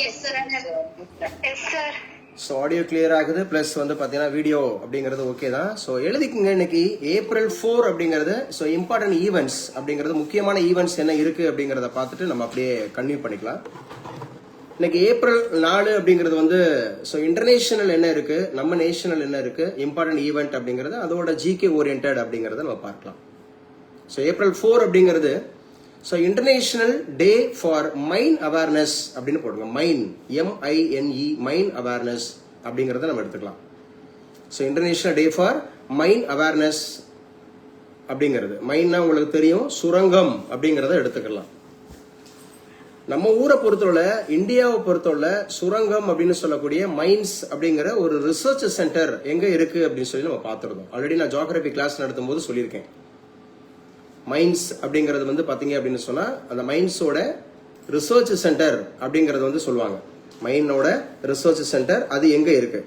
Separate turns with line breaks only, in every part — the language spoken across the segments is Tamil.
S sir. Yes sir.
So audio clear ஆகுது, ப்ளஸ் வந்து பார்த்தீங்கன்னா வீடியோ அப்படிங்கிறது ஓகே தான். ஸோ எழுதிக்குங்க. இன்னைக்கு April 4 அப்படிங்கிறது ஸோ இம்பார்ட்டன்ட் ஈவெண்ட்ஸ் அப்படிங்கிறது, முக்கியமான ஈவெண்ட்ஸ் என்ன இருக்கு அப்படிங்கிறத பார்த்துட்டு நம்ம அப்படியே கன்டினியூ பண்ணிக்கலாம். இன்னைக்கு April 4 அப்படிங்கிறது வந்து ஸோ இன்டர்நேஷனல் என்ன இருக்கு, நம்ம நேஷனல் என்ன இருக்கு, இம்பார்ட்டன்ட் ஈவெண்ட் அப்படிங்கிறது அதோட ஜிகே ஓரியன்ட் அப்படிங்கிறத நம்ம பார்க்கலாம். ஸோ April 4 அப்படிங்கிறது so international day for mine awareness அப்படின்னு போடுங்க. மைன், MINE, மைன் அவேர்னஸ் அப்படிங்கிறத நம்ம எடுத்துக்கலாம். So international day for mine awareness அப்படிங்கிறது, மைன்னா உங்களுக்கு தெரியும் சுரங்கம் அப்படிங்கிறத எடுத்துக்கலாம். நம்ம ஊரை பொறுத்தவரை, இந்தியாவை பொறுத்தவரை சுரங்கம் அப்படின்னு சொல்லக்கூடிய மைன்ஸ் அப்படிங்கிற ஒரு ரிசர்ச் சென்டர் எங்க இருக்கு அப்படின்னு சொல்லி நம்ம பார்த்துருந்தோம். ஆல்ரெடி நான் ஜியோகிராபி கிளாஸ் நடத்தும் போது சொல்லியிருக்கேன். மைன்ஸ் அப்படிங்கிறது வந்து பாத்தீங்க அப்படின்னு சொன்னா அந்த மைன்ஸோட ரிசர்ச் சென்டர் அப்படிங்கறது வந்து சொல்லுவாங்க. மைனோட ரிசர்ச் சென்டர் அது எங்க இருக்கு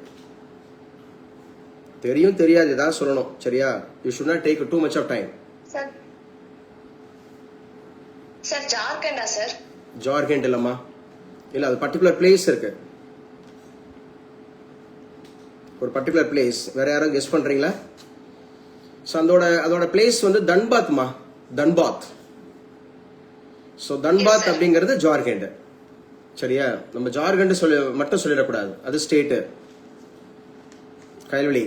தெரியும் தெரியாது ஏதாவது சொல்லணும், சரியா? You should not take too much of time.
Sir ஜார்க்கண்டா சார்?
ஜார்க்கண்ட் இல்லம்மா, இல்ல அது பர்டிகுலர் பிளேஸ் இருக்கு, ஒரு பர்டிகுலர் பிளேஸ். வேற யாரும் கெஸ் பண்றீங்களா? ஸோ அதோட பிளேஸ் வந்து தன்பாத்மா, தன்பாத். ஸோ தன்பாத் அப்படிங்கிறது ஜார்க்கண்ட், சரியா? நம்ம ஜார்க்கண்ட் மட்டும் சொல்லிடக்கூடாது, அது ஸ்டேட்டு. கைல்வெளி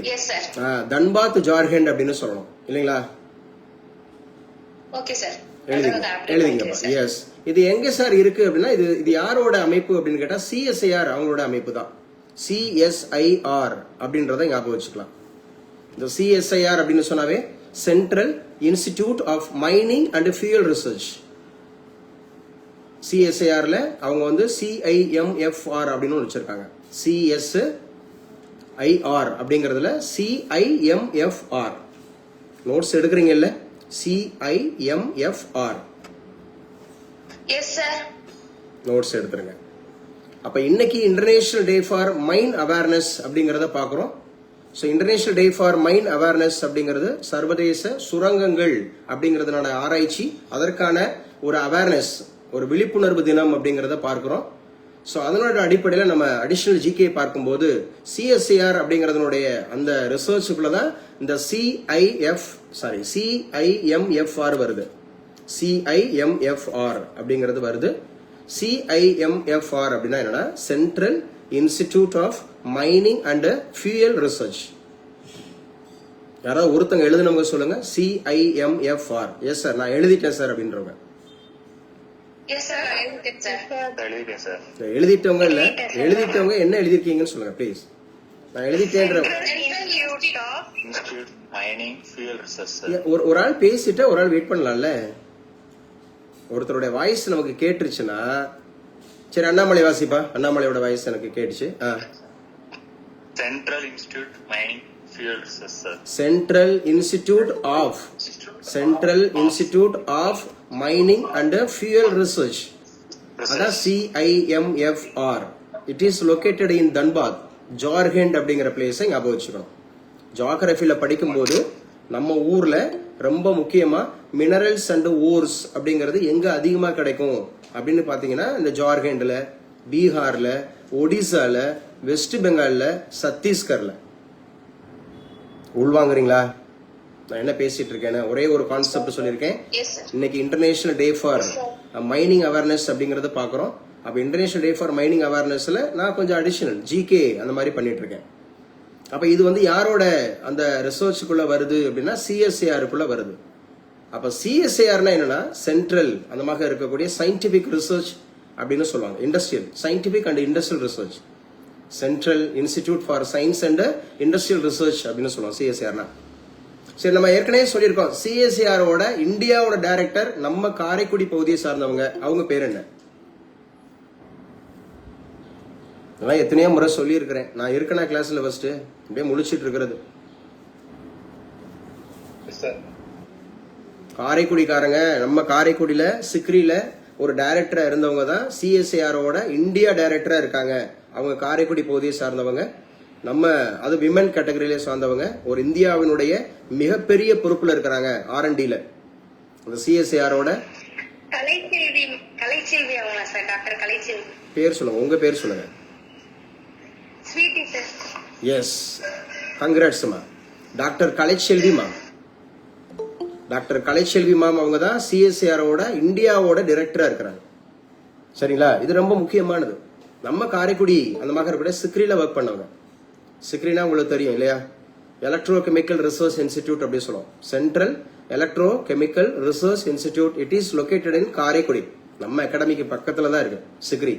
தன்பாத் ஜார்க்கண்ட் அப்படின்னு சொல்லணும், இல்லைங்களா?
Okay sir,
எழுதிங்கப்பா. எஸ், இது எங்க சார் இருக்கு அப்படின்னா, இது யாரோட அமைப்பு அப்படின்னு கேட்டா CSIR அவங்களோட அமைப்பு தான். CSIR அப்படின்றத ஞாபகம் வச்சுக்கலாம். இந்த CSIR அப்படின்னு சொன்னாவே central institute of mining and fuel research. CSIRல அவங்க வந்து CIMFR அப்படின்னு வச்சிருக்காங்க. CSIR அப்படிங்கறதுல CIMFR நோட்ஸ் எடுக்கிறீங்கல்ல, CIMFR.
எஸ் சார்,
நோட்ஸ் எடுத்துருங்க. அப்ப இன்னைக்கு international day for mine awareness அப்படிங்கறத பாக்குறோம். So international day for mine awareness அப்படிங்கிறது சர்வதேச சுரங்கங்கள் அப்படிங்கிறதுனால ஆராய்ச்சி, அதற்கான ஒரு அவேர்னஸ், ஒரு விழிப்புணர்வு தினம் அப்படிங்கிறத பார்க்கிறோம். ஸோ அதனோட அடிப்படையில் நம்ம அடிஷனல் ஜிகே பார்க்கும்போது CSIR அப்படிங்கிறதுனுடைய அந்த ரிசர்ச்சுக்குள்ள தான் இந்த CIMFR வருது. CIMFR அப்படிங்கிறது வருது. CIMFR அப்படின்னா என்னன்னா central institute of mining and fuel research. யாராவது ஒருத்தங்க எழுதுனவங்க சொல்லுங்க CIMFR. எஸ் சார், நான் எழுதிட்டேன் சார் அப்படின்றவங்க. எழுதிட்டவங்க இல்ல, எழுதிட்டவங்க என்ன எழுதிருக்கீங்கன்னு சொல்லுங்க ப்ளீஸ். நான் எழுதிட்டேன்ற ஒரு ஆள் பேசிட்டு ஒரு ஆள் வெயிட் பண்ணலாம்ல. ஒருத்தருடைய வாய்ஸ் நமக்கு கேட்டுருச்சுன்னா, சரி அண்ணாமலை வாசிப்பா, அண்ணாமலையோட வாய்ஸ் எனக்கு கேட்டுச்சு.
Central institute mining fuel research.
Central institute of mining and fuel research, அதான் CIMFR. It is located in Dhanbad, Jharkhand அப்படிங்கிற பிளேஸை ஞாபகம் வச்சுக்கணும். ஜியோகிராஃபில படிக்கும்போது நம்ம ஊர்ல ரொம்ப முக்கியமா மினரல்ஸ் அண்ட் ஓர்ஸ் அப்படிங்கிறது எங்க அதிகமா கிடைக்கும் அப்படின்னு பாத்தீங்கன்னா இந்த ஜார்க்கண்ட்ல, பீகார்ல, ஒடிசால, வெஸ்ட் பெங்கால்ல, சத்தீஸ்கர்ல. உள்வாங்குறீங்களா நான் என்ன பேசிட்டு இருக்கேன்? ஒரே ஒரு கான்செப்ட் சொல்லியிருக்கேன். இன்னைக்கு international day for mining awareness அப்படிங்கறத பாக்குறோம். அப்ப இன்டர்நேஷனல் டே ஃபார் மைனிங் அவேர்னஸ்ல நான் கொஞ்சம் அடிஷனல் ஜிகே அந்த மாதிரி பண்ணிட்டு இருக்கேன். அப்ப இது வந்து யாரோட அந்த ரிசர்ச்சுக்குள்ள வருது அப்படின்னா CSIRக்குள்ள வருது. அப்ப CSIRனா என்னன்னா சென்ட்ரல் அந்த மாதிரி இருக்கக்கூடிய சயின்டிபிக் ரிசர்ச் அப்படின்னு சொல்லுவாங்க. Industrial, scientific and industrial research, central institute for science and industrial research அப்படின்னு சொல்லுவாங்க CSIRனா. சரி, நம்ம ஏற்கனவே சொல்லியிருக்கோம் CSIRோட இந்தியாவோட டைரக்டர் நம்ம காரைக்குடி பகுதியை சார்ந்தவங்க. அவங்க பேர் என்ன? இதெல்லாம் எத்தனையோ முறை சொல்லி இருக்கிறேன். நான் இருக்கேனா கிளாஸ்ல ஃபர்ஸ்ட் அப்படியே முழிச்சிட்டு இருக்கிறது. காரைக்குடிக்காரங்க, நம்ம காரைக்குடியில சிக்ரியில ஒரு டைரக்டரா இருந்தவங்க தான் CSIRோட இந்தியா டைரக்டரா இருக்காங்க. அவங்க காரைக்குடி பகுதியை சார்ந்தவங்க. நம்ம அது விமன் கேட்டகரியில சார்ந்தவங்க. ஒரு இந்தியாவினுடைய மிகப்பெரிய பொறுப்புல இருக்கிறாங்க R&Dல. அந்த CSIRோட
கலைச்செல்வி அவங்க சார், டாக்டர் கலைச்செல்வி.
பேர் சொல்லுங்க, உங்க பேர் சொல்லுங்க.
Sweety sir.
எஸ், கங்க்ராட்ஸ்மா. Doctor Kalaiselvi ma'am. Doctor Kalaiselvi ma'am அவங்க தான் சிஎஸ்ஆரோட இந்தியாவோட டைரக்டரா இருக்கிறாங்க. சரிங்களா? இது ரொம்ப முக்கியமானது. நம்ம காரைக்குடி அந்த மாதிரி இருக்கக்கூடிய சிக்ரில ஒர்க் பண்ணவங்க. சிக்ரினா உங்களுக்கு தெரியும் இல்லையா? எலக்ட்ரோ கெமிக்கல் ரிசர்ச் இன்ஸ்டிடியூட் அப்படி சொல்லுவோம். Central electro chemical research institute. It is located இன் காரைக்குடி. நம்ம அகாடமிக்கு பக்கத்துல தான் இருக்கு சிக்ரி.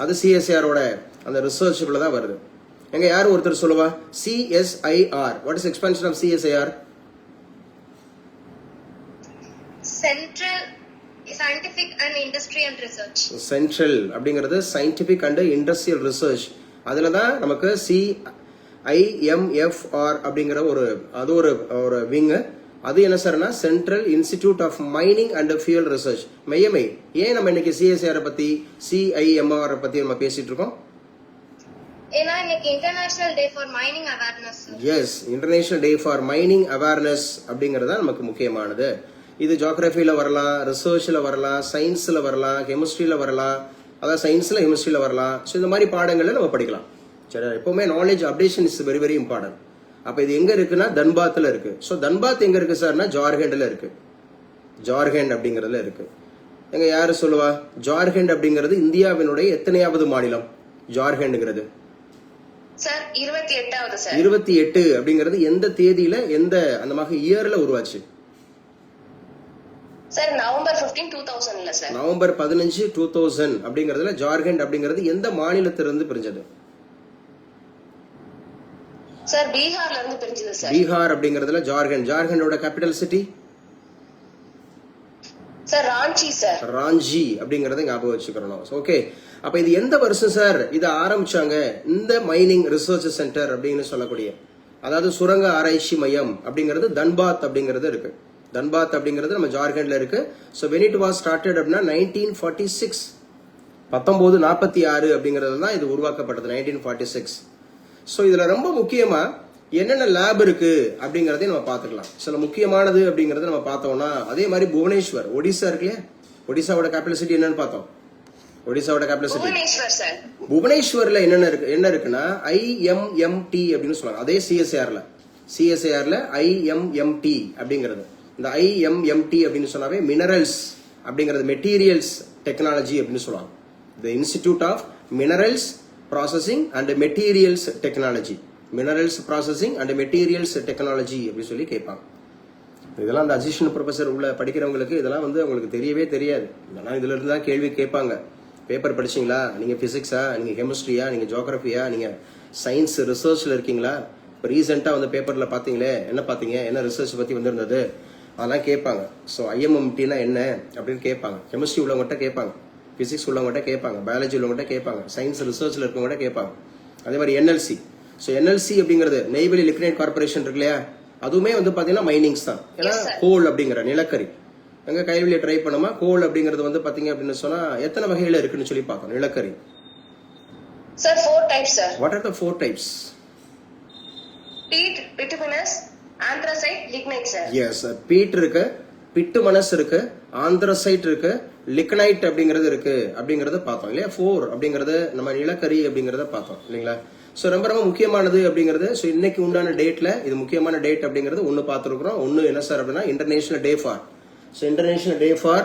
அது சிஎஸ்ஆரோட அந்த ரிசர்ச்சுக்குள்ள தான் வருது. எங்க யாரும் ஒருத்தர் சொல்லுவா CSIR. What is expansion of CSIR?
Central scientific and industrial research.
Central அப்படிங்கிறது சயின்டிபிக் அண்ட் இண்டஸ்ட்ரியல் ரிசர்ச். அதுல தான் நமக்கு CIMFR அப்படிங்கிற அது ஒரு விங். அது என்ன சார்னா central institute of mining and fuel research. மையமை. ஏன் நம்ம இன்னைக்கு CSIR பத்தி CIMR பத்தி நம்ம பேசிட்டு இருக்கோம்?
ஏன்னா இன்னைக்கு international day for mining awareness.
Yes, international day for mining awareness அப்படிங்கறது தான் நமக்கு முக்கியமானது. இது ஜியோகிராஃபில வரலாம், ரிசர்ச்ல வரலாம், சயின்ஸ்ல வரலாம், கெமிஸ்ட்ரியில வரலாம், அதாவது சயின்ஸ்ல கெமிஸ்ட்ரியில வரலாம். ஸோ இந்த மாதிரி பாடங்கள்ல நம்ம படிக்கலாம். சரி, எப்பவுமே knowledge updation is very very important. அப்ப இது எங்க இருக்குன்னா தன்பாத்ல இருக்கு. ஸோ தன்பாத் எங்க இருக்கு சார்னா ஜார்க்கண்ட்ல இருக்கு. ஜார்க்கண்ட் அப்படிங்கறதுல இருக்கு. எங்க யாரு சொல்லுவா? ஜார்க்கண்ட் அப்படிங்கிறது இந்தியாவினுடைய எத்தனையாவது மாநிலம்? ஜார்க்கண்ட்ங்கிறது
சார் 28வது சார்.
28 அப்படிங்கிறது எந்த தேதியில எந்த அந்த மாதிரி இயர்ல உருவாச்சு?
சார் நவம்பர் 15, 2000ல சார்.
நவம்பர் 15, 2000 அப்படிங்கறதுல ஜார்க்கண்ட் அப்படிங்கிறது எந்த மாநிலத்திலிருந்து பிரிஞ்சது?
சார் பீகார்ல இருந்து பிரிஞ்சது சார்.
பீகார் அப்படிங்கறதுல ஜார்க்கண்ட். ஜார்க்கண்டோட capital city
sir Ranchi sir.
Ranchi அப்படிங்கறத ஞாபகம் வச்சுக்கணும். ஓகே, அப்ப இது எந்த வருஷம் சார் இத ஆரம்பிச்சாங்க? இந்த மைனிங் ரிசர்ச் சென்டர் அப்படின்னு சொல்லக்கூடிய, அதாவது சுரங்க ஆராய்ச்சி மையம் அப்படிங்கிறது தன்பாத் அப்படிங்கிறது இருக்கு. தன்பாத் அப்படிங்கிறது நம்ம ஜார்க்கண்ட்ல இருக்கு. So when it was started அப்படின்னா 1946, 1946 அப்படிங்கிறது தான் இது உருவாக்கப்பட்டது. 1946. சோ இதுல ரொம்ப முக்கியமா என்னென்ன லேப் இருக்கு அப்படிங்கறதையும் நம்ம பாத்துக்கலாம். சில முக்கியமானது அப்படிங்கறத நம்ம பார்த்தோம்னா, அதே மாதிரி புவனேஸ்வர், ஒடிசா இருக்கு இல்லையா? ஒடிசாவோட கேபிட்டல் சிட்டி என்னன்னு பார்த்தோம். ஒடிசாவோட கேபிட்டல் சிட்டி
புவனேஸ்வர் சார்.
புவனேஸ்வர்ல என்ன இருக்குன்னா IMMT அப்படின்னு சொல்றாங்க. அதே சிஎஸ்ஐஆர்ல IMMT அப்படிங்கிறது. இந்த IMMT அப்படின்னு சொன்னாவே மினரல்ஸ் அப்படிங்கிறது மெட்டீரியல்ஸ் டெக்னாலஜி அப்படின்னு சொல்லுவாங்க. The Institute of Minerals Processing and Materials Technology. Minerals processing and materials technology அப்படின்னு சொல்லி கேட்பாங்க. இதெல்லாம் அந்த அசிஸ்டன்ட் ப்ரொஃபசர் உள்ள படிக்கிறவங்களுக்கு இதெல்லாம் உங்களுக்கு தெரியவே தெரியாது. இதெல்லாம் இதுல இருந்து தான் கேள்வி கேட்பாங்க. பேப்பர் படிச்சீங்களா? நீங்க பிசிக்ஸா, நீங்க கெமிஸ்ட்ரியா, நீங்க ஜியோகிராஃபியா, நீங்க சயின்ஸ் ரிசர்ச்ல இருக்கீங்களா? இப்போ ரீசெண்டா பேப்பர்ல பாத்தீங்களே, என்ன பாத்தீங்க, என்ன ரிசர்ச் பத்தி வந்திருந்தது, அதெல்லாம் கேட்பாங்க. ஸோ IMMTனா என்ன அப்படின்னு கேட்பாங்க. கெமிஸ்ட்ரி உள்ளவங்ககிட்ட கேட்பாங்க, பிசிக்ஸ் உள்ளவங்ககிட்ட கேட்பாங்க, பயாலஜி உள்ளவங்ககிட்ட கேட்பாங்க, சயின்ஸ் ரிசர்ச்ல இருக்கவங்ககிட்ட கேட்பாங்க. அதே மாதிரி NLC. ஸோ NLC அப்படிங்கிறது நெய்வேலி லிக்னைட் கார்பரேஷன் இருக்கு இல்லையா? அதுவுமே பாத்தீங்கன்னா மைனிங்ஸ் தான். ஏன்னா கோல் அப்படிங்கிற நிலக்கரி எங்க கைவிலிய ட்ரை பண்ணுமா. கோல் அப்படிங்கிறது பாத்தீங்க அப்படின்னு சொன்னா எத்தனை வகையில இருக்குன்னு சொல்லி பார்க்கணும். நிலக்கரி
sir 4 types sir.
What are the 4 types?
Peat, bituminous, anthracite, lignite sir.
Yes, peat இருக்கு, பிட்டுமனஸ் இருக்கு, ஆந்த்ரசைட் இருக்கு, லிக்னைட் அப்படிங்கிறது இருக்கு அப்படிங்கறத பார்த்தோம் இல்லையா? 4 அப்படிங்கறது நம்ம நிலக்கரி அப்படிங்கறத பார்த்தோம் இல்லைங்களா? சோ ரொம்ப ரொம்ப முக்கியமானது அப்படிங்கிறது. சோ இன்னைக்கு உண்டான டேட்ல இது முக்கியமான டேட் அப்படிங்கிறது ஒன்னு பார்த்துருக்கோம். ஒன்னு என்ன சார் அப்படின்னா international day for international day for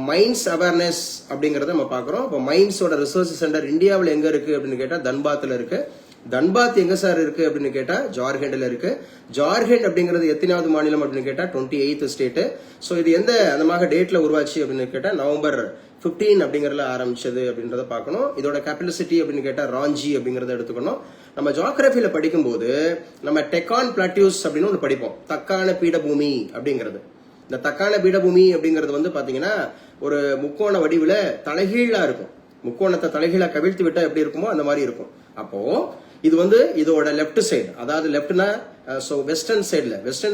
mines awareness அப்படிங்கறத நம்ம பாக்குறோம். இப்போ மைன்ஸோட ரிசர்ச் சென்டர் இந்தியாவில் எங்க இருக்கு அப்படின்னு கேட்டா தன்பாத்ல இருக்கு. தன்பாத் எங்க சார் இருக்கு அப்படின்னு கேட்டா ஜார்க்கண்ட்ல இருக்கு. ஜார்க்கண்ட் அப்படிங்கிறது எத்தனாவது மாநிலம் அப்படின்னு கேட்டா 28th ஸ்டேட். சோ இது எந்த அந்த மாதிரி டேட்ல உருவாச்சு அப்படின்னு கேட்டா நவம்பர் 15 அப்படிங்கறதுல ஆரம்பிச்சது அப்படின்றத பார்க்கணும். இதோட கேபிட்டல் சிட்டி அப்படின்னு கேட்டா ராஞ்சி அப்படிங்கறத எடுத்துக்கணும். நம்ம ஜியோகிராஃபில படிக்கும்போது நம்ம டெக்கான் பிளாட்டியூஸ் அப்படின்னு ஒன்று படிப்போம். தக்கான பீடபூமி அப்படிங்கிறது. இந்த தக்கான பீடபூமி அப்படிங்கிறது பாத்தீங்கன்னா ஒரு முக்கோண வடிவுல தலைகீழா இருக்கும். முக்கோணத்தை தலைகீழா கவிழ்த்து விட்டா எப்படி இருக்குமோ அந்த மாதிரி இருக்கும். அப்போ இது இதோட லெப்ட் சைடு, அதாவது லெப்ட்னா வெஸ்டர்ன்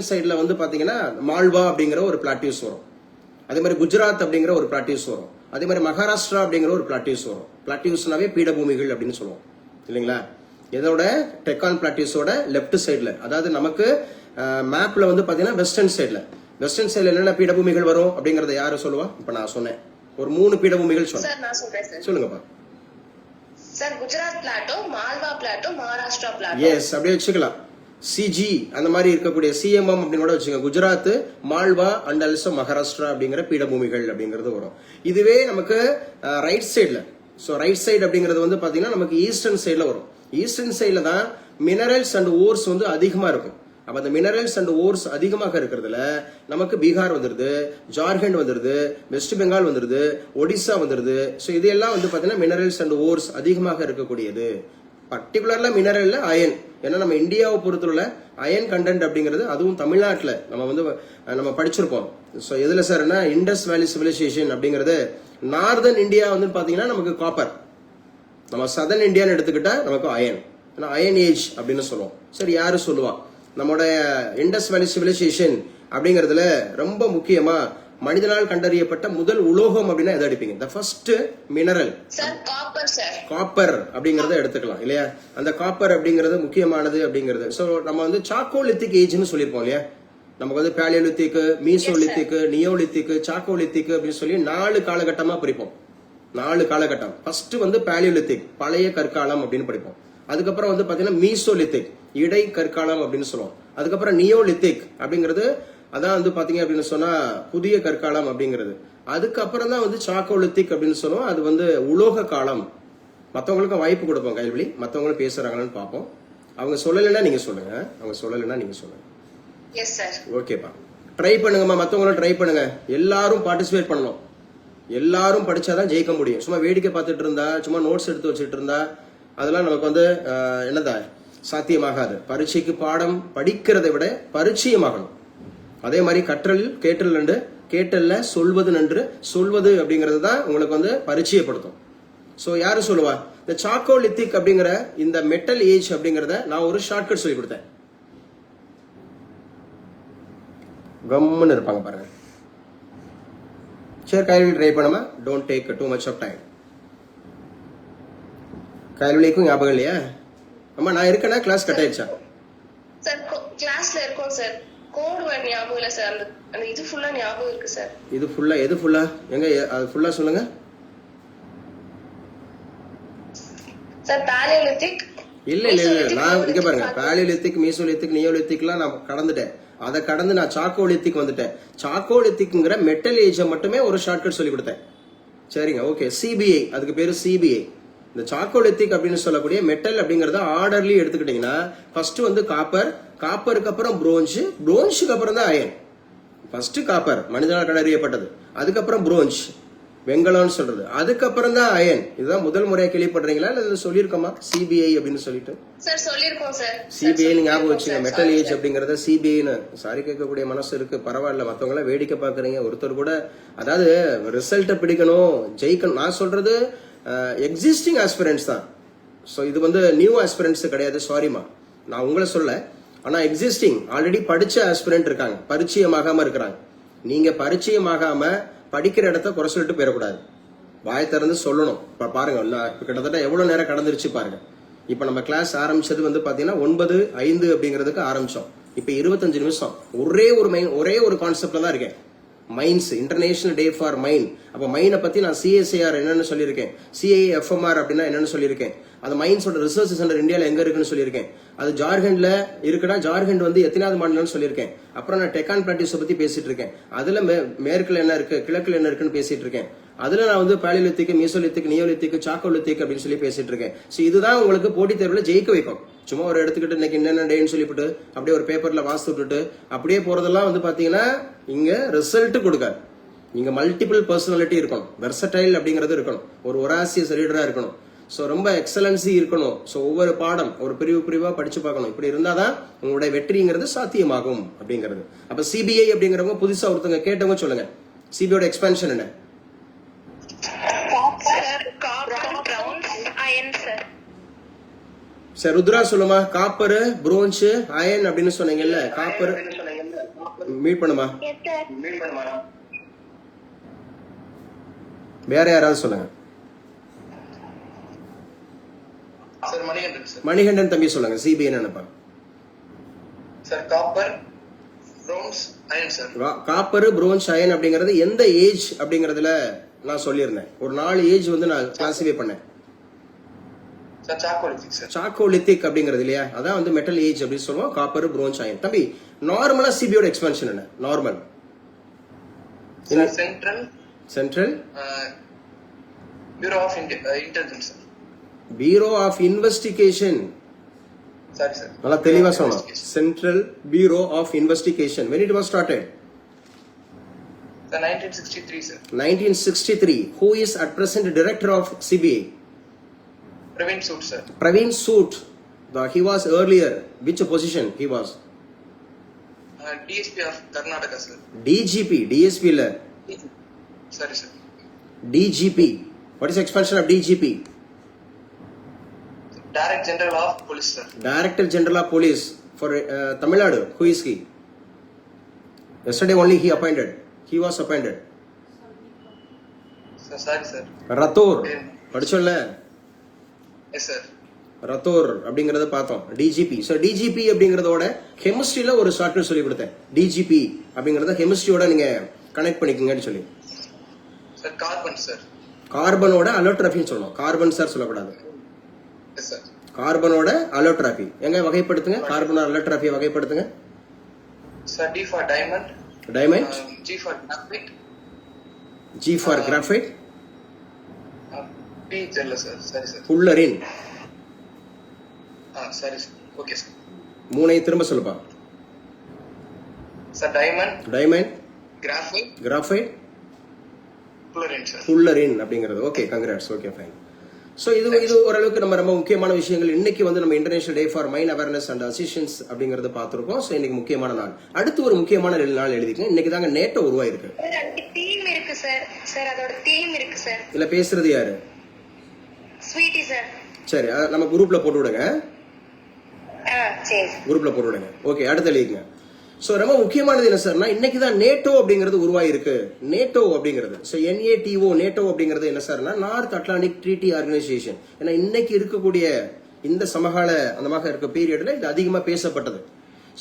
சைடுல பாத்தீங்கன்னா மால்வா அப்படிங்கிற ஒரு பிளாட்டியூஸ் வரும். அதே மாதிரி குஜராத் அப்படிங்கிற ஒரு பிளாட்டியூஸ் வரும். அதே மாதிரி மகாராஷ்டிரா அப்படிங்கிற ஒரு பிளாட்டியூஸ் வரும். பிளாட்டியூஸ்னாவே பீடபூமிகள் அப்படின்னு சொல்லுவோம் இல்லைங்களா? இதோட டெக்கான் பிளாட்டியூஸோட லெப்ட் சைடுல, அதாவது நமக்கு மேப்ல பாத்தீங்கன்னா வெஸ்டர்ன் சைடுல என்னென்ன பீடபூமிகள் வரும் அப்படிங்கறத யாரு சொல்லுவா? இப்ப நான் சொன்னேன். ஒரு 3 பீடபூமிகள் சொன்னேன்.
சார் நான் சொல்றேன் சார்.
சொல்லுங்கப்பா.
Sir Gujarat plateau, Malwa plateau, Maharashtra plateau.
Yes, அப்படியே வச்சுக்கலாம். சிஜி அந்த மாதிரி இருக்கக்கூடிய சிஎம்எம் அப்படின்னு கூட வச்சுக்கோங்க. குஜராத், மால்வா அண்ட் ஆல்சோ மகாராஷ்டிரா அப்படிங்கிற பீடபூமிகள் அப்படிங்கிறது வரும். இதுவே நமக்கு ரைட் சைடுல, ஸோ ரைட் சைடு அப்படிங்கிறது வந்து பாத்தீங்கன்னா நமக்கு ஈஸ்டர்ன் சைடுல வரும். ஈஸ்டர்ன் சைடுல தான் மினரல்ஸ் அண்ட் ஓர்ஸ் வந்து அதிகமா இருக்கும். அப்ப அந்த மினரல்ஸ் அண்ட் ஓர்ஸ் அதிகமாக இருக்கிறதுல நமக்கு பீகார் வந்துருது, ஜார்க்கண்ட் வந்துருது, வெஸ்ட் பெங்கால் வந்துருது, ஒடிசா வந்துருது. ஸோ இதெல்லாம் வந்து பாத்தீங்கன்னா மினரல்ஸ் அண்ட் ஓர்ஸ் அதிகமாக இருக்கக்கூடியது. பர்டிகுலர்ல மினரல்ல அயன், ஏன்னா நம்ம இந்தியாவை பொறுத்துள்ள அயன் கண்டென்ட் அப்படிங்கிறது அதுவும் தமிழ்நாட்டில் நம்ம படிச்சிருப்போம். ஸோ எதுல சார்னா இண்டஸ் வேலி சிவிலைசேஷன் அப்படிங்கிறது நார்தர்ன் இந்தியா வந்து பாத்தீங்கன்னா நமக்கு காப்பர், நம்ம சதர்ன் இந்தியான்னு எடுத்துக்கிட்டா நமக்கு அயன், அயன் ஏஜ் அப்படின்னு சொல்லுவோம். சரி, யாரு சொல்லுவா? நம்மளுடைய இண்டஸ் வேலி சிவிலைசேஷன் அப்படிங்கிறதுல ரொம்ப முக்கியமா மனிதனால் கண்டறியப்பட்ட முதல் உலோகம் அப்படின்னா எதை எடுப்பீங்க? த ஃபர்ஸ்ட் மினரல் காப்பர் அப்படிங்கறத எடுத்துக்கலாம் இல்லையா? அந்த காப்பர் அப்படிங்கிறது முக்கியமானது அப்படிங்கிறது. ஸோ நம்ம வந்து சாக்கோலித்திக் ஏஜ்னு சொல்லியிருப்போம் இல்லையா? நமக்கு வந்து பேலியோலித்திக், மீசோலித்திக், நியோலித்திக், சாக்கோலித்திக் அப்படின்னு சொல்லி 4 காலகட்டமா பிரிப்போம். 4 காலகட்டம். ஃபர்ஸ்ட் வந்து பேலியோலித்திக், பழைய கற்காலம் அப்படின்னு படிப்போம். அதுக்கப்புறம் வந்து பாத்தீங்கன்னா மீசோலித்திக், இடை கற்காலம் அப்படின்னு சொல்லுவோம். அதுக்கப்புறம் நியோலித்திக் அப்படிங்கிறது அதான் வந்து பாத்தீங்க அப்படின்னு சொன்னா புதிய கற்காலம் அப்படிங்கிறது. அதுக்கப்புறம் தான் வந்து சாக்கோலித்திக் அப்படின்னு சொல்லுவோம். அது வந்து உலோக காலம். மற்றவங்களுக்கு வாய்ப்பு கொடுப்போம் கைல்வழி, மற்றவங்களும் பேசுறாங்கன்னு பார்ப்போம். அவங்க சொல்லலைன்னா நீங்க சொல்லுங்க, அவங்க சொல்லலைன்னா நீங்க சொல்லுங்க. ஓகேப்பா, ட்ரை பண்ணுங்கம்மா, மற்றவங்களும் ட்ரை பண்ணுங்க. எல்லாரும் பார்ட்டிசிபேட் பண்ணணும். எல்லாரும் படிச்சாதான் ஜெயிக்க முடியும். சும்மா வேடிக்கை பார்த்துட்டு இருந்தா, சும்மா நோட்ஸ் எடுத்து வச்சுட்டு இருந்தா அதெல்லாம் நமக்கு வந்து என்னதா சாத்தியமாகாது. பரீட்சைக்கு பாடம் படிக்கிறதை விட பரிச்சயமாகணும். அதே மாதிரி கற்றல் கேட்டல் நன்று, கேட்டல்ல சொல்வது நன்று, சொல்வது அப்படிங்கிறது தான் உங்களுக்கு வந்து பரிச்சயப்படுத்தும். ஸோ யாரு சொல்லுவா? இந்த சாக்கோலித்திக் அப்படிங்கிற இந்த மெட்டல் ஏஜ் அப்படிங்கறத நான் ஒரு ஷார்ட்கட் சொல்லி கொடுத்தேன். கம்முன்னு இருப்பாங்க பாருங்க. சரி, கைல்வழி ட்ரை பண்ணுமா? Don't take too much of time. கைல்வழிக்கும் ஞாபகம் இல்லையா? அம்மா நான் இருக்கேன்னா கிளாஸ் கட் ஆயிடுச்சா?
சார் கிளாஸ்ல இருக்கோம் சார். கோட் வேர்ட் ஞாபகம் இல்ல சார். அந்த இது ஃபுல்லா ஞாபகம் இருக்கு சார்.
இது ஃபுல்லா எது ஃபுல்லா? எங்க அது ஃபுல்லா சொல்லுங்க
சார். பேலியோலித்திக்
இல்ல நான் இங்க பாருங்க, பேலியோலித்திக், மீசோலித்திக், நியோலித்திக்லாம் நான் கடந்துட்டேன். அதை கடந்து நான் சாக்கோலித்திக் வந்துட்டேன். சாக்கோலித்திக்ங்கிற மெட்டல் ஏஜை மட்டுமே ஒரு ஷார்ட்கட் சொல்லி கொடுத்தேன். சரிங்க, ஓகே. சிபிஐ, அதுக்கு பேரு சிபிஐ. இந்த சாக்கோலித்திக் அப்படின்னு சொல்லக்கூடிய மெட்டல் அப்படிங்கறத ஆர்டர்லி எடுத்துக்கிட்டீங்கன்னா ஃபர்ஸ்ட் வந்து காப்பர், காப்பருக்கு அப்புறம் புரோன்ஸ், புரோன்ஸுக்கு அப்புறம் தான் அயன். ஃபர்ஸ்ட் காப்பர் மனிதனால் கண்டறியப்பட்டது, அதுக்கப்புறம் புரோன்ஸ் வெங்கலம்னு சொல்றது, அதுக்கப்புறம் தான் அயன். இதுதான் முதல் முறையா கேள்விப்படுறீங்களா இல்ல சொல்லியிருக்கோமா சிபிஐ அப்படின்னு சொல்லிட்டு?
சார் சொல்லியிருக்கோம் சார்.
சிபிஐ ஞாபகம் வச்சுங்க. மெட்டல் ஏஜ் அப்படிங்கறத சிபிஐன்னு சாரி கேட்கக்கூடிய மனசு இருக்கு, பரவாயில்ல. மத்தவங்க எல்லாம் வேடிக்கை பாக்குறீங்க. ஒருத்தர் கூட அதாவது ரிசல்ட்டை பிடிக்கணும், ஜெயிக்கணும். நான் சொல்றது எக்ஸிஸ்டிங் ஆஸ்பிரண்ட்ஸ் தான். ஸோ இது வந்து நியூ ஆஸ்பிரண்ட்ஸ் கிடையாது, சாரிமா, நான் உங்களை சொல்ல. ஆனா எக்ஸிஸ்டிங் ஆல்ரெடி படிச்ச ஆஸ்பிரண்ட் இருக்காங்க, பரிச்சயமாகாம இருக்கிறாங்க. நீங்க பரிச்சயமாகாம படிக்கிற இடத்த குறை சொல்லிட்டு போயிடக்கூடாது, வாய் திறந்து சொல்லணும். இப்ப பாருங்க, கிட்டத்தட்ட எவ்வளவு நேரம் கடந்துருச்சு பாருங்க. இப்ப நம்ம கிளாஸ் ஆரம்பிச்சது வந்து பாத்தீங்கன்னா 9:05 அப்படிங்கிறதுக்கு ஆரம்பிச்சோம். இப்ப 25 நிமிஷம் ஒரே ஒரு கான்செப்ட்ல தான் இருக்கேன். மைன்ஸ், இன்டர்நேஷனல் டே ஃபார் மைன். அப்ப மைனை பத்தி நான் சிஎஸ்ஐஆர் என்னன்னு சொல்லியிருக்கேன், சிஐஎஃப்எம்ஆர் அப்படின்னா என்னன்னு சொல்லியிருக்கேன், அந்த மைன்ஸோட ரிசர்ச் சென்டர் இந்தியாவில் எங்க இருக்குன்னு சொல்லியிருக்கேன். அது ஜார்க்கண்ட்ல இருக்குன்னா ஜார்க்கண்ட் வந்து எத்தனாவது மாநிலம்னு சொல்லியிருக்கேன். அப்புறம் நான் டெக்கான் பிளாட்டியூஸை பத்தி பேசிட்டு இருக்கேன். அதுல மேற்குல என்ன இருக்கு, கிழக்குல என்ன இருக்குன்னு பேசிட்டு இருக்கேன். அதுல நான் வந்து பேலியோலித்திக், மீசோலித்திக், நியோலித்திக், சாக்கோலித்திக் அப்படின்னு சொல்லி பேசிட்டு இருக்கேன். ஸோ இதுதான் உங்களுக்கு போட்டித் தேர்வுல ஜெயிக்க வைக்கும். சும்மா ஒரு எடுத்துக்கிட்டு இன்னைக்கு என்னென்ன டேன்னு சொல்லிவிட்டு அப்படியே ஒரு பேப்பர்ல வாசித்து விட்டுட்டு அப்படியே போறதெல்லாம் வந்து பாத்தீங்கன்னா இங்க ரிசல்ட் கொடுக்காது. இங்க மல்டிபிள் பர்சனாலிட்டி இருக்கணும், வெர்சடைல் அப்படிங்கிறது இருக்கணும், ஒரு ஒராசியஸ் ரீடரா இருக்கணும். ஸோ ரொம்ப எக்ஸலன்சி இருக்கணும். ஸோ ஒவ்வொரு பாடம் ஒரு பிரிவா படிச்சு பார்க்கணும். இப்படி இருந்தாதான் உங்களுடைய வெற்றிங்கிறது சாத்தியமாகும் அப்படிங்கிறது. அப்ப சிபிஐ அப்படிங்கிறவங்க புதுசா ஒருத்தவங்க கேட்டவங்க சொல்லுங்க, சிபிஐயோட எக்ஸ்பென்ஷன் என்ன? சார் ருத்ரா சொல்லுமா? காப்பர், புரோன்ஸ், அயன் அப்படின்னு சொன்னீங்கல்ல. காப்பர் மீட் பண்ணுமா? வேற யாராவது சொல்லுங்க. மணிகண்டன் தம்பி சொல்லுங்க, சிபி என்ன நினைப்பாங்க? காப்பர், புரோன்ஸ், அயன் அப்படிங்கறது எந்த ஏஜ் அப்படிங்கறதுல நான் சொல்லியிருந்தேன். ஒரு 4 ஏஜ் வந்து நான் கிளாசிஃபை பண்ணேன்.
Sir சாக்கோலித்திக் sir.
சாக்கோலித்திக் அப்படிங்கிறது இல்லையா, அதான் வந்து மெட்டல் ஏஜ் அப்படின்னு சொல்லுவோம். Copper, bronze, iron. தம்பி நார்மலா சிபியோட எக்ஸ்பென்ஷன் என்ன? Normal central
bureau of intelligence.
Bureau of investigation.
Sorry sir,
நல்லா தெளிவா சொன்னோம். Central bureau of investigation. when it was started?
Sir, 1963 sir.
1963. Who is at present director of CBI?
Praveen Sood sir.
Praveen Sood. He was earlier. Which position he was?
DSP of Karnataka sir.
DGP. DSP இல்ல.
Sorry sir.
DGP. What is the expansion of DGP?
Director General of Police sir.
Director General of Police for Tamil Nadu. Who is he? Yesterday only he appointed. He was appointed.
Sir, sorry sir.
Rathore. படிச்சோம்ல?
Yes sir.
Rathore அப்படிங்கறத பார்த்தோம். டிஜிபி. சோ டிஜிபி அப்படிங்கறதோட கெமிஸ்ட்ரியில ஒரு ஷார்ட்கட் சொல்லி கொடுத்தேன். டிஜிபி அப்படிங்கறத கெமிஸ்ட்ரியோட நீங்க கனெக்ட் பண்ணிக்கங்கன்னு சொல்லி.
Sir, carbon sir.
கார்பனோட அலோட்ராபின்னு சொல்லணும். கார்பன் சார் சொல்லக்கூடாது.
Yes sir.
கார்பனோட அலோட்ராபி எங்க வகைப்படுத்துங்க? கார்பனோட அலோட்ராபியை வகைப்படுத்துங்க.
Sir, D for diamond.
Diamond.
G for graphite.
G for graphite.
P jealous sir. Sorry sir.
fullerene.
Sorry sir. Okay sir.
மூணையும் திரும்ப சொல்லுப்பா.
Sir, diamond.
Diamond.
Graphite.
Graphite.
Fullerene sir.
fullerene அப்படிங்கிறது. Okay, congrats. Okay, fine. So இது ஓரளவுக்கு நம்ம ரொம்ப முக்கியமான விஷயங்கள். இன்னைக்கு வந்து நம்ம international day for mine awareness and assistance அப்படிங்கறது பார்த்திருக்கோம். ஸோ இன்னைக்கு முக்கியமான நாள். அடுத்து ஒரு முக்கியமான நாள் எழுதிக்கங்க. இன்னைக்கு தாங்க நேட்டோ உருவாயிருக்கு.
தீம் இருக்கு சார். சார் அதோட தீம் இருக்கு சார்.
இல்ல பேசுறது யாரு?
Sweety sir.
சரி, நம்ம குரூப்ல போட்டு விடுங்க.
சரி,
குரூப்ல போட்டு விடுங்க. ஓகே, அடுத்து எழுதிக்கங்க. சோ ரொம்ப முக்கியமானது என்ன சார்னா, இன்னைக்கு தான் நேட்டோ அப்படிங்கிறது உருவாயிருக்கு. நேட்டோ அப்படிங்கிறது, சோ NATO, நேட்டோ அப்படிங்கிறது என்ன சார்னா, நார்த் அட்லாண்டிக் ட்ரீட்டி ஆர்கனைசேஷன். ஏன்னா இன்னைக்கு இருக்கக்கூடிய இந்த சமகால அந்தமாக இருக்க பீரியட்ல இது அதிகமா பேசப்பட்டது.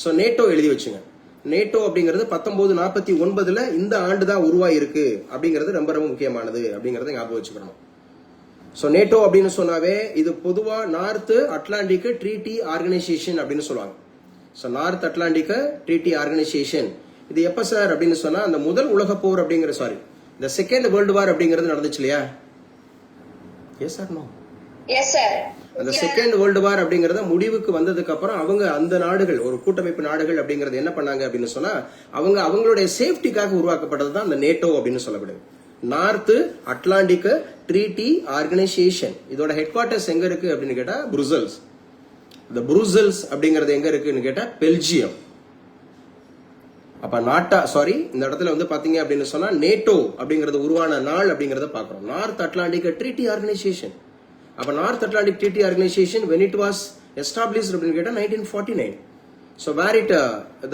சோ நேட்டோ எழுதி வச்சுங்க. நேட்டோ அப்படிங்கிறது 1949 இந்த ஆண்டு தான் உருவாயிருக்கு அப்படிங்கிறது ரொம்ப ரொம்ப முக்கியமானது அப்படிங்கறத ஞாபகம் வச்சுக்கணும். சோ நேட்டோ அப்படின்னு சொன்னாவே இது பொதுவா நார்த் அட்லாண்டிக் ட்ரீட்டி ஆர்கனைசேஷன் அப்படின்னு சொல்லுவாங்க. So north Atlantic Treaty organisation. இது எப்ப சார் அப்படின்னு சொன்னா, அந்த முதல் உலக போர் அப்படிங்கிற இந்த செகண்ட் வேர்ல்டு வார் அப்படிங்கிறது நடந்துச்சு இல்லையா? Yes sir, no?
Yes sir.
அந்த செகண்ட் வேர்ல்டு வார் அப்படிங்கறத முடிவுக்கு வந்ததுக்கு அப்புறம் அவங்க அந்த நாடுகள், ஒரு கூட்டமைப்பு நாடுகள் அப்படிங்கறது என்ன பண்ணாங்க அப்படின்னு சொன்னா, அவங்களுடைய சேஃப்டிக்காக உருவாக்கப்பட்டது தான் அந்த நேட்டோ அப்படின்னு சொல்லப்படுது. North Atlantic Treaty organisation. இதோட ஹெட் குவார்டர்ஸ் எங்க இருக்கு அப்படின்னு கேட்டா புருசல்ஸ். இந்த புருசல்ஸ் அப்படிங்கிறது எங்க இருக்குன்னு கேட்டா பெல்ஜியம். அப்ப இந்த இடத்துல வந்து பாத்தீங்க அப்படின்னு சொன்னா நேட்டோ அப்படிங்கறது உருவான நாள் அப்படிங்கறத பாக்குறோம். North Atlantic Treaty Organization. அப்ப North Atlantic Treaty Organization when it was established அப்படின்னு கேட்டா 1949. so where it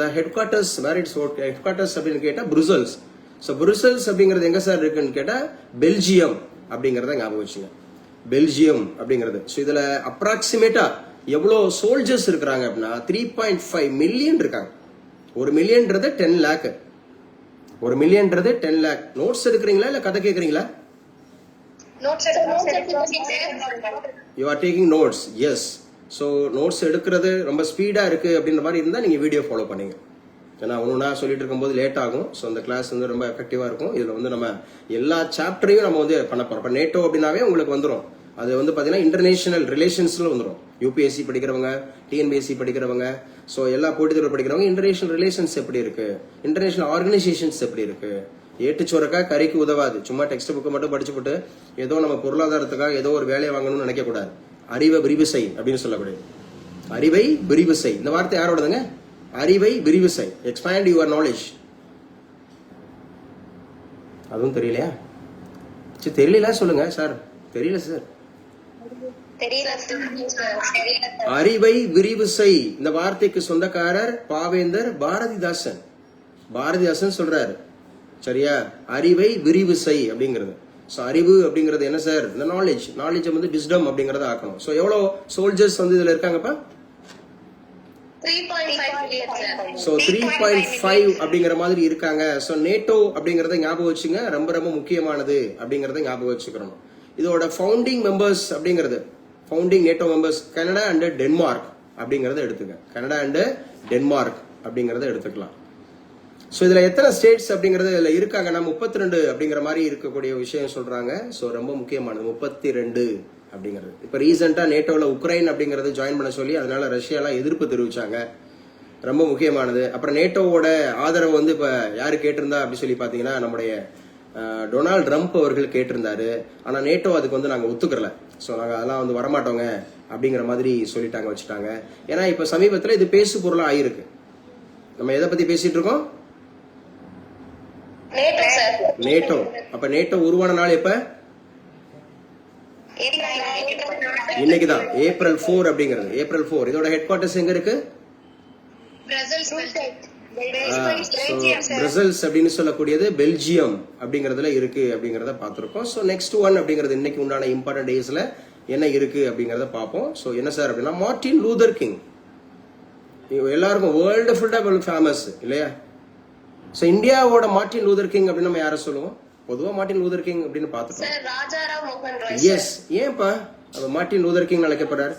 the headquarters அப்படின்னு கேட்டா புருசல்ஸ். சோ புருசல்ஸ் அப்படிங்கிறது எங்க சார் இருக்குன்னு கேட்டா பெல்ஜியம் அப்படிங்கறத ஞாபகம் வச்சுங்க. பெல்ஜியம் அப்படிங்கிறது. சோ இதுல அப்ராக்சிமேட்டா எவ்வளவு சோல்ஜர்ஸ் இருக்காங்க அப்படின்னா 3.5 மில்லியன் இருக்காங்க. 1 மில்லியன்றது 10 லேக். 1 மில்லியன்றது 10 லேக். நோட்ஸ் எடுக்கிறீங்களா இல்ல கதை கேக்குறீங்களா? You are taking notes. Yes. So notes எடுக்கிறது ரொம்ப ஸ்பீடா இருக்கு அப்படின்ற மாதிரி இருந்தா நீங்க வீடியோ ஃபாலோ பண்ணீங்க. ஏன்னா ஒன்னா சொல்லிட்டு இருக்கும்போது லேட் ஆகும். ஸோ அந்த கிளாஸ் வந்து ரொம்ப எஃபெக்டிவா இருக்கும். இதுல வந்து நம்ம எல்லா சாப்டரையும் நம்ம வந்து பண்ண போறோம். இப்போ நேட்டோ அப்படின்னாவே உங்களுக்கு வந்துடும். அது வந்து பாத்தீங்கன்னா இன்டர்நேஷனல் ரிலேஷன்ஸ்ல வந்துடும். UPSC படிக்கிறவங்க, TNPSC படிக்கிறவங்க, ஸோ எல்லா போட்டித் தேர்வு படிக்கிறவங்க இன்டர்நேஷனல் ரிலேஷன்ஸ் எப்படி இருக்கு, இன்டர்நேஷனல் ஆர்கனைசேஷன்ஸ் எப்படி இருக்கு. ஏட்டுச்சோரக்கா கறிக்கு உதவாது. சும்மா டெக்ஸ்ட் புக்கை மட்டும் படிச்சு போட்டு ஏதோ நம்ம பொருளாதாரத்துக்காக ஏதோ ஒரு வேலையை வாங்கணும்னு நினைக்க கூடாது. அறிவை விரிவு செய் அப்படின்னு சொல்லக்கூடாது. அறிவை விரிவு செய். இந்த வார்த்தை யாரோடதுங்க? அறிவை விரிவு செய். Expand your knowledge. அதுவும் தெரியலையா? சரி, தெரியல சொல்லுங்க சார். தெரியல சார். அறிவை விரிவு செய். இந்த வார்த்தைக்கு சொந்தக்காரர் பாவேந்தர் பாரதிதாசன். பாரதிதாசன் சொல்றாரு. சரியா? அறிவை விரிவு செய் அப்படிங்கிறது. சோ அறிவு அப்படிங்கிறது என்ன சார்? இந்த நாலேஜ். நாலேஜ் வந்து விஸ்டம் அப்படிங்கறத ஆக்கணும். சோ எவ்வளவு சோல்ஜர்ஸ் வந்து இதுல இருக்காங்கப்பா?
3.5 million sir.
ஸோ 3.5 அப்படிங்கிற மாதிரி இருக்காங்க. ஸோ நேட்டோ அப்படிங்கறத ஞாபகம் வச்சுங்க, ரொம்ப ரொம்ப முக்கியமானது அப்படிங்கறத ஞாபகம் வச்சுக்கிறோம். இதோட ஃபவுண்டிங் மெம்பர்ஸ் அப்படிங்கிறது, founding NATO members Canada and Denmark அப்படிங்கறத எடுத்துக்க. கனடா அண்ட் டென்மார்க் அப்படிங்கறத எடுத்துக்கலாம். ஸோ இதுல எத்தனை ஸ்டேட்ஸ் அப்படிங்கறது இதுல இருக்காங்கன்னா 32 அப்படிங்கிற மாதிரி இருக்கக்கூடிய விஷயம் சொல்றாங்க. ஸோ ரொம்ப முக்கியமானது 32 அப்படிங்கிறது. இப்ப ரீசெண்டா நேட்டோல உக்ரைன் அப்படிங்கறது ஜாயின் பண்ண சொல்லி அதனால ரஷ்யாலாம் எதிர்ப்பு தெரிவிச்சாங்க. ரொம்ப முக்கியமானது. அப்புறம் நேட்டோவோட ஆதரவு வந்து இப்ப யாரு கேட்டிருந்தா அப்படி சொல்லி பாத்தீங்கன்னா நம்முடைய டொனால்ட் ட்ரம்ப் அவர்கள் கேட்டிருந்தாரு. ஆனா நேட்டோ அதுக்கு வந்து நாங்க ஒத்துக்கறல. ஸோ நாங்க அதெல்லாம் வந்து வரமாட்டோங்க அப்படிங்கிற மாதிரி சொல்லிட்டாங்க, வச்சுட்டாங்க. ஏன்னா இப்ப சமீபத்துல இது பேசு பொருளா ஆயிருக்கு. நம்ம எதை பத்தி பேசிட்டு இருக்கோம்?
NATO sir.
நேட்டோ. அப்ப நேட்டோ உருவான நாள் எப்ப? இன்னைக்குதான், ஏப்ரல் 4 அப்படிங்கிறது. ஏப்ரல் 4 இதோட ஹெட் குவார்டர்ஸ் எங்க இருக்கு? பிரசல்ஸ் அப்படின்னு சொல்லக்கூடியது பெல்ஜியம் அப்படிங்கறதுல இருக்கு அப்படிங்கறத பாத்திருக்கோம். சோ நெக்ஸ்ட் ஒன் அப்படிங்கிறது இன்னைக்கு உண்டான இம்பார்ட்டன்ட் டேஸ்ல என்ன இருக்கு அப்படிங்கறத பார்ப்போம். சோ என்ன சார் அப்படின்னா மார்ட்டின் லூதர் கிங். எல்லாருக்கும் வேர்ல்டு ஃபுல்லா ஃபேமஸ் இல்லையா? சோ இந்தியாவோட மார்ட்டின் லூதர் கிங் அப்படின்னு நம்ம யார சொல்லுவோம்? பொதுவா மார்ட்டின் லூதர் கிங் அப்படின்னு பாத்துட்டோம்.
சார் ராஜாராம் மோகன் ராய்.
எஸ். ஏன்பா மார்ட்டின் லூதர் கிங் அழைக்கப்படுறாரு?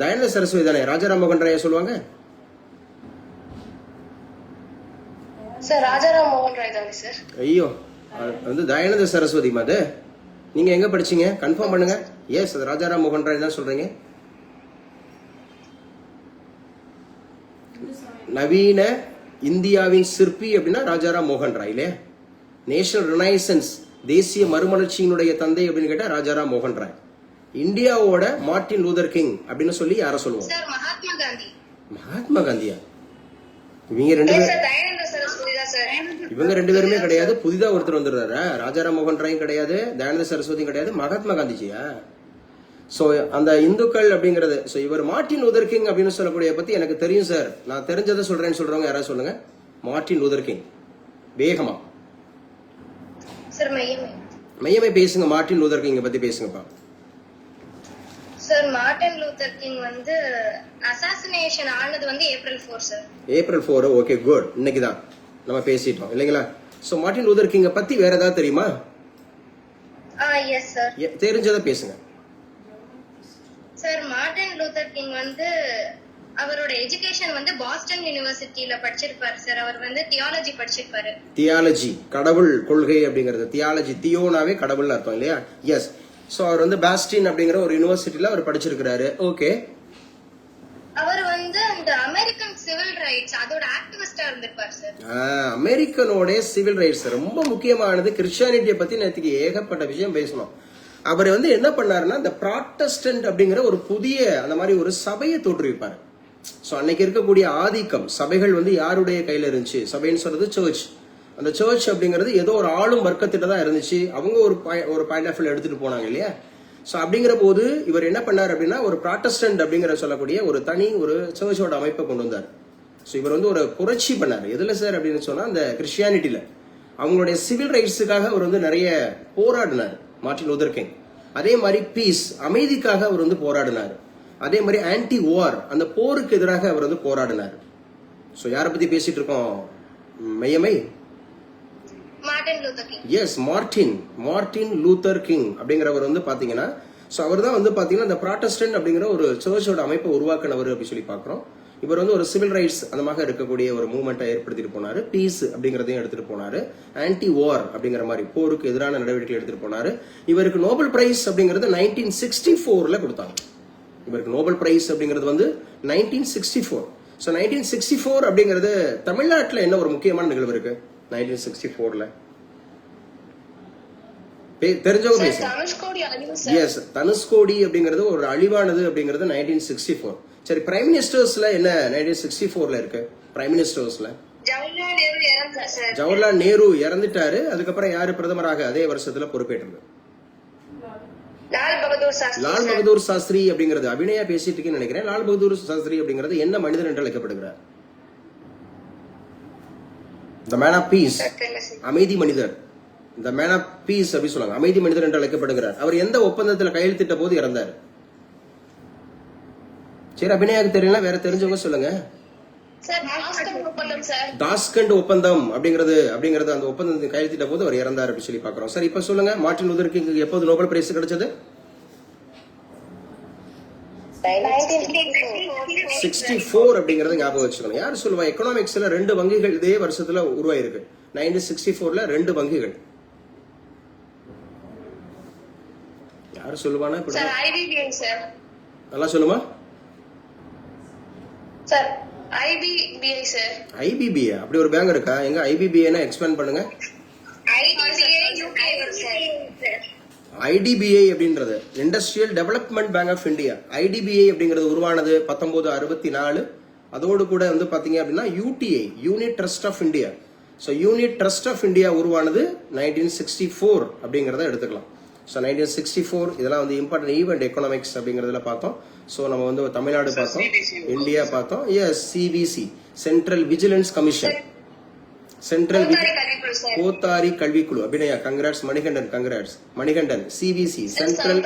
தயானந்த சரஸ்வதி தானே ராஜாராம் மோகன் ராய சொல்லுவாங்க?
சார் ராஜாராம் மோகன் ராய் தானே சார்?
ஐயோ, அது வந்து தயானந்த சரஸ்வதி மாது. நீங்க எங்க படிச்சீங்க? கன்ஃபார்ம் பண்ணுங்க. எஸ், அது ராஜாராம் மோகன் ராய் தான் சொல்றீங்க. நவீன இந்தியாவின் சிற்பி அப்படின்னா ராஜாராம் மோகன் ராய் இல்லையா? நேஷனல் ரினைசன்ஸ், தேசிய மறுமலர்ச்சியினுடைய தந்தை அப்படின்னு கேட்டா ராஜாராம் மோகன் ராய். இந்தியாவோட மார்ட்டின் லூதர் கிங் அப்படின்னு சொல்லி யார சொல்லுவோம்?
சார் மகாத்மா காந்தி.
மகாத்மா காந்தியா? இவங்க ரெண்டு பேரும்,
சார் தயானந்த சரஸ்வதி தான் சார்.
இவங்க ரெண்டு பேருமே கிடையாது, புதிதா ஒருத்தர் வந்துடுறாரு. ராஜாராம் மோகன் ராயும் கிடையாது, தயானந்த சரஸ்வதியும் கிடையாது, மகாத்மா காந்திஜியா? சோ அந்த இந்துக்கள் அப்படிங்கறது. சோ இவர் மார்ட்டின் லூதர் கிங் அப்படின்னு சொல்லக்கூடிய பத்தி எனக்கு தெரியும் சார், நான் தெரிஞ்சதை சொல்றேன்னு சொல்றவங்க யாராவது சொல்லுங்க. மார்ட்டின் லூதர் கிங் வேகமா.
சார்
மையமே பேசுங்க. மார்ட்டின் லூதர் கிங் பத்தி பேசுங்கப்பா.
சார் மார்ட்டின் லூதர் கிங் வந்து அசாசினேஷன் ஆனது வந்து April 4 sir.
April 4. Okay, good. இன்னைக்கு தான் நம்ம பேசிட்டோம் இல்லைங்களா? சோ மார்ட்டின் லூதர் கிங்க பத்தி வேற ஏதாவது தெரியுமா?
Yes sir.
தெரிஞ்சதை பேசுங்க
சார். மார்ட்டின் லூதர் கிங் வந்து அவரோட எஜுகேஷன் வந்து பாஸ்டன் யூனிவர்சிட்டியில படிச்சிருப்பாரு சார். அவர் வந்து தியாலஜி படிச்சிருப்பாரு. தியாலஜி,
கடவுள் கொள்கை அப்படிங்கிறது. தியாலஜி, தியோனாவே கடவுள் அர்த்தம் இல்லையா? எஸ். சோ அவர் வந்து பாஸ்டன் அப்படிங்கிற ஒரு யூனிவர்சிட்டியில அவர் படிச்சிருக்கிறாரு. ஓகே.
அவர் வந்து அந்த அமெரிக்கன் சிவில் ரைட்ஸ் அதோட ஆக்டிவிஸ்டா இருந்திருப்பாரு சார்.
அமெரிக்கனோட சிவில் ரைட்ஸ் ரொம்ப முக்கியமானது. கிறிஸ்டியானிட்டியை பத்தி நேற்றுக்கு ஏகப்பட்ட விஷயம் பேசணும். அவர் வந்து என்ன பண்ணாருன்னா இந்த ப்ராட்டஸ்டன்ட் அப்படிங்கிற ஒரு புதிய அந்த மாதிரி ஒரு சபையை தோற்றுவிப்பாரு. சோ அன்னைக்கு இருக்கக்கூடிய ஆதிக்கம் சபைகள் வந்து யாருடைய கையில இருந்துச்சு? சபைன்னு சொல்றது சர்ச். அந்த சர்ச் அப்படிங்கிறது ஏதோ ஒரு ஆளும் வர்க்கத்திட்ட தான் இருந்துச்சு. அவங்க ஒரு பாயிண்ட் ஆஃப் வியூ எடுத்துட்டு போனாங்க இல்லையா? சோ அப்படிங்கிற போது இவர் என்ன பண்ணார் அப்படின்னா ஒரு ப்ராட்டஸ்டன்ட் அப்படிங்கிற சொல்லக்கூடிய ஒரு தனி ஒரு சர்ச்சோட அமைப்பை கொண்டு வந்தார். ஸோ இவர் வந்து ஒரு புரட்சி பண்ணார். எதுல சார் அப்படின்னு சொன்னா அந்த கிறிஸ்டியானிட்டியில அவங்களுடைய சிவில் ரைட்ஸுக்காக அவர் வந்து நிறைய போராடினார் மார்ட்டின் லூதர் கிங். அதே மாதிரி பீஸ், அமைதிக்காக அவர் வந்து போராடினார். அதே மாதிரி ஆன்டி வார், அந்த போருக்கு எதிராக அவர் வந்து போராடினார். ஸோ யாரை பத்தி பேசிட்டு இருக்கோம் மையமை? எஸ், மார்ட்டின் லூதர் கிங் அப்படிங்கிறவர் வந்து பாத்தீங்கன்னா ஸோ அவர் தான் வந்து பாத்தீங்கன்னா இந்த ப்ராட்டஸ்டன்ட் அப்படிங்கிற ஒரு சர்ச்சோட அமைப்பை உருவாக்கினவர் அப்படின்னு சொல்லி பாக்குறோம். இவர் வந்து ஒரு சிவில் ரைட்ஸ் அந்த மாதிரி இருக்கக்கூடிய ஒரு மூவ்மெண்ட்டை ஏற்படுத்திட்டு போனாரு. பீஸ் அப்படிங்கறதையும் எடுத்துட்டு போனாரு. ஆன்டி வார் அப்படிங்கிற மாதிரி போருக்கு எதிரான நடவடிக்கை எடுத்துட்டு போனாரு. இவருக்கு நோபல் பிரைஸ் அப்படிங்கிறது 1964 கொடுத்தாங்க. இவருக்கு நோபல் பிரைஸ் அப்படிங்கிறது வந்து 1964. ஸோ 1964 அப்படிங்கிறது தமிழ்நாட்டில் என்ன ஒரு முக்கியமான நிகழ்வு இருக்கு 1964ல? தெரிஞ்சவங்க பேசுங்க. எஸ், தனுஷ்கோடி அப்படிங்கிறது ஒரு அழிவானது அப்படிங்கிறது 1964. சரி, பிரைம் மினிஸ்டர்ஸ்ல என்ன 1964ல இருக்கு? பிரைம் மினிஸ்டர்ஸ்ல ஜவஹர்லால் நேரு இறந்துட்டாரு. அதுக்கப்புறம் யாரு பிரதமராக அதே வருஷத்துல பொறுப்பேற்றது? லால் பகதூர் சாஸ்திரி அப்படிங்கிறது. அபிநயா பேசிட்டு இருக்கேன்னு நினைக்கிறேன். லால் பகதூர் சாஸ்திரி அப்படிங்கிறது என்ன மனிதன் என்று அழைக்கப்படுகிறார்? த மேன் ஆஃப் பீஸ், அமைதி மனிதர். த மேன் ஆஃப் பீஸ் அப்படி சொல்லுவாங்க, அமைதி மனிதர் என்று அழைக்கப்படுகிறார். அவர் எந்த ஒப்பந்தத்தில் கையெழுத்திட்ட போது இறந்தார்? சரி, அபிநயாக்கு தெரியல, வேற தெரிஞ்சவங்க சொல்லுங்க.
சார் மாஸ்டர் ஒப்பந்தம் சார்.
தாஸ்கண்ட் ஒப்பந்தம் அப்படிங்கிறது அந்த ஒப்பந்தத்தை கையெழுத்திட்ட போது அவர் இறந்தார் அப்படின்னு சொல்லி பாக்குறோம். சார் இப்ப சொல்லுங்க, மார்ட்டின் லூதர் கிங் எப்போது நோபல் பிரைஸ் கிடைச்சது? 64 அப்படிங்கறத ஞாபகம் வச்சுக்கணும். யாரு சொல்லுவா? எக்கனாமிக்ஸ்ல 2 வங்கிகள் இதே வருஷத்துல உருவாயிருக்கு. 1964ல 2 வங்கிகள். யாரு சொல்லுவானா?
Sir IBBI sir.
நல்லா சொல்லுமா?
Sir IBBI sir.
ஐபிபிஐ அப்படி ஒரு பேங்க் இருக்கா? எங்க ஐபிபிஐனா எக்ஸ்பிளைன் பண்ணுங்க.
ஐபிபிஐ யுகே சார்.
ஐடிபிஐ அப்படின்றது industrial development bank of India. ஐடிபிஐ அப்படிங்கிறது உருவானது 1964. அதோடு கூட வந்து பாத்தீங்க அப்படின்னா UTI, unit trust of India. So unit trust of India உருவானது 1964 அப்படிங்கிறத எடுத்துக்கலாம். ஸோ 1964 இதெல்லாம் வந்து இம்பார்ட்டன்ட் ஈவெண்ட் எக்கனாமிக்ஸ் அப்படிங்கிறதுல பார்த்தோம். ஸோ நம்ம வந்து தமிழ்நாடு பார்த்தோம், இந்தியா பார்த்தோம். Yes, CVC central vigilance commission, central Kothari கல்விக்குழு. Abhinaya congrats. Manikandan CVC central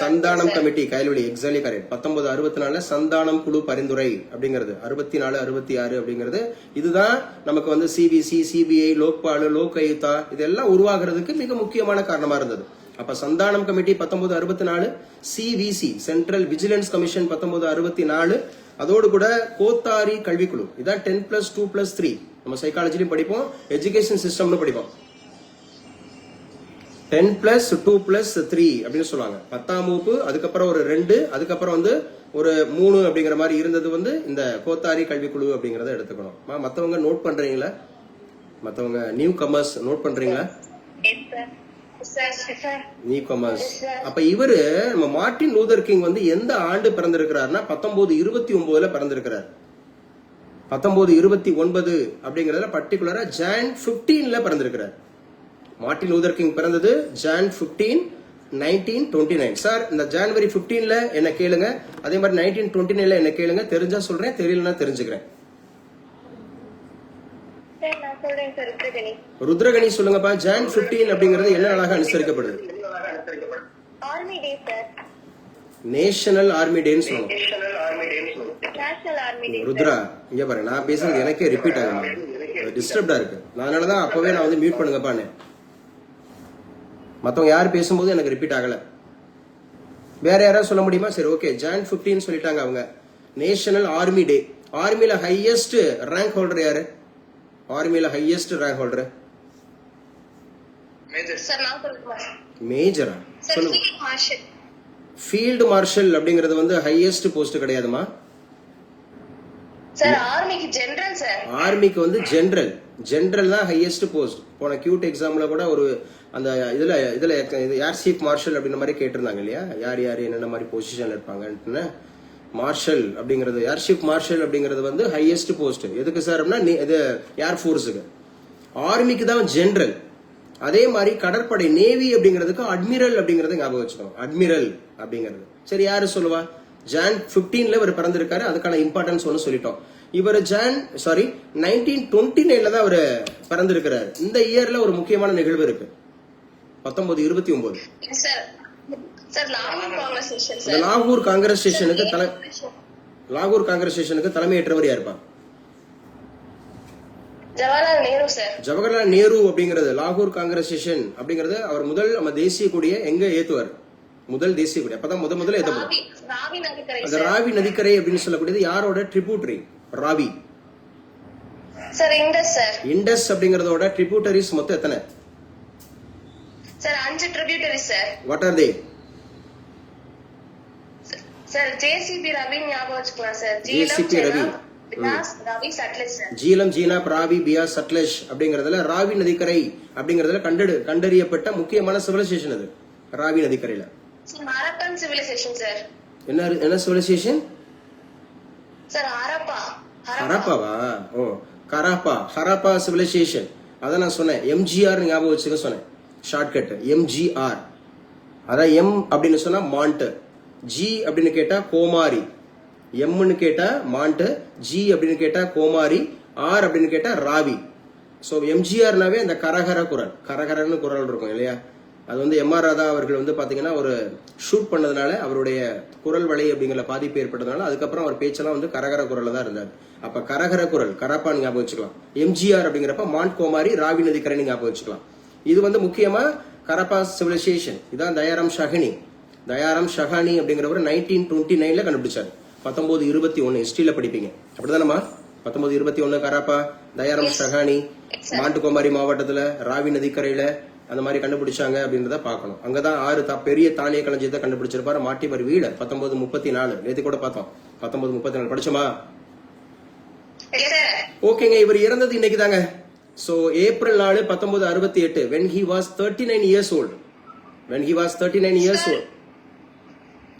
Santhanam committee Kayalvizhi exactly correct. 1964 Santhanam குழு பரிந்துரை அப்படிங்கிறது 64 66 அப்படிங்கிறது. இதுதான் நமக்கு வந்து சிவிசி, சிபிஐ, லோக்பால், லோக் ஆயுக்தா இதெல்லாம் உருவாகிறதுக்கு மிக முக்கியமான காரணமா இருந்தது. அப்ப Santhanam committee 1964, CVC central vigilance commission 1964, அதோடு கூட கோத்தாரி கல்விக்குழு. இதான் 10+2+3 நம்ம சைக்காலஜிலையும் படிப்போம், எஜுகேஷன் சிஸ்டம்னு படிப்போம். 10+2+3 அப்படின்னு சொல்லுவாங்க. 10ஆம் வகுப்பு, அதுக்கப்புறம் ஒரு 2, அதுக்கப்புறம் வந்து ஒரு 3 அப்படிங்கிற மாதிரி இருந்தது வந்து இந்த கோத்தாரி கல்விக்குழு அப்படிங்கறத எடுத்துக்கணும். மத்தவங்க நோட் பண்றீங்களா? மத்தவங்க நியூ கமர்ஸ் நோட் பண்றீங்களா? New commerce. அப்ப இவரு நம்ம மார்ட்டின் லூதர் கிங் வந்து எந்த ஆண்டு பிறந்திருக்கிறாருன்னா 1929ல பிறந்திருக்கிறார். 1929 அப்படிங்கறதுல பர்டிகுலரா ஜான் 15ல பிறந்திருக்கிறார். மார்ட்டின் லூதர் கிங் பிறந்தது ஜான் 15, 1929. சார் இந்த ஜனவரி 15ல என்ன கேளுங்க, அதே மாதிரி 1929ல என்ன கேளுங்க. தெரிஞ்சா சொல்றேன், தெரியலன்னா தெரிஞ்சுக்கிறேன். ருத்ரகணி சொல்லுங்கப்பா. ஜான் 15 அப்படிங்கிறது என்ன நாளாக அனுசரிக்கப்படுது? நேஷனல் ஆர்மி டேன்னு சொல்லுங்க. ருத்ரா இங்க பாருங்க, நான் பேசுறது எனக்கே ரிப்பீட் ஆகும், டிஸ்டர்ப்டா இருக்கு. அதனாலதான் அப்பவே நான் வந்து மியூட் பண்ணுங்கப்பான்னு. மத்தவங்க யார் பேசும்போது எனக்கு ரிப்பீட் ஆகல. வேற யாராவது சொல்ல முடியுமா? சரி, ஓகே. ஜான் 15 சொல்லிட்டாங்க அவங்க. National army day. ஆர்மில ஹையஸ்ட் ரேங்க் ஹோல்டர் யாரு? ஆர்மில ஹையஸ்ட் ரேங்க் ஹோல்டர் மேஜரா? சொல்லுங்க. ஃபீல்டு மார்ஷல் அப்படிங்கிறது வந்து ஹையஸ்ட் போஸ்ட் கிடையாதுமா.
சார் ஆர்மிக்கு ஜெனரல் சார்.
ஆர்மிக்கு வந்து ஜெனரல் தான் ஹையஸ்ட் போஸ்ட். போன கியூட் எக்ஸாம்ல கூட ஒரு அந்த இதுல ஏர் சீஃப் மார்ஷல் அப்படின்ற மாதிரி கேட்டிருந்தாங்க இல்லையா, யார் யார் என்னென்ன மாதிரி பொசிஷன்ல இருப்பாங்கன்னு. மார்ஷல் அப்படிங்கிறது, ஏர் சீஃப் மார்ஷல் அப்படிங்கிறது வந்து ஹையஸ்ட் போஸ்ட். எதுக்கு சார் அப்படின்னா இது ஏர் ஃபோர்ஸுக்கு. ஆர்மிக்கு தான் ஜெனரல். அதே மாதிரி கடற்படை நேவி அப்படிங்கிறதுக்கு அட்மிரல் அப்படிங்கறத ஞாபகம் வச்சுக்கணும். அட்மிரல் அப்படிங்கிறது. சரி, யாரு சொல்லுவா? ஜான் 15ல இவர் பிறந்திருக்காரு, அதுக்கான இம்பார்ட்டன்ஸ் ஒன்னு சொல்லிட்டோம். இவர் 1929ல தான் அவர் பிறந்திருக்கிறாரு. இந்த இயர்ல ஒரு முக்கியமான நிகழ்வு இருக்கு, 1929. லாகூர் காங்கிரஸ் ஸ்டேஷனுக்கு தலைமையேற்றவர் யாருப்பா? ஜவஹர்லால் நேரு அப்படிங்கிறது. லாகூர் காங்கிரஸ் ஸ்டேஷன் அப்படிங்கிறது அவர் முதல் நம்ம தேசிய கொடியை எங்க ஏத்துவார்? முதல் தேசிய கொடி அப்பதான் முதல்ல ஏத்தப்படும். அந்த ராவி நதிக்கரை அப்படின்னு சொல்லக்கூடியது யாரோட ட்ரிபியூட்டரி? ராவி. இண்டஸ் அப்படிங்கறதோட ட்ரிபியூட்டரிஸ் மொத்தம் எத்தனை?
Sir 5 tributaries sir.
What R they?
Sir JCB Ravi ஞாபகம் வச்சுக்கலாம் சார்.
ஜேசிபி ரவி,
ராவி சட்லெஜ் சார்.
ஜீலம், ஜீனாப், ராவி, பியாஸ், சட்லெஜ் அப்படிங்கறதுல ராவி நதிக்கரை அப்படிங்கறதுல கண்டறியப்பட்ட முக்கியமான சிவிலைசேஷன் அது. ராவி நதிக்கரையில
ஹரப்பன் சிவிலைசேஷன் சார்.
என்ன சிவிலைசேஷன்
சார்?
ஹரப்பாவா? ஓ, ஹரப்பா சிவிலைசேஷன். அதான் நான் சொன்னேன், எம்ஜிஆர் ஞாபகம் வச்சுக்க சொன்னேன். ஷார்ட்கட் எம்ஜிஆர். அதான் எம் அப்படின்னு சொன்னா மாண்ட், ஜி அப்படின்னு கேட்டா கோமாரி, எம்னு கேட்டா மாண்ட், ஜி அப்படின்னு கேட்டா கோமாரி, ஆர் அப்படின்னு கேட்டா ராவி. சோ எம்ஜிஆர்னாவே அந்த கரகரன்னு குரல் இருக்கும் இல்லையா, அது வந்து எம்.ஆர். ராதா அவர்கள் வந்து பாத்தீங்கன்னா ஒரு ஷூட் பண்ணதுனால அவருடைய குரல் வளை அப்படிங்கிற பாதிப்பு ஏற்பட்டதுனால அதுக்கப்புறம் அவர் பேச்செல்லாம் வந்து கரகர குரல்ல தான் இருந்தார். அப்ப கரகர குரல் கரப்பா நீங்க ஞாபகம் வச்சுக்கலாம். எம்ஜிஆர் அப்படிங்கிறப்ப மான்ட்கோமாரி ராவி நதிக்கரை நீங்க ஞாபகம் வச்சுக்கலாம். இது வந்து முக்கியமா கரப்பா சிவிலைசேஷன். இதான் தயாராம் ஷஹானி அப்படிங்கிறவர் 1929ல கண்டுபிடிச்சாரு. 1921 ஹிஸ்டரியில படிப்பீங்க அப்படிதானமா? 1921 கராப்பா, தயாராம் ஷஹானி, மாட்டுக்கோமாரி மாவட்டத்துல ராவி நதிக்கரையில அந்த மாதிரி கண்டுபிடிச்சாங்க அப்படின்றத பாக்கணும். அங்கதான் 6 பெரிய தானிய களஞ்சியத்தை கண்டுபிடிச்சிருப்பாரு மாட்டிமர் வீடர். 1934 நேத்து கூட பார்த்தோம். 1934 படிச்சோமா? ஓகேங்க. இவர் இறந்தது இன்னைக்கு தாங்க. So April 4 1968 when he was 39 years old.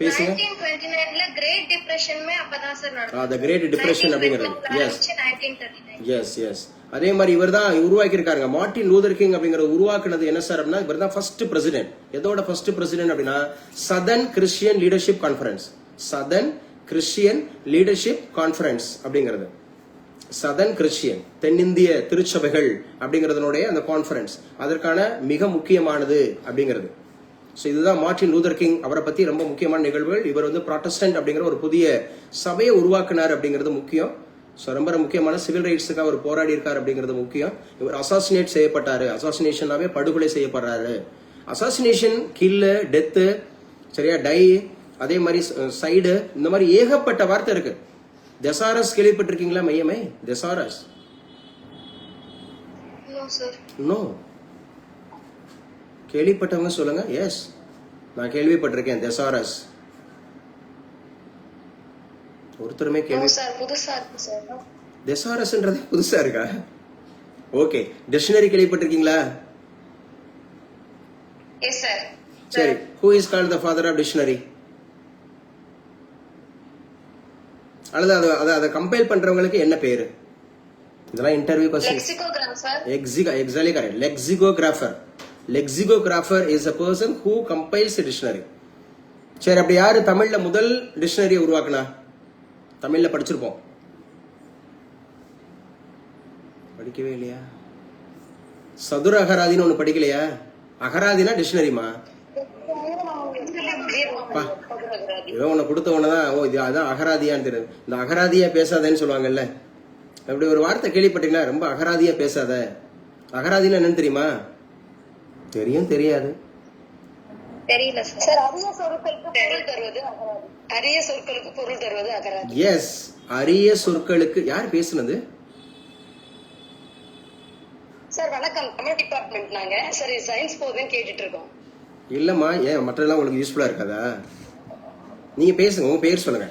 பேசுங்க.
1929ல கிரேட் டிப்ரெஷனுமே அப்பதான் சார் நடந்துச்சு.
the great depression அப்படிங்கிறது. yes
1939.
yes அதே மாதிரி இவர் தான் உருவாக்கி இருக்காருங்க. மார்ட்டின் லூதர் கிங் அப்படிங்கிற உருவாக்குனது என்ன சார் அப்படின்னா இவர் தான் ஃபர்ஸ்ட் பிரசிடென்ட். எதோட ஃபர்ஸ்ட் பிரசிடென்ட் அப்படின்னா சதர்ன் கிறிஸ்டியன் லீடர்ஷிப் கான்ஃபரன்ஸ் அப்படிங்கிறது. சதர்ன் கிறிஸ்டியன் தென்னிந்திய திருச்சபைகள் அப்படிங்கறதனுடைய அந்த கான்ஃபரன்ஸ் அதற்கான மிக முக்கியமானது அப்படிங்கிறது. சோ இதுதான் மார்ட்டின் லூதர் கிங். அவரை பத்தி ரொம்ப முக்கியமான நிகழ்வுகள். இவர் வந்து ப்ராட்டஸ்டன்ட் அப்படிங்கிற ஒரு புதிய சபையை உருவாக்குனார் அப்படிங்கிறது முக்கியம். சோ ரொம்ப முக்கியமான சிவில் ரைட்ஸுக்கு அவர் போராடி இருக்காரு அப்படிங்கிறது முக்கியம். இவர் அசாசினேட் செய்யப்பட்டாரு. அசாசினேஷனாவே படுகொலை செய்யப்படுறாரு. அசாசினேஷன், கில்லு, டெத்து, சரியா, டை, அதே மாதிரி சைடு, இந்த மாதிரி ஏகப்பட்ட வார்த்தை இருக்கு. தெசாரஸ் கேள்விப்பட்டிருக்கீங்களா? மையமே தெசாரஸ்? நோ. கேள்விப்பட்டவங்க சொல்லுங்க. எஸ், நான் கேள்விப்பட்டிருக்கேன் தெசாரஸ். ஒருத்தருமே கேள்வி. தெசாரஸ்ன்றது புதுசா இருக்கா? ஓகே. டிக்ஷனரி கேள்விப்பட்டிருக்கீங்களா?
S sir.
சரி. who is called the father of dictionary? அல்லது அதை கம்பைல் பண்றவங்களுக்கு என்ன பேரு? இதெல்லாம் interview question. Exactly correct. Lexicographer is a person who compiles a dictionary. சரி, அப்படி யாரு தமிழ்ல முதல் டிக்ஷனரியை உருவாக்குனா? தமிழ்ல படிச்சிருப்போம். படிக்கவே இல்லையா? சதுர அகராதின்னு ஒண்ணு படிக்கலையா? அகராதினா டிக்ஷனரிமா? ஏதோ ஒண்ணு கொடுத்த உடனேதான் ஓ இது அதான் அகராதியான்னு தெரியுது. இந்த அகராதியா பேசாதேன்னு சொல்லுவாங்கல்ல, அப்படி ஒரு வார்த்தை கேள்விப்பட்டீங்களா? ரொம்ப அகராதியா பேசாத. அகராதினா என்னன்னு தெரியுமா? தெரியாது.
தெரியல சார்.
அரிய சொற்களுக்கு பொருள் தருவது அகராதி.
எஸ், அரிய சொற்களுக்கு. யார் பேசுனது?
சார் வணக்கம், தமிழ் டிபார்ட்மெண்ட். நாங்க சரி சயின்ஸ் போகுதுன்னு கேட்டுட்டு இருக்கோம்.
இல்லம்மா, ஏன் மற்றெல்லாம் உங்களுக்கு யூஸ்ஃபுல்லா இருக்காதா? நீங்க பேசுங்க. உங்க பேர் சொல்லுங்க.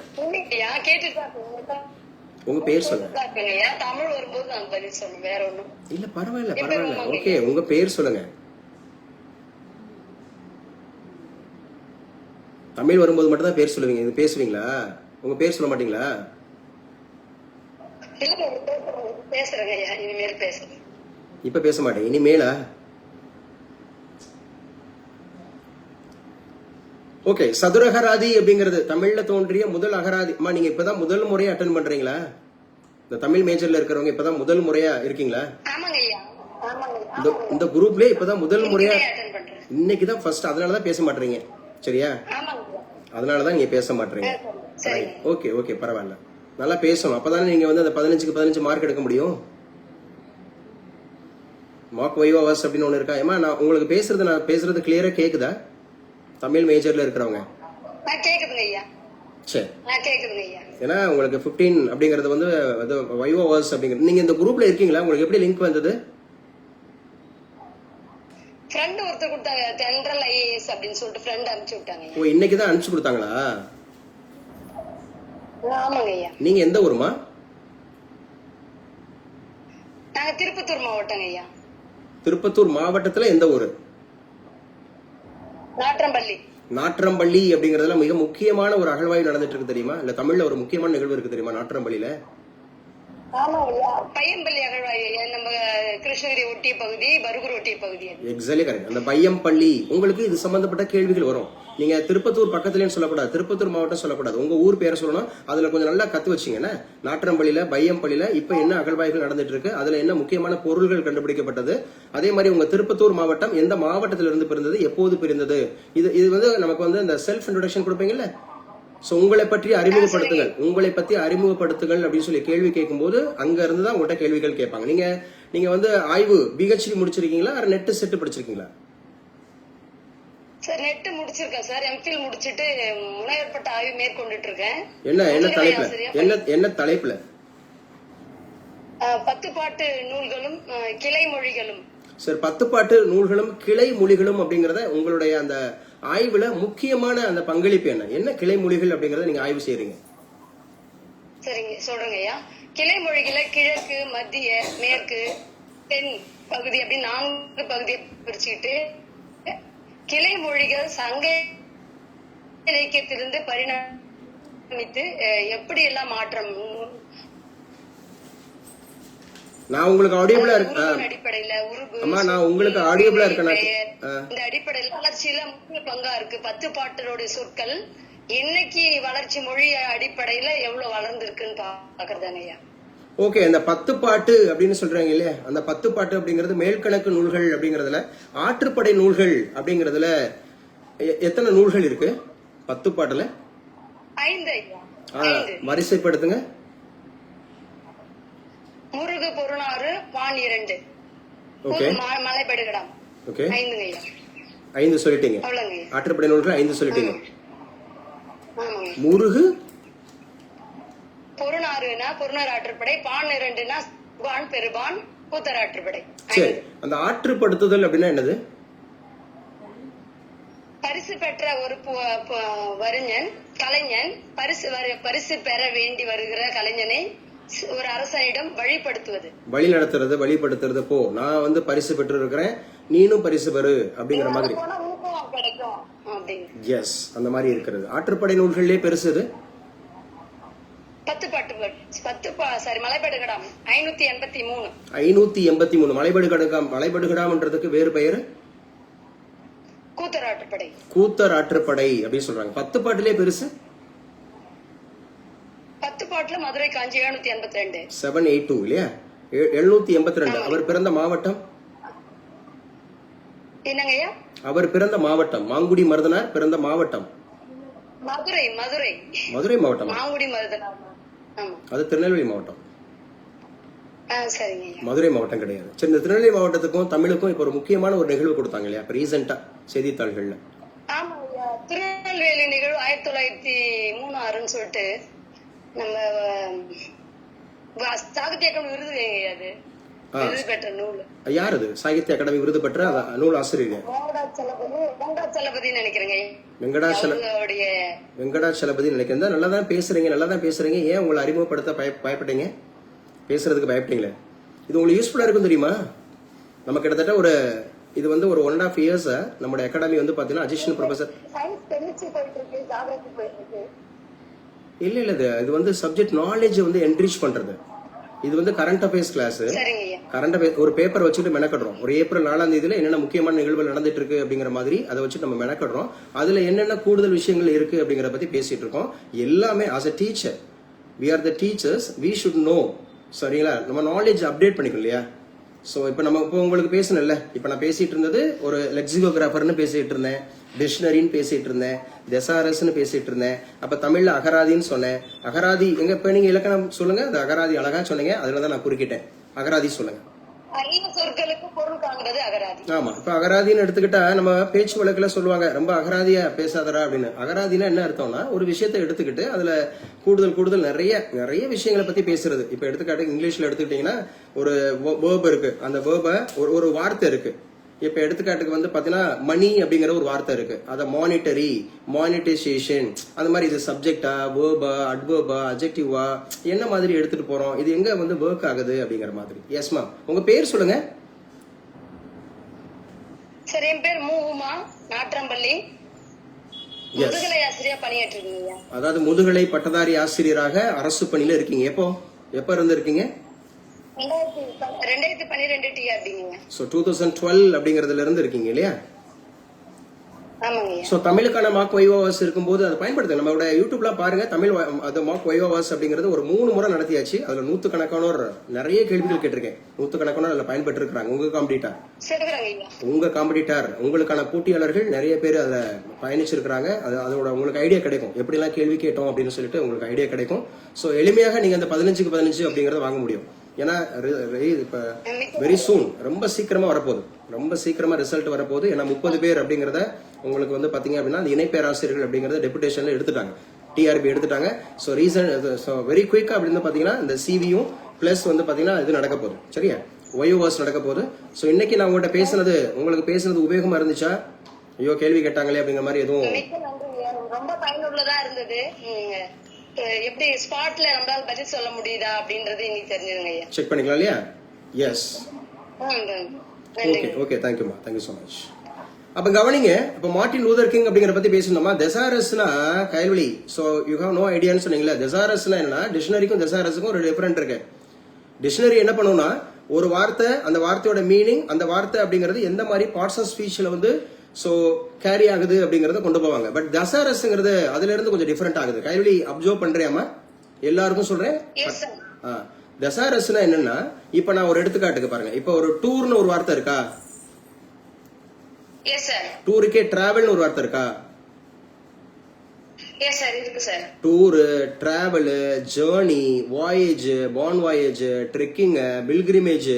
உங்க பேர் சொல்லுங்க.
தமிழ் வரும்போது நான் பதில் சொல்லுங்க, வேற ஒண்ணும்
இல்ல. பரவாயில்ல. ஓகே, உங்க பேர் சொல்லுங்க. தமிழ் வரும்போது மட்டும் தான் பேர் சொல்லுவீங்க. இது பேசுவீங்களா? உங்க பேர் சொல்ல மாட்டீங்களா?
பேசுறேங்க ஐயா, இனிமேல் பேசுறேன்.
இப்ப பேச மாட்டேன், இனிமேலா? ஓகே. சதுர அகராதி அப்படிங்கிறது தமிழ்ல தோன்றிய முதல் அகராதி. அம்மா, நீங்க இப்பதான் முதல் முறையா அட்டென்ட் பண்றீங்களா? இந்த தமிழ் மேஜர்ல இருக்கிறவங்க இப்பதான் முதல் முறையா இருக்கீங்களா? இந்த குரூப்ல இப்பதான் முதல் முறையா இன்னைக்குதான் ஃபர்ஸ்ட். அதனாலதான் பேச மாட்டீங்க. சரியா? அதனாலதான் நீங்க பேச மாட்டீங்க. ஓகே, பரவாயில்ல. நல்லா பேசணும். அப்பதானே நீங்க வந்து அந்த 15க்கு 15 மார்க் எடுக்க முடியும். மார்க் வைவாஸ் அப்படின்னு ஒண்ணு இருக்கா? ஏமா, நான் உங்களுக்கு பேசுறது கிளியரா கேக்குதா? தமிழ் மேஜர்ல இருக்கிறவங்க சரி. ஏன்னா உங்களுக்கு 15 அப்படிங்கறது வந்து வைவாஸ் அப்படிங்கிறது. நீங்க இந்த குரூப்ல இருக்கீங்களா? உங்களுக்கு எப்படி லிங்க் வந்தது?
ஃப்ரெண்ட் ஒருத்தர் கொடுத்தாங்க, ஜெனரல் ஐஏஎஸ் அப்படின்னு சொல்லிட்டு ஃப்ரெண்ட் அனுப்பிச்சு விட்டாங்க.
ஓ, இன்னைக்கு தான் அனுப்பிச்சு கொடுத்தாங்களா?
ஆமாங்க ஐயா.
நீங்க எந்த ஊருமா?
நாங்க திருப்பத்தூர் மாவட்டங்க ஐயா.
திருப்பத்தூர் மாவட்டத்துல எந்த ஊரு? நாற்றம்பள்ளி அப்படிங்கறதுல மிக முக்கியமான ஒரு அகழ்வாய்வு நடந்துட்டு இருக்கு தெரியுமா? இல்ல தமிழ்ல ஒரு முக்கியமான நிகழ்வு இருக்கு தெரியுமா நாற்றம்பள்ளியில?
ஆமா ஐயா, பையம்பள்ளி அகழ்வாய் ஐயா, நம்ம கிருஷ்ணகிரி ஒட்டிய பகுதி, பருகூர் ஒட்டிய பகுதி.
Exactly correct. அந்த பையம்பள்ளி உங்களுக்கு இது சம்பந்தப்பட்ட கேள்விகள் வரும். நீங்க திருப்பத்தூர் பக்கத்துலன்னு சொல்லக்கூடாது, திருப்பத்தூர் மாவட்டம் சொல்லக்கூடாது, உங்க ஊர் பேரை சொல்லணும். அதுல கொஞ்சம் நல்லா கத்து வச்சீங்கன்னா நாற்றம்பள்ளியில பையம்பள்ளியில இப்ப என்ன அகழ்வாய்கள் நடந்துட்டு இருக்கு, அதுல என்ன முக்கியமான பொருள்கள் கண்டுபிடிக்கப்பட்டது, அதே மாதிரி உங்க திருப்பத்தூர் மாவட்டம் எந்த மாவட்டத்தில இருந்து பிறந்தது, எப்போது பிறந்தது, இது வந்து நமக்கு வந்து இந்த செல்ஃப் இன்ட்ரோடக்ஷன் கொடுப்பீங்கல்ல. சோ உங்களை பற்றி அறிமுகப்படுத்துங்கள், உங்களை பத்தி அறிமுகப்படுத்துங்கள் அப்படின்னு சொல்லி கேள்வி கேட்கும்போது அங்க இருந்து தான் உங்கள்கிட்ட கேள்விகள் கேட்பாங்க. நீங்க வந்து ஆய்வு பிஹெச்டி முடிச்சிருக்கீங்களா, நெட் செட் படிச்சிருக்கீங்களா?
சார் நெட் முடிச்சிருக்கேன் சார், எம்ஃபில் முடிச்சிட்டு முனைவர் பட்ட ஆய்வு மேற்கொண்டுட்டு இருக்கேன்.
என்ன தலைப்புல?
10 பாட்டு நூல்களும் கிளை மொழிகளும்.
சார் 10 பாட்டு நூல்களும் கிளை மொழிகளும் அப்படிங்கறத உங்களுடைய அந்த ஆய்வுல முக்கியமான அந்த பங்களிப்பு என்ன கிளை மொழிகள் அப்படிங்கறத நீங்க ஆய்வு செய்யறீங்க?
சரிங்க சொல்றேங்க ஐயா. கிளை மொழிகளை கிழக்கு, மத்திய, மேற்கு, தென் பகுதி அப்படி 4 பகுதியை பிரிச்சுக்கிட்டு கிளை மொழிகள் சங்க இலக்கியத்திலிருந்து பரிணமித்து எப்படி எல்லாம் மாற்றம்
நான் உங்களுக்கு ஆடியபிளா
அடிப்படையில
நான் உங்களுக்கு ஆடியபிளா இருக்கேன்.
இந்த அடிப்படையில வளர்ச்சியில முக்கிய பங்கா இருக்கு. 10 பாட்டலோட சொற்கள் என்னைக்கு வளர்ச்சி மொழி அடிப்படையில எவ்வளவு வளர்ந்துருக்குன்னு பாக்குறதாங்க ஐயா.
ஓகே, அந்த 10 பாட்டு அப்படின்னு சொல்றாங்க இல்லையா, அந்த 10 பாட்டு அப்படிங்கறது மேல்கணக்கு நூல்கள் அப்படிங்கறதுல ஆற்றுப்படை நூல்கள் அப்படிங்கறதுல எத்தனை நூல்கள் இருக்கு 10 பாட்டுல?
5 ஐயா.
வரிசைப்படுத்துங்க.
முருகு பொருணாறு வான் 2, மலைபடுகடாம் 5 ஐயா.
5 சொல்லிட்டீங்க. ஆற்றுப்படை நூல்கள் 5 சொல்லிட்டீங்க. முருகு
பொருணாறுனா பொருணாறு ஆற்றுப்படை, பான் 2னா வான் பெருபான் கூத்தர் ஆற்றுப்படை.
சரி, அந்த ஆற்றுப்படுத்துதல் அப்படின்னா என்னது?
பரிசு பெற்ற ஒரு கலைஞன் பரிசு பெற வேண்டி வருகிற கலைஞனை ஒரு அரசனிடம் வழிபடுத்துவது,
வழி நடத்துறது, வழிபடுத்துறது. போ, நான் வந்து பரிசு பெற்று இருக்கிறேன், நீனும் பரிசு பெறு அப்படிங்கிற மாதிரி. எஸ், அந்த மாதிரி இருக்கிறது. ஆற்றுப்படை நூல்களிலே பெருசு
10 பாட்டு. மலைபடுகடாம் 583.
583 மலைபடுகடாம்ன்றதுக்கு வேறு பெயர்
கூத்தர் ஆற்றுப்படை.
கூத்தர் ஆற்றுப்படை அப்படின்னு சொல்றாங்க. 10 பாட்டிலே பெருசு
10 பாட்டுல மதுரை காஞ்சி 782.
782 இல்லையா? 782. அவர் பிறந்த மாவட்டம்
என்னங்கய்யா?
அவர் பிறந்த மாவட்டம் மாங்குடி மருதனார் பிறந்த மாவட்டம்
மதுரை.
மதுரை மாவட்டம்.
மாங்குடி மருதனார்
அது திருநெல்வேலி மாவட்டம்.
சரிங்க.
மதுரை மாவட்டம் கிடையாது. சரி, இந்த திருநெல்வேலி மாவட்டத்துக்கும் தமிழுக்கும் இப்ப ஒரு முக்கியமான ஒரு நிகழ்வு கொடுத்தாங்க இல்லையா ரீசெண்டா செய்தித்தாள்கள்ல?
ஆமா, திருநெல்வேலி நிகழ்வு 1903 சொல்லிட்டு நம்ம சாகித்ய அகாடமி விருது விருது பெற்ற நூல்.
யார் அது சாகித்ய அகாடமி விருது பெற்ற நூல் ஆசிரியர்?
வெங்கடாச்சலபதி நினைக்கிறேங்க.
வெங்கடாச்சலபதி நினைக்கிறேன். நல்லா தான் பேசுறீங்க. ஏன் உங்களை அறிமுகப்படுத்த பயப்பட்டீங்க? பேசுறதுக்கு பயப்பட்டீங்களே. இது உங்களுக்கு யூஸ்ஃபுல்லா இருக்கும் தெரியுமா? நம்ம கிட்டத்தட்ட இது வந்து ஒரு 1.5 years நம்மளோட அகாடமி வந்து பாத்தீங்கன்னா அசிஸ்டன்ட் ப்ரொஃபசர் இல்ல இது வந்து சப்ஜெக்ட் நாலேஜ் வந்து என்ரிச் பண்றது. இது வந்து current affairs class. Current affairs ஒரு பேப்பர் வச்சுட்டு மெனக்கடுறோம். ஒரு ஏப்ரல் 4ஆம் தேதியில என்னென்ன முக்கியமான நிகழ்வுகள் நடந்துட்டு இருக்கு அப்படிங்கிற மாதிரி அதை வச்சு நம்ம மெனக்கடுறோம். அதுல என்னென்ன கூடுதல் விஷயங்கள் இருக்கு அப்படிங்கறத பத்தி பேசிட்டு இருக்கோம். எல்லாமே as a teacher, we are the teachers, we should know. சரிங்களா? நம்ம நாலேஜ் அப்டேட் பண்ணிக்கணும் இல்லையா? ஸோ இப்போ உங்களுக்கு பேசணும்ல, இப்போ நான் பேசிட்டு இருந்தது ஒரு லெக்சிகோகிராஃபர்னு பேசிட்டு இருந்தேன், டிக்ஷனரின்னு பேசிட்டு இருந்தேன், தெசாரஸ்ன்னு பேசிட்டு இருந்தேன். அப்ப தமிழ்ல அகராதின்னு சொன்னேன். அகராதி எங்க? இப்ப நீங்க இலக்கணம் சொல்லுங்க. அது அகராதி அழகா சொன்னீங்க, அதுலதான் நான் குறுக்கிட்டேன். அகராதி சொல்லுங்க. ஆமா, இப்ப அகராதின்னு எடுத்துக்கிட்டா நம்ம பேச்சு வழக்குல சொல்லுவாங்க ரொம்ப அகராதியா பேசாதரா அப்படின்னு. அகராதினா என்ன அர்த்தம்னா ஒரு விஷயத்த எடுத்துக்கிட்டு அதுல கூடுதல் நிறைய விஷயங்களை பத்தி பேசுறது. இப்ப எடுத்துக்காட்டு இங்கிலீஷ்ல எடுத்துக்கிட்டீங்கன்னா ஒரு வேர்ப் இருக்கு, அந்த வேர்ப ஒரு வார்த்தை இருக்கு. இப்ப எடுத்துக்காட்டுக்கு வந்து பாத்தீங்கன்னா மணி அப்படிங்கிற ஒரு வார்த்தை இருக்கு, அத மானிட்டைசேஷன், அந்த மாதிரி இது சப்ஜெக்டா, வேர்பா, அட்வர்பா, அட்ஜெக்டிவா, என்ன மாதிரி எடுத்துட்டு போறோம், இது எங்க வந்து ஒர்க் ஆகுது அப்படிங்கிற மாதிரி. எஸ் மேம், உங்க பேர் சொல்லுங்க.
சரி, என் பேர் மூமா நாற்றம்பள்ளி. முதுகலை ஆசிரியர் பணியாற்றிருக்கீங்க.
அதாவது முதுகலை பட்டதாரி ஆசிரியராக அரசு பணியில இருக்கீங்க. எப்போ? எப்ப இருந்து இருக்கீங்க?
2012 டிஆர்பிங்க.
ஸோ 2012 அப்படிங்கறதுல இருந்து இருக்கீங்க இல்லையா?
ஆமாங்கய்யா.
ஸோ தமிழுக்கான மார்க் வைவாவாஸ் இருக்கும்போது அதை பயன்படுத்துங்க. நம்மளோட யூடியூப்ல பாருங்க, தமிழ் அது மார்க் வைவாவாஸ் அப்படிங்கிறது ஒரு 3 முறை நடத்தியாச்சு. அதுல 100கணக்கானோர் நிறைய கேள்விகள் கேட்டிருக்கேன். 100கணக்கானோர் அதுல பயன்பட்டு இருக்காங்க. உங்க காம்படிட்டர், உங்களுக்கான போட்டியாளர்கள் நிறைய பேர் அதுல பயணிச்சிருக்கிறாங்க. அதோட உங்களுக்கு ஐடியா கிடைக்கும், எப்படிலாம் கேள்வி கேட்டோம் அப்படின்னு சொல்லிட்டு உங்களுக்கு ஐடியா கிடைக்கும். ஸோ எளிமையாக நீங்க அந்த 15க்கு 15 அப்படிங்கறத வாங்க முடியும். ஏன்னா இப்ப வெரி சூன், ரொம்ப சீக்கிரமா வரப்போகுது, ரொம்ப சீக்கிரமா ரிசல்ட் வரப்போகுது. ஏன்னா 30 பேர் அப்படிங்கறத உங்களுக்கு வந்து பாத்தீங்க அப்படின்னா அந்த இணை பேராசிரியர்கள் அப்படிங்கறத டெபுடேஷன்ல எடுத்துட்டாங்க, டிஆர்பி எடுத்துட்டாங்க. ஸோ வெரி குயிக்கா அப்படின்னு பாத்தீங்கன்னா இந்த சிவியும் பிளஸ் வந்து பாத்தீங்கன்னா இது நடக்க போகுது. சரியா, ஒய்ஓஎஸ் நடக்க போகுது. ஸோ இன்னைக்கு நான் உங்கள்கிட்ட பேசுனது உங்களுக்கு பேசுனது உபயோகமா இருந்துச்சா? ஐயோ கேள்வி கேட்டாங்களே அப்படிங்கிற மாதிரி எதுவும்?
ரொம்ப பயனுள்ளதா இருந்தது. எப்படி ஸ்பாட்ல நம்மளால பதில் சொல்ல முடியுதா அப்படின்றது இன்னைக்கு தெரிஞ்சதுங்க.
செக் பண்ணிக்கலாம் இல்லையா? எஸ், ஓகே ஓகே, தேங்க்யூமா, தேங்க்யூ ஸோ மச். அப்ப கவனிங்க, இப்ப மார்ட்டின் லூதர் கிங் அப்படிங்கிற பத்தி பேசணுமா? தெசாரஸ்னா Kayalvizhi. So you have no ஐடியான்னு சொன்னீங்களா? தெசாரஸ்னா என்னன்னா, டிக்ஷனரிக்கும் தெசாரஸுக்கும் ஒரு டிஃபரெண்ட் இருக்கு. டிக்ஷனரி என்ன பண்ணும்னா, ஒரு வார்த்தை, அந்த வார்த்தையோட மீனிங், அந்த வார்த்தை அப்படிங்கிறது எந்த மாதிரி பார்ட்ஸ் ஆஃப் ஸ்பீச்ல வந்து சோ கேரி ஆகுது அப்படிங்கறத கொண்டு போவாங்க. பட் தெசாரஸ்ங்கிறது அதுல இருந்து கொஞ்சம் டிஃபரெண்ட் ஆகுது. கைல்வழி அப்சர்வ் பண்றியாமா? எல்லாருக்கும் சொல்றேன். தெசாரஸ்னா என்னன்னா, இப்ப நான் ஒரு எடுத்துக்காட்டுக்கு பாருங்க. இப்ப ஒரு டூர்னு ஒரு வார்த்தை இருக்கா? டூருக்கே டிராவல்னு ஒரு வார்த்தை இருக்கா? டூரு, டிராவல், ஜேர்னி, வாயேஜ், பான் வாயேஜ், ட்ரெக்கிங், பில்கிரிமேஜ்,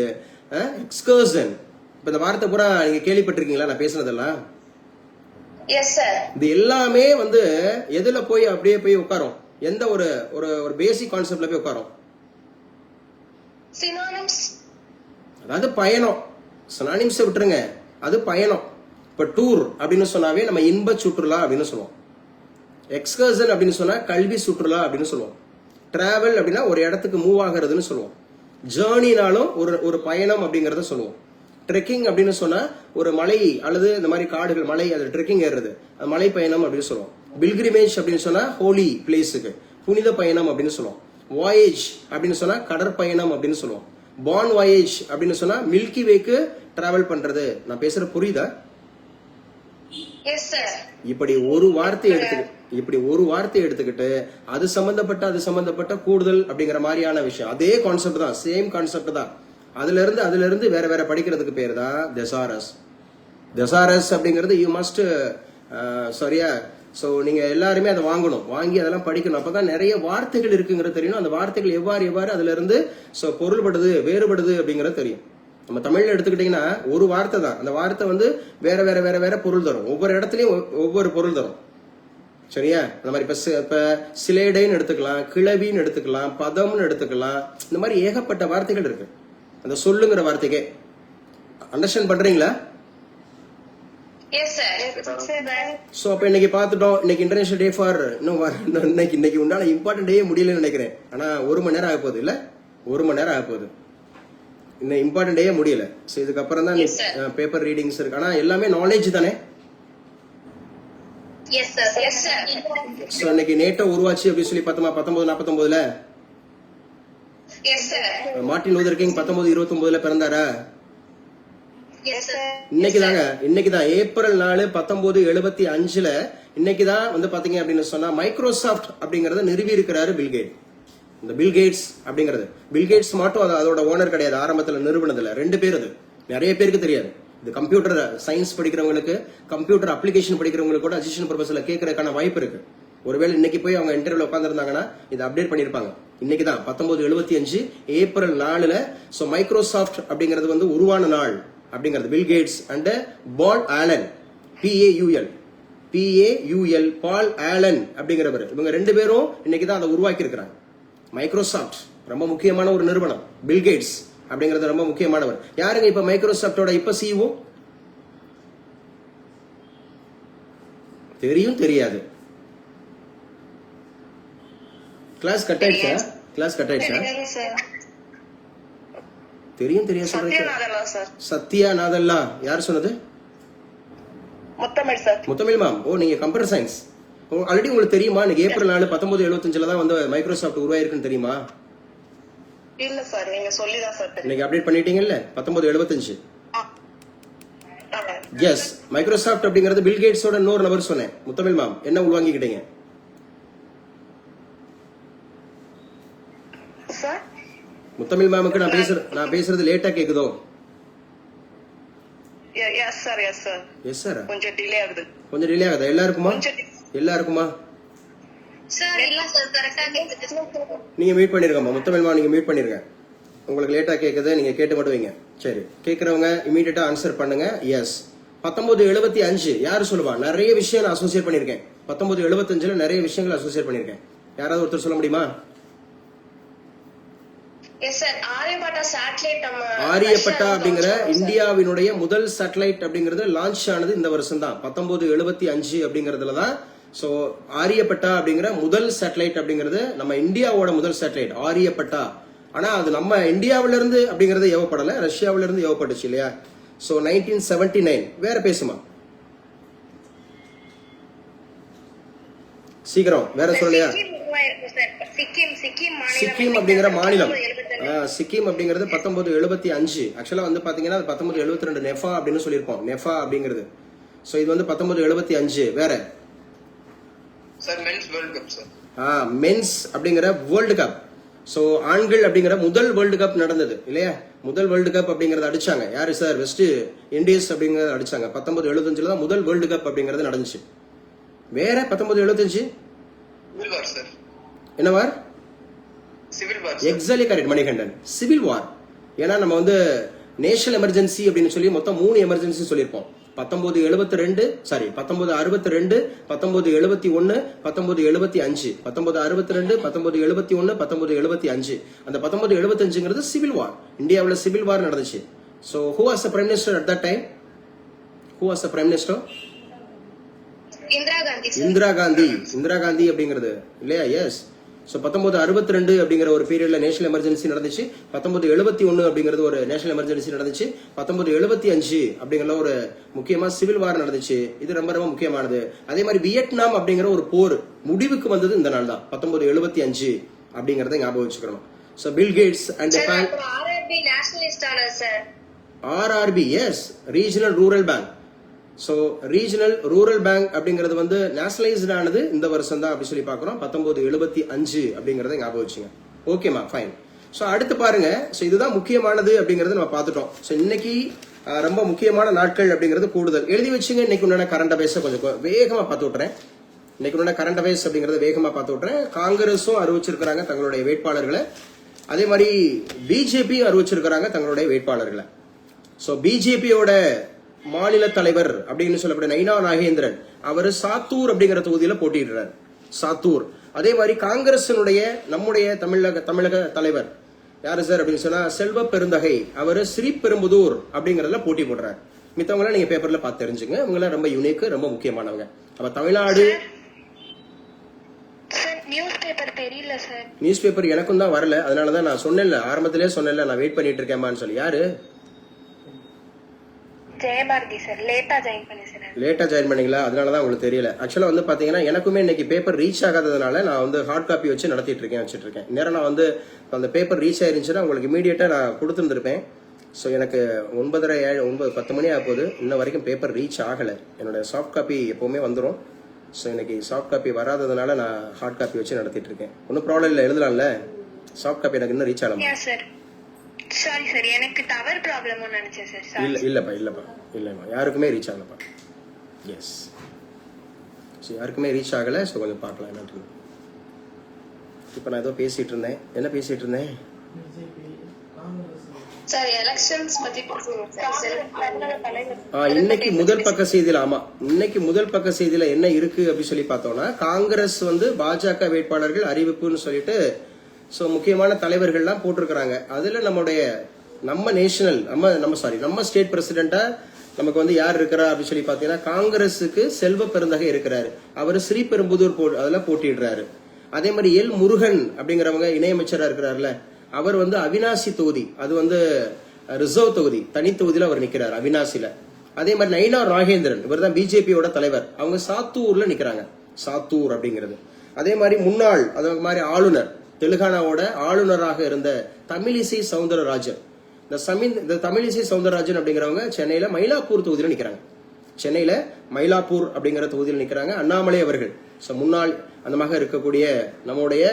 எக்ஸ்கர்ஷன். இப்ப இந்த வார்த்தை பூரா நீங்க கேள்விப்பட்டிருக்கீங்களா நான் பேசுனதெல்லாம்? இது எல்லாமே வந்து எதுல போய் அப்படியே போய் உட்காரும்? எந்த ஒரு ஒரு பேசிக் கான்செப்ட்ல போய் உட்காரும்? அதாவது பயணம். சினானிம்ஸ் விட்டுருங்க, அது பயணம். இப்ப டூர் அப்படின்னு சொன்னாவே நம்ம இன்ப சுற்றுலா அப்படின்னு சொல்லுவோம். எக்ஸ்கர்ஷன் அப்படின்னு சொன்னா கல்வி சுற்றுலா அப்படின்னு சொல்லுவோம். டிராவல் அப்படின்னா ஒரு இடத்துக்கு மூவ் ஆகிறதுன்னு சொல்லுவோம். ஜேர்னினாலும் ஒரு பயணம் அப்படிங்கறத சொல்லுவோம். ட்ரெக்கிங் அப்படின்னு சொன்னா ஒரு மலை அல்லது இந்த மாதிரி காடுகள், மலை, அது ட்ரெக்கிங் ஏறுறது, அது மலை பயணம் அப்படின்னு சொல்லுவோம். பில்கிரிமேஜ் அப்படின்னு சொன்னா ஹோலி பிளேஸுக்கு, புனித பயணம் அப்படின்னு சொல்லுவோம். வாயேஜ் அப்படின்னு சொன்னா கடற்பயணம் அப்படின்னு சொல்லுவோம். பான் வாயேஜ் அப்படின்னு சொன்னா மில்கி வேக்கு டிராவல் பண்றது. நான் பேசுற புரியுதா? இப்படி ஒரு வார்த்தை எடுத்துக்கிட்டு அது சம்பந்தப்பட்ட கூடுதல் அப்படிங்கிற மாதிரியான விஷயம். அதே கான்செப்ட் தான், சேம் கான்செப்ட் தான். அதுல இருந்து வேற படிக்கிறதுக்கு பேர் தான் தெசாரஸ். தெசாரஸ் அப்படிங்கிறது யூ மஸ்ட், சரியா? சோ நீங்க எல்லாருமே அதை வாங்கி அதெல்லாம் படிக்கணும். அப்பதான் நிறைய வார்த்தைகள் இருக்குங்கிறது தெரியும். அந்த வார்த்தைகள் எவ்வாறு அதுல இருந்து பொருள்படுது, வேறுபடுது அப்படிங்கறது தெரியும். நம்ம தமிழ்ல எடுத்துக்கிட்டீங்கன்னா ஒரு வார்த்தை தான், அந்த வார்த்தை வந்து வேற பொருள் தரும். ஒவ்வொரு இடத்துலயும் ஒவ்வொரு பொருள் தரும். சரியா? அந்த மாதிரி இப்ப சிலேடைன்னு எடுத்துக்கலாம், கிளவின்னு எடுத்துக்கலாம், பதம்னு எடுத்துக்கலாம். இந்த மாதிரி ஏகப்பட்ட வார்த்தைகள் இருக்கு அந்த சொல்லுங்கிற வார்த்தைக்கே. அண்டர்ஸ்டாண்ட் பண்றீங்களா? சோ அப்ப இன்னைக்கு பாத்துட்டோம். இன்னைக்கு இன்டர்நேஷனல் டே ஃபார், இன்னைக்கு உண்டான இம்பார்ட்டன்ட் டே முடியலன்னு நினைக்கிறேன். ஆனா 1 மணி நேரம் ஆக போகுது இல்ல? 1 மணி நேரம் ஆக போகுது. இன்னும் இம்பார்ட்டன்ட் டே முடியல. சோ இதுக்கப்புறம் தான் பேப்பர் ரீடிங்ஸ் இருக்கு. ஆனா எல்லாமே நாலேஜ் தானே? சோ இன்னைக்கு நேட்டோ உருவாச்சு அப்படின்னு சொல்லி பார்த்தோமா? 1949ல மார்ட்டின் லூதர் கிங் 1929ல பிறந்தாரா? இன்னைக்குதான் ஏப்ரல் 4 1975ல இன்னைக்குதான் வந்து பாத்தீங்க அப்படின்னு சொன்னா மைக்ரோசாஃப்ட் அப்படிங்கறத நிறுவி இருக்கிறாரு பில்கேட். இந்த பில்கேட்ஸ் அப்படிங்கிறது, பில்கேட்ஸ் மட்டும் அதோட ஓனர் கிடையாது. ஆரம்பத்துல நிறுவனத்துல 2 பேர். அது நிறைய பேருக்கு தெரியாது. இது கம்ப்யூட்டர் சயின்ஸ் படிக்கிறவங்களுக்கு, கம்ப்யூட்டர் அப்ளிகேஷன் படிக்கிறவங்களுக்கு கூட அசிஸ்டன்ட் ப்ரொஃபஸர்ல கேட்கறதுக்கான வாய்ப்பு இருக்கு. ஒருவேளை இன்னைக்கு போய் அவங்க இன்டர்வியூல உட்காந்துருந்தாங்கன்னா இதை அப்டேட் பண்ணிருப்பாங்க. இன்னைக்குதான் 1975 ஏப்ரல் 4ல சோ மைக்ரோசாஃப்ட் அப்படிங்கிறது வந்து உருவான நாள் அப்படிங்கிறது. Bill Gates and Paul Allen, PAUL, Paul Allen அப்படிங்கிறவர், இவங்க 2 பேரும் இன்னைக்குதான் அதை உருவாக்கி இருக்கிறாங்க. மைக்ரோசாஃப்ட் ரொம்ப முக்கியமான ஒரு நிறுவனம். பில்கேட்ஸ் அப்படிங்கிறது ரொம்ப முக்கியமானவர். யாருங்க இப்ப மைக்ரோசாஃப்டோட இப்ப CEO? தெரியும் தெரியாது? கிளாஸ் கட் ஆயிடுச்சா? தெரியும் சொல்றீங்க. சத்யா நாதல்லா யார் சொன்னது? முத்தமிழ் மேம். ஓ, நீங்க கம்ப்யூட்டர் சயின்ஸ். ஆல்ரெடி உங்களுக்கு தெரியுமா? இன்னைக்கு ஏப்ரல் 4 1975ல தான் வந்து மைக்ரோசாஃப்ட் உருவாயிருக்குன்னு தெரியுமா?
இல்ல சார், நீங்க சொல்லிதான் சார் தெரியும்.
இன்னைக்கு அப்டேட் பண்ணிட்டீங்கல்ல 1975. எஸ், மைக்ரோசாஃப்ட் அப்படிங்கிறது பில் கேட்ஸோட இன்னொரு நபர் சொன்னேன். முத்தமிழ் மேம் என்ன உள்வாங்கிக்கிட்டீங்க?
சார்
முத்தமிழ் மேமுக்கு நான் பேசுறது லேட்டா கேக்குதோ?
Yes sir, yes sir.
Yes sir,
கொஞ்சம் டிலே ஆகுது.
கொஞ்சம் டிலே ஆகுதா? எல்லாருக்குமா?
சார் இல்ல சார், கரெக்டா கேக்குது.
நீங்க மீட் பண்ணிருக்கமா முத்தமிழ் மேம்? நீங்க மீட் பண்ணிருங்க. உங்களுக்கு லேட்டா கேக்குது, நீங்க கேட்டு மட்டும் வைங்க. சரி, கேக்குறவங்க இமீடியட்டா ஆன்சர் பண்ணுங்க. எஸ், 1975 யாரு சொல்லுவா? நிறைய விஷயம் நான் அசோசியேட் பண்ணிருக்கேன். 1975ல நிறைய விஷயங்களை அசோசியேட் பண்ணிருக்கேன். யாராவது ஒருத்தர் சொல்ல முடியுமா?
Yes sir, Aryabhata satellite.
Aryabhata அப்படிங்கிற இந்தியாவினுடைய முதல் சேட்டலைட் அப்படிங்கிறது லான்ச் ஆனது இந்த வருஷம் தான், 1975 அப்படிங்கறதுல தான். சோ ஆரியப்பட்டா அப்படிங்கிற முதல் சேட்டலைட் அப்படிங்கிறது நம்ம இந்தியாவோட முதல் சேட்டலைட் ஆரியப்பட்டா. ஆனா அது நம்ம இந்தியாவில இருந்து அப்படிங்கறது ஏவப்படல, ரஷ்யாவில இருந்து ஏவப்பட்டுச்சு இல்லையா? சோ 1979. வேற பேசுமா?
சீக்கிரம்
வேற சொல்லலையா? சிக்கிம் அப்படிங்கிற மாநிலம். சிக்கிம் அப்படிங்கிறது 1975. ஆக்சுவலா வந்து பாத்தீங்கன்னா 1972 நெஃபா அப்படின்னு சொல்லியிருப்போம். நெஃபா அப்படிங்கிறது. சோ இது வந்து 1975. வேற
sir men's world cup sir.
Men's அப்படிங்கிற வேர்ல்டு கப். சோ ஆண்கள் அப்படிங்கிற முதல் வேர்ல்டு கப் நடந்தது இல்லையா? முதல் வேர்ல்டு கப் அப்படிங்கறத அடிச்சாங்க யாரு சார்? வெஸ்ட் இண்டீஸ் அப்படிங்கறத அடிச்சாங்க. 1975 தான் முதல் வேர்ல்டு கப் அப்படிங்கறது நடந்துச்சு. வேற 1975
சிவில் வார் சார்.
என்ன war?
Civil war.
Exactly correct Manikandan, civil war. ஏன்னா நம்ம வந்து நேஷனல் எமர்ஜென்சி அப்படின்னு சொல்லி மொத்தம் 3 எமர்ஜென்சி சொல்லியிருப்போம். 1962 சாரி 1962, 1971, 1975. 1962, 1971, 1975. அந்த 1975ங்கிறது சிவில் வார். இந்தியாவில் சிவில் வார் நடந்துச்சு. So who was the prime minister at that time? Who was the prime minister? Indira Gandhi அப்படிங்கிறது இல்லையா? எஸ். சோ 1962 அப்படிங்கிற ஒரு பீரியட்ல நேஷனல் எமர்ஜென்சி நடந்துச்சு. 1971 அப்படிங்கிறது ஒரு நேஷனல் எமர்ஜென்சி நடந்துச்சு. 1975 அப்படிங்கிற ஒரு முக்கியமா சிவில் வார் நடந்துச்சு. இது ரொம்ப ரொம்ப முக்கியமானது. அதே மாதிரி வியட்நாம் அப்படிங்கிற ஒரு போர் முடிவுக்கு வந்தது இந்த நாள் தான், 1975 அப்படிங்கறத ஞாபகம் வச்சுக்கணும். So Bill Gates and
RRB nationalist ஆனது sir.
RRB yes, regional rural bank. So regional rural bank அப்படிங்கிறது வந்து நேஷனலைஸ்ட் ஆனது இந்த வருஷம் தான் அப்படி சொல்லி பாக்குறோம். 1975 அப்படிங்கறத ஞாபகம் வச்சுங்க. ஓகேமா, ஃபைன். சோ அடுத்து பாருங்க. சோ இதுதான் முக்கியமானது அப்படிங்கறது நம்ம பார்த்துட்டோம். சோ இன்னைக்கு ரொம்ப முக்கியமான நாட்கள் அப்படிங்கிறது கூடுதல் எழுதி வச்சுங்க. இன்னைக்கு உண்டான கரண்ட் அஃபேர்ஸ் கொஞ்சம் வேகமா பார்த்து விட்டுறேன். இன்னைக்கு உண்டான கரண்ட் அஃபேர்ஸ் அப்படிங்கறத வேகமா பார்த்து விட்டுறேன். காங்கிரஸும் அறிவிச்சிருக்காங்க தங்களுடைய வேட்பாளர்களை. அதே மாதிரி பிஜேபி அறிவிச்சிருக்காங்க தங்களுடைய வேட்பாளர்களை. சோ பிஜேபியோட மாநில தலைவர் அப்படின்னு சொல்லக்கூடிய நைனா நாகேந்திரன் அவர் சாத்தூர் அப்படிங்கிற தொகுதியில போட்டியிடுறார். சாத்தூர். அதே மாதிரி காங்கிரசினுடைய நம்முடைய தமிழக தலைவர் யாரு சார் அப்படின்னு சொன்னா செல்வ பெருந்தகை, அவர் ஸ்ரீபெரும்புதூர் அப்படிங்கறதுல போட்டி போடுறாரு. மித்தவங்கள நீங்க பேப்பர்ல பார்த்து தெரிஞ்சுங்க. இவங்க ரொம்ப யூனிக், ரொம்ப முக்கியமானவங்க. அப்ப தமிழ்நாடு நியூஸ் பேப்பர் எனக்கும் தான் வரல. அதனாலதான் நான் சொன்னேன்ல, ஆரம்பத்திலே சொன்னேன்ல நான் வெயிட் பண்ணிட்டு இருக்கேன்மான்னு சொல்லி. யாரு?
ஜெயபாரதி சார். லேட்டா
ஜாயின் பண்ணீங்களா? அதனாலதான் உங்களுக்கு தெரியல. ஆக்சுவலா வந்து பாத்தீங்கன்னா எனக்குமே இன்னைக்கு பேப்பர் ரீச் ஆகாததுனால நான் வந்து ஹார்ட் காப்பி வச்சு நடத்திட்டு இருக்கேன். நேரம் நான் வந்து அந்த பேப்பர் ரீச் ஆயிருந்துச்சுன்னா உங்களுக்கு இமீடியட்டா நான் கொடுத்துருந்துருப்பேன். ஸோ எனக்கு 9:30 மணி ஆக போகுது. இன்ன வரைக்கும் பேப்பர் ரீச் ஆகலை. என்னோட சாஃப்ட் காப்பி எப்பவுமே வந்துடும். ஸோ எனக்கு சாஃப்ட் காப்பி வராததுனால நான் ஹார்ட் காப்பி வச்சு நடத்திட்டு இருக்கேன். ஒன்றும் ப்ராப்ளம் இல்லை, எழுதலாம்ல. சாஃப்ட் காப்பி எனக்கு இன்னும் ரீச் ஆகலாம்.
சாரி சார், எனக்கு டவர் ப்ராப்ளம்னு நினைச்சேன் சார்.
இல்லம்மா யாருக்குமே ரீச் ஆகலப்பா. எஸ், ஸோ யாருக்குமே ரீச் ஆகலை. ஸோ கொஞ்சம் பார்க்கலாம் என்னன்னு. இப்போ நான் ஏதோ பேசிட்டு இருந்தேன். என்ன பேசிட்டு இருந்தேன்?
சார் எலெக்ஷன்ஸ் பத்தி
இன்னைக்கு முதல் பக்க செய்தியில, ஆமா இன்னைக்கு முதல் பக்க செய்தியில என்ன இருக்கு அப்படி சொல்லி பார்த்தோம்னா, காங்கிரஸ் வந்து பாஜக வேட்பாளர்கள் அறிவிப்புன்னு சொல்லிட்டு சோ முக்கியமான தலைவர்கள்லாம் போட்டிருக்கிறாங்க. அதுல நம்ம ஸ்டேட் பிரசிடென்டா நமக்கு வந்து யார் இருக்கிறா அப்படின்னு சொல்லி பாத்தீங்கன்னா, காங்கிரஸுக்கு செல்வ பெருந்தகை இருக்கிறாரு. அவர் ஸ்ரீபெரும்புதூர் அதுல போட்டிடுறாரு. அதே மாதிரி எல் முருகன் அப்படிங்கிறவங்க இணையமைச்சரா இருக்கிறாருல, அவர் வந்து அவினாசி தொகுதி, அது வந்து ரிசர்வ் தொகுதி, தனி தொகுதியில அவர் நிக்கிறார் அவினாசில. அதே மாதிரி நைனா நாகேந்திரன், இவர் தான் பிஜேபியோட தலைவர், அவங்க சாத்தூர்ல நிக்கிறாங்க. சாத்தூர் அப்படிங்கிறது. அதே மாதிரி முன்னாள் அதே மாதிரி ஆளுநர் தெலுங்கானாவோட ஆளுநராக இருந்த தமிழிசை சவுந்தரராஜன். இந்த தமிழிசை சவுந்தரராஜன் அப்படிங்கிறவங்க சென்னையில மயிலாப்பூர் தொகுதியில் நிக்கிறாங்க. சென்னையில மயிலாப்பூர் அப்படிங்கிற தொகுதியில் நிக்கிறாங்க. அண்ணாமலை அவர்கள் முன்னாள் அந்தமாக இருக்கக்கூடிய நம்முடைய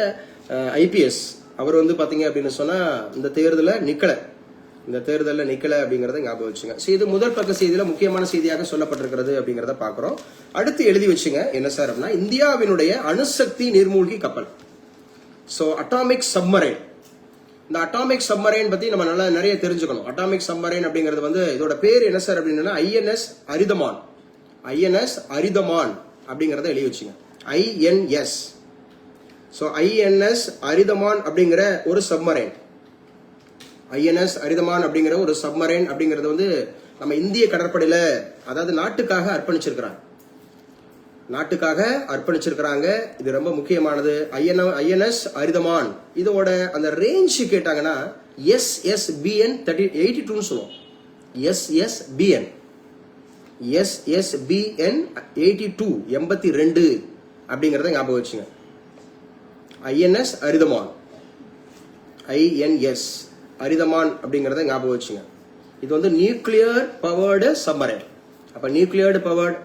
ஐபிஎஸ் அவர் வந்து பாத்தீங்க அப்படின்னு சொன்னா இந்த தேர்தலில் நிக்கல அப்படிங்கறத ஞாபகம் வச்சுங்க. இது முதல் பக்க செய்தியில முக்கியமான செய்தியாக சொல்லப்பட்டிருக்கிறது அப்படிங்கறத பாக்குறோம். அடுத்து எழுதி வச்சுங்க என்ன சார் அப்படின்னா, இந்தியாவினுடைய அணுசக்தி நீர்மூழ்கி கப்பல், அட்டாமிக் சப்மரைன். இந்த அட்டாமிக் சப்மரைன் பத்தி நம்ம நல்லா நிறைய தெரிஞ்சுக்கணும். அட்டாமிக் சப்மரைன் அப்படிங்கிறது வந்து இதோட பேர் என்ன சார் அப்படின்னா ஐஎன்எஸ் அரிதமான். ஐஎன்எஸ் அரிதமான் அப்படிங்கறத எழுதி வச்சுங்க. ஐஎன்எஸ் அரிதமான் அப்படிங்கிற ஒரு சப்மரைன். ஐஎன்எஸ் அரிதமான் அப்படிங்கிற ஒரு சப்மரைன் அப்படிங்கிறது வந்து நம்ம இந்திய கடற்படையில அதாவது நாட்டுக்காக அர்ப்பணிச்சிருக்கிறாங்க. இது ரொம்ப முக்கியமானது. ஐஎன்எஸ் அரிதமான் இதோட அந்த ரேஞ்ச் கேட்டாங்கன்னா SSBN 82 சொல்லுவோம். SSBN 82 அப்படிங்கறத ஞாபகம் வச்சுங்க. ஐஎன்எஸ் அரிதமான், INS அரிதமான் அப்படிங்கறத ஞாபகம் வச்சுங்க. இது வந்து நியூக்ளியர் பவர்டு சப்மரைன். அப்ப நியூக்ளியர் பவர்டு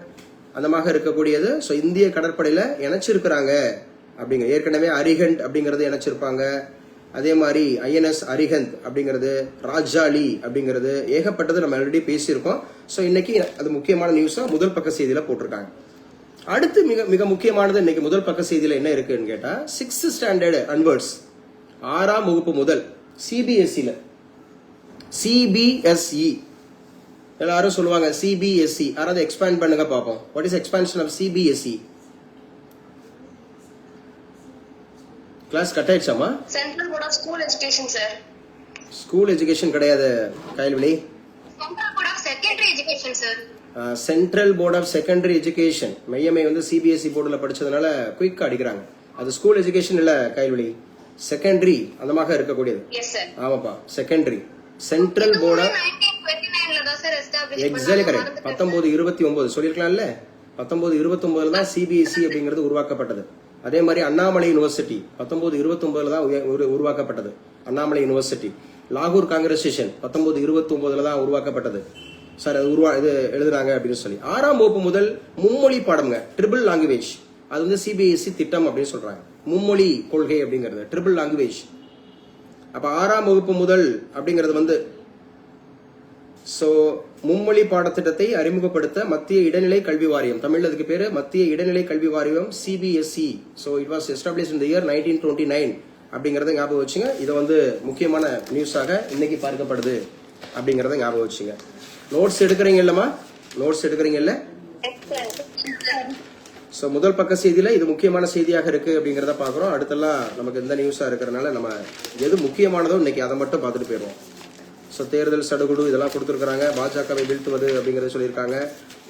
அந்தமாக இருக்கக்கூடியது. இந்திய கடற்படையில இணைச்சிருக்கிறாங்க அப்படிங்க. ஏற்கனவே அரிஹந்த் அப்படிங்கறது இணைச்சிருப்பாங்க. அதே மாதிரி ஐஎன்எஸ் அரிஹந்த் அப்படிங்கிறது, ராஜாலி அப்படிங்கிறது ஏகப்பட்டது நம்ம ஆல்ரெடி பேசியிருக்கோம். இன்னைக்கு அது முக்கியமான நியூஸா முதல் பக்க செய்தியில போட்டிருக்காங்க. அடுத்து மிக மிக முக்கியமானது இன்னைக்கு முதல் பக்க செய்தியில என்ன இருக்குன்னு கேட்டா 6th ஸ்டாண்டர்ட் அன்வர்ட்ஸ் 6ஆம் வகுப்பு முதல் சிபிஎஸ்இல சிபிஎஸ்இ எல்லாரும் சொல்லுவாங்க சிபிஎஸ்இ. யாராவது எக்ஸ்பேண்ட் பண்ணுங்க பாப்போம். What is expansion of CBSE? Class cut ஆயிடுச்சாமா?
Central board of school education sir.
School education கிடையாது Kayalvizhi.
Central board of secondary education sir.
Central board of secondary education. மையமே வந்து சிபிஎஸ்இ போர்டுல படிச்சதுனால குயிக்கா அடிக்கிறாங்க. அது ஸ்கூல் எஜுகேஷன் இல்ல கைல்வெளி, செகண்டரி அந்தமாக இருக்கக்கூடியது. ஆமாப்பா, secondary. Central board of exactly correct. 1929 சொல்லிருக்கலாம்ல. 1929 தான் சிபிஎஸ்இ அப்படிங்கிறது உருவாக்கப்பட்டது. அதே மாதிரி அண்ணாமலை யூனிவர்சிட்டி 1929 தான் உருவாக்கப்பட்டது. அண்ணாமலை யூனிவர்சிட்டி. லாகூர் காங்கிரசேஷன் 1929 தான் உருவாக்கப்பட்டது. சார் அது இது எழுதுறாங்க அப்படின்னு சொல்லி 6ஆம் வகுப்பு முதல் மும்மொழி பாடம்ங்க. Triple language. அது வந்து சிபிஎஸ்இ திட்டம் அப்படின்னு சொல்றாங்க. மும்மொழி கொள்கை அப்படிங்கிறது ட்ரிபிள் லாங்குவேஜ். அப்ப 6ஆம் வகுப்பு முதல் அப்படிங்கிறது வந்து மும்மொழி பாடத்திட்டத்தை அறிமுகப்படுத்த மத்திய இடைநிலை கல்வி வாரியம், தமிழ் அதுக்கு பேரு மத்திய இடைநிலை கல்வி வாரியம் CBSE. It was established in the year 1929 அப்படிங்கறத ஞாபகம் வச்சுங்க. இது வந்து முக்கியமான நியூஸாக இன்னைக்கு பார்க்கப்படுது அப்படிங்கறத ஞாபகம் வச்சுங்க. நோட்ஸ் எடுக்கிறீங்க இல்லமா? நோட்ஸ் எடுக்கிறீங்க இல்ல? முதல் பக்க செய்தியில இது முக்கியமான செய்தியாக இருக்கு அப்படிங்கறத பாக்குறோம். அடுத்தெல்லாம் நமக்கு இந்த நியூஸா இருக்கிறதுனால நம்ம எது முக்கியமானதோ இன்னைக்கு அதை மட்டும் பார்த்துட்டு போயிடுவோம். தேர்தல் சடுகுடு இதெல்லாம் கொடுத்துருக்காங்க. பாஜகவை வீழ்த்துவது அப்படிங்கறத சொல்லியிருக்காங்க.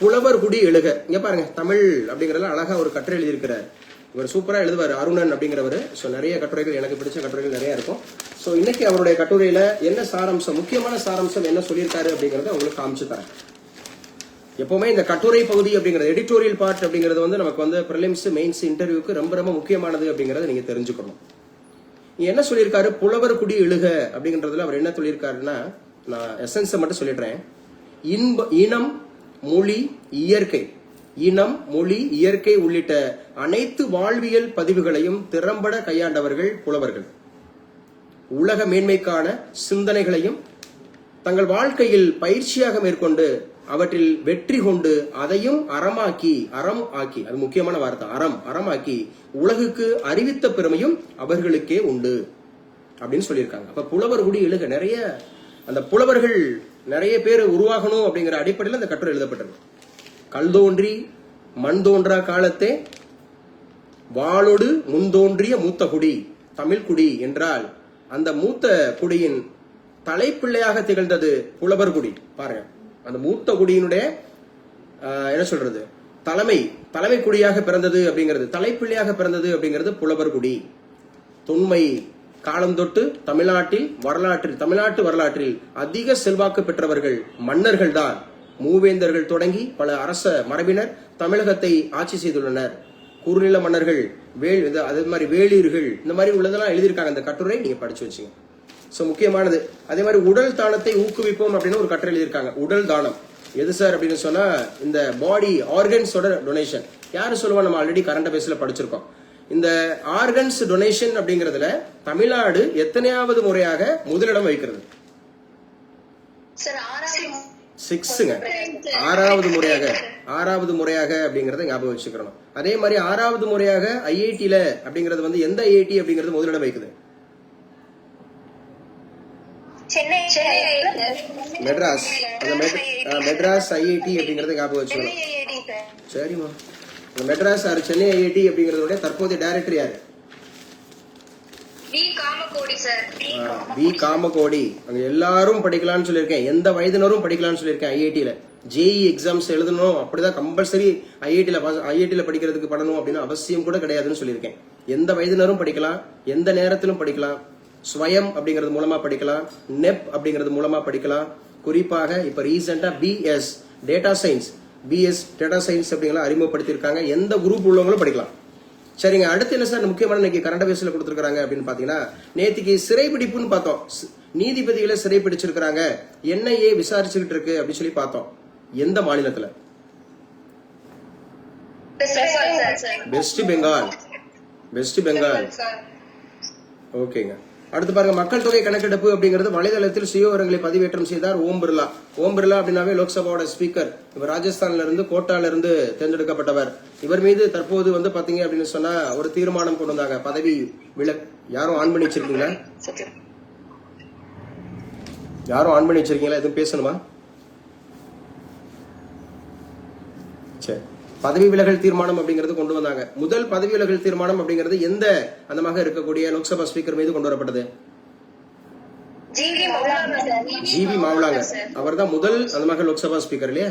புலவர் குடி எழுக. இங்க பாருங்க, தமிழ் அப்படிங்கறதுல அழகா ஒரு கட்டுரை எழுதியிருக்கிறார். இவர் சூப்பரா எழுதுவார், அருணன் அப்படிங்கிறவர். நிறைய கட்டுரைகள், எனக்கு பிடிச்ச கட்டுரைகள் நிறைய இருக்கும். இன்னைக்கு அவருடைய கட்டுரையில என்ன சாராம்சம், முக்கியமான சாராம்சம் என்ன சொல்லியிருக்காரு அப்படிங்கறத உங்களுக்கு காமிச்சு தரேன். எப்பவுமே இந்த கட்டுரை பகுதி அப்படிங்கிறது, எடிட்டோரியல் பார்ட் அப்படிங்கிறது வந்து நமக்கு வந்து பிரிலிம்ஸ், மெயின்ஸ், இன்டர்வியூக்கு ரொம்ப ரொம்ப முக்கியமானது அப்படிங்கறத நீங்க தெரிஞ்சுக்கணும். என்ன சொல்லியிருக்காரு? புலவர் குடி எழுக அப்படிங்கறதுல அவர் என்ன சொல்லியிருக்காருன்னா, நான் எசன்ஸ் மட்டும் சொல்லிடுறேன். இனம், மொழி, இயற்கை, இனம், மொழி, இயற்கை உள்ளிட்ட அனைத்து வாழ்வியல் பதிவுகளையும் திறம்பட கையாண்டவர்கள் புலவர்கள். உலக மேன்மைக்கான சிந்தனைகளையும் தங்கள் வாழ்க்கையில் பயிற்சியாக மேற்கொண்டு அவற்றில் வெற்றி கொண்டு அதையும் அறமாக்கி, அது முக்கியமான வார்த்தை, அறமாக்கி உலகுக்கு அறிவித்த பெருமையும் அவர்களுக்கே உண்டு அப்படின்னு சொல்லியிருக்காங்க. அப்ப புலவர் குடி எழுக, நிறைய அந்த புலவர்கள் நிறைய பேர் உருவாகணும் அப்படிங்கிற அடிப்படையில் அந்த கட்டுரை எழுதப்பட்டிருக்கு. கல் தோன்றி மண் தோன்றா காலத்தே வாளோடு முன்தோன்றிய மூத்த குடி தமிழ் குடி என்றால் அந்த மூத்த குடியின் தலைப்பிள்ளையாக திகழ்ந்தது புலவர் குடி. பாருங்க, அந்த மூத்த குடியினுடைய என்ன சொல்றது, தலைமை குடியாக பிறந்தது அப்படிங்கிறது, தலைப்பிள்ளையாக பிறந்தது அப்படிங்கிறது புலவர் குடி. தொன்மை காலம் தொட்டு தமிழ்நாட்டு வரலாற்றில் அதிக செல்வாக்கு பெற்றவர்கள் மன்னர்கள் தான். மூவேந்தர்கள் தொடங்கி பல அரச மரபினர் தமிழகத்தை ஆட்சி செய்துள்ளனர். குறுநில மன்னர்கள் அதே மாதிரி வேளிர்கள் இந்த மாதிரி உள்ளதெல்லாம் எழுதியிருக்காங்க. அந்த கட்டுரை நீங்க படிச்சு வச்சுங்க. சோ முக்கியமானது. அதே மாதிரி உடல் தானத்தை ஊக்குவிப்போம் அப்படின்னு ஒரு கட்டுரை எழுதியிருக்காங்க. உடல் தானம் எது சார் அப்படின்னு சொன்னா இந்த பாடி ஆர்கன்ஸோட டொனேஷன். யாரு சொல்லுவா, நம்ம ஆல்ரெடி கரண்ட் அஃபேர்ஸ்ல படிச்சிருக்கோம். இந்த ஆர்கன்ஸ் டொனேஷன் அப்படிங்கறதுல தமிழ்நாடு எத்தனையாவது முறையாக முதலிடம் வைக்கிறது? 6ங்க. ஆறாவது முறையாக அப்படிங்கறத ஞாபகம் வச்சுக்கிறோம். அதே மாதிரி 6வது முறையாக ஐஐடில அப்படிங்கறது வந்து எந்த ஐஐடி அப்படிங்கறது முதலிடம் வைக்குது? மெட்ராஸ். மெட்ராஸ் ஐஐடி அப்படிங்கறத ஞாபகம் வச்சுக்கணும். சரிமா. மெட்ராஸ் ஆர் சென்னை ஐஐடி அப்படிங்கறதோட தற்போதைய டைரக்டர் யாரு? வி காமகோடி. அங்க எல்லாரும் படிக்கலாம்னு சொல்லியிருக்கேன். எந்த வயதினரும் படிக்கலாம்னு சொல்லியிருக்கேன். ஐஐடில ஜேஇ எக்ஸாம்ஸ் எழுதணும் அப்படிதான் கம்பல்சரி ஐஐடில படிக்கிறதுக்கு பண்ணணும் அப்படின்னு அவசியம் கூட கிடையாதுன்னு சொல்லியிருக்கேன். எந்த வயதினரும் படிக்கலாம், எந்த நேரத்திலும் படிக்கலாம். ஸ்வயம் அப்படிங்கிறது மூலமா படிக்கலாம், நெப் அப்படிங்கிறது மூலமா படிக்கலாம். குறிப்பாக இப்ப ரீசெண்டா பிஎஸ் டேட்டா சயின்ஸ் அப்படிங்கிற அறிமுகப்படுத்தியிருக்காங்க. எந்த குரூப் உள்ளவங்களும் படிக்கலாம். சரிங்க. அடுத்து என்ன சார் முக்கியமான இன்னைக்கு கரண்ட் அஃபேர்ஸ்ல கொடுத்திருக்காங்க அப்படின்னு பாத்தீங்கன்னா, நேத்திக்கு சிறைபிடிப்புன்னு பார்த்தோம். நீதிபதிகளை சிறைப்பிடிச்சிருக்காங்க, என்ஐஏ விசாரிச்சுக்கிட்டு இருக்கு அப்படின்னு சொல்லி பார்த்தோம். எந்த மாநிலத்துல? வெஸ்ட் பெங்கால். ஓகேங்க. அடுத்து பாருங்க, மக்கள் தொகை கணக்கெடுப்பு அப்படிங்கிறது வலைதளத்தில் சுய விவரங்களை பதிவேற்றம் செய்தார் ஓம் பிர்லா. ஓம் பிர்லா அப்படின்னாவே லோக்சபாவோட ஸ்பீக்கர். இவர் ராஜஸ்தான்ல இருந்து கோட்டால இருந்து தேர்ந்தெடுக்கப்பட்டவர். இவர் மீது தற்போது வந்து பாத்தீங்க அப்படின்னு சொன்னா ஒரு தீர்மானம் கொண்டு வந்தாங்க, பதவி யாரும் ஆன் பண்ணி வச்சிருக்கீங்களா? எதுவும் பேசணுமா? சரி. பதவி விலகல் தீர்மானம் அப்படிங்கிறது கொண்டு வந்தாங்க. முதல் பதவி விலகல் தீர்மானம் அப்படிங்கிறது எந்த அந்தமாக இருக்கக்கூடிய லோக்சபா ஸ்பீக்கர் மீது கொண்டு வரப்பட்டது? ஜிவி மாவலாங்க. அவர் தான் முதல் அந்தமாக லோக்சபா ஸ்பீக்கர் இல்லையா?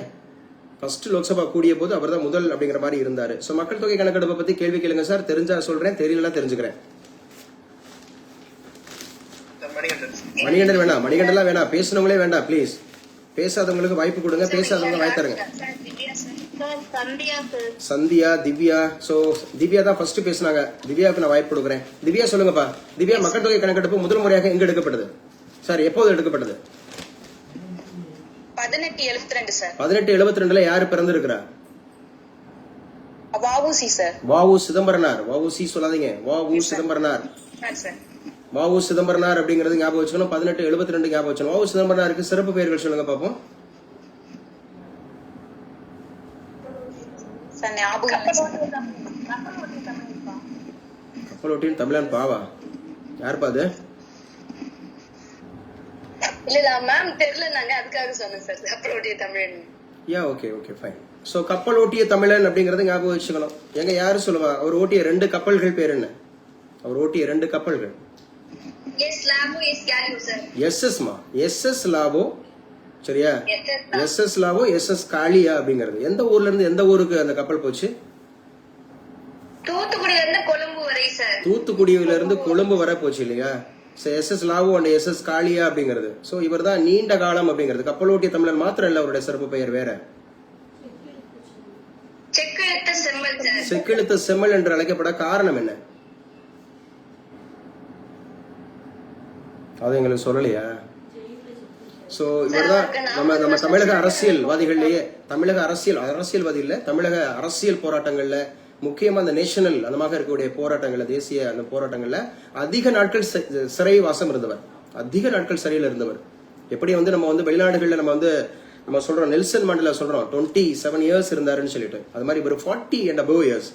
ஃபர்ஸ்ட் லோக்சபா கூடிய போது அவர் தான் முதல் அப்படிங்கிற மாதிரி இருந்தாரு. சோ மக்கள் தொகை கணக்கெடுப்பை பத்தி கேள்வி கேளுங்க சார். தெரிஞ்சா சொல்றேன், தெரியல தெரிஞ்சுக்கிறேன். மணிகண்டன் வேணாம், மணிகண்டன்லாம் வேணாம், பேசுனவங்களே வேண்டாம் ப்ளீஸ். பேசாதவங்களுக்கு வாய்ப்பு கொடுங்க, பேசாதவங்க வாய் தருங்க. சந்தியா, திவ்யா. சோ திவ்யா தான் ஃபர்ஸ்ட் பேசினாங்க. திவ்யாவுக்கு நான் வாய்ப்பு கொடுக்குறேன். திவ்யா சொல்லுங்கப்பா. திவ்யா, மக்கள் தொகை கணக்கெடுப்பு முதல் முறையாக எங்க எடுக்கப்பட்டது சார்? எப்போது எடுக்கப்பட்டது?
1872 சார்.
1872ல யாரு பிறந்திருக்கிறா?
வஉசி சார்.
வஉ சிதம்பரனார். வஉசி சொல்லாதீங்க, வஉ சிதம்பரனார். வஉ சிதம்பரனார் அப்படிங்கறது ஞாபகம் வச்சுக்கணும். 1872 ஞாபகம் வச்சுக்கணும். வஉ சிதம்பரனாருக்கு சிறப்பு பெயர்கள் சொல்லுங்க பாப்போம். கப்பலோட்டியின் தமிழன் பாவா. யாருப்பா அது?
இல்ல மேம் தெரியல, நாங்க அதுக்காக சொன்னேன் சார். கப்பலோட்டிய தமிழன்.
Yeah okay fine. சோ கப்பலோட்டிய தமிழன் அப்படிங்கறது ஞாபகம் வச்சுக்கணும். எங்க யாரு சொல்லுவா? அவர் ஓட்டிய 2 கப்பல்கள் பேர் என்ன? அவர் ஓட்டிய 2 கப்பல்கள். எஸ்எஸ் மா, எஸ்எஸ் லாவோ. சரியா? எஸ்எஸ் லாவோ, எஸ்எஸ் காளியா அப்படிங்கிறது. எந்த ஊர்ல இருந்து எந்த ஊருக்கு அந்த கப்பல் போச்சு? தூத்துக்குடியில இருந்து கொழும்பு வரை போச்சு இல்லையா? எஸ்எஸ் லாவோ அண்ட் எஸ்எஸ் காளியா அப்படிங்கிறது. சோ இவர் தான் நீண்ட காலம் அப்படிங்கிறது. கப்பலோட்டிய தமிழன் மாத்திரம் இல்ல, அவருடைய சிறப்பு பெயர் வேற. செக்கெழுத்த செம்மல் என்று அழைக்கப்பட காரணம் என்ன? அது எங்களுக்கு சொல்லலையா? சோ இவர்தான் நம்ம தமிழக அரசியல்வாதிகள்லயே, தமிழக அரசியல்வாதி இல்ல, தமிழக அரசியல் போராட்டங்கள்ல முக்கியமா அந்த நேஷனல் அந்தமாக இருக்கக்கூடிய போராட்டங்கள்ல, தேசிய அந்த போராட்டங்கள்ல அதிக நாட்கள் சிறை வாசம் இருந்தவர், அதிக நாட்கள் சிறையில் இருந்தவர். எப்படி வந்து நம்ம வந்து வெளிநாடுகள்ல நம்ம சொல்றோம், நெல்சன் மண்டேலா சொல்றோம் 27 இயர்ஸ் இருந்தாருன்னு சொல்லிட்டு, அது மாதிரி ஒரு 40 and above years,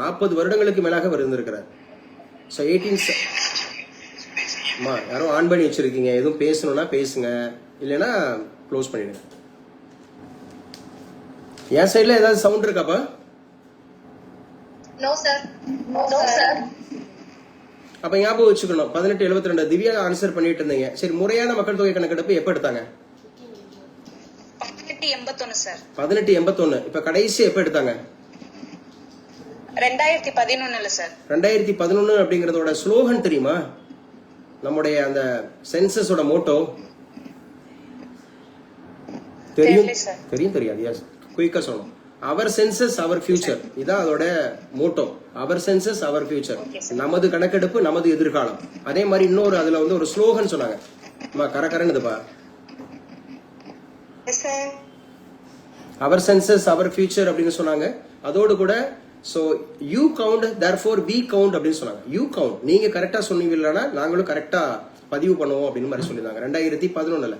40 வருடங்களுக்கு மேலாக அவர் இருந்திருக்கிறார். ஸோ 18 யாரும் ஆன் பண்ணி வச்சிருக்கீங்க, எதுவும் பேசணும்னா பேசுங்க, இல்லைன்னா க்ளோஸ் பண்ணிடுங்க. என் சைட்ல ஏதாவது சவுண்ட் இருக்காப்பா?
No sir.
அப்ப ஞாபகம் வச்சுக்கணும், 1872 திவ்யா ஆன்சர் பண்ணிட்டு இருந்தீங்க. சரி, முறையான மக்கள் தொகை கணக்கெடுப்பு எப்ப எடுத்தாங்க?
1881 சார்.
1881. இப்ப கடைசி எப்ப எடுத்தாங்க?
2011 சார்.
2011 அப்படிங்கறதோட ஸ்லோகன் தெரியுமா? நம்முடைய அந்த சென்சஸோட மோட்டோ தெரியும் தெரியாது? எஸ், குயிக்கா சொல்லணும். அவர் சென்சஸ் அவர் ஃபியூச்சர், இதான் அதோட மோட்டோ. அவர் சென்சஸ் அவர் ஃபியூச்சர், நமது கணக்கெடுப்பு நமது எதிர்காலம். அதே மாதிரி இன்னொரு அதுல வந்து ஒரு ஸ்லோகன் சொன்னாங்க, கரகரன்னுதுப்பா, அவர் சென்சஸ் அவர் ஃபியூச்சர் அப்படின்னு சொன்னாங்க. அதோடு கூட so you count therefore we count அப்படின்னு சொன்னாங்க. யூ கவுண்ட், நீங்க கரெக்டா சொன்னீங்கன்னா நாங்களும் கரெக்டா பதிவு பண்ணுவோம் அப்படின்னு மாதிரி சொல்லியிருந்தாங்க 2011.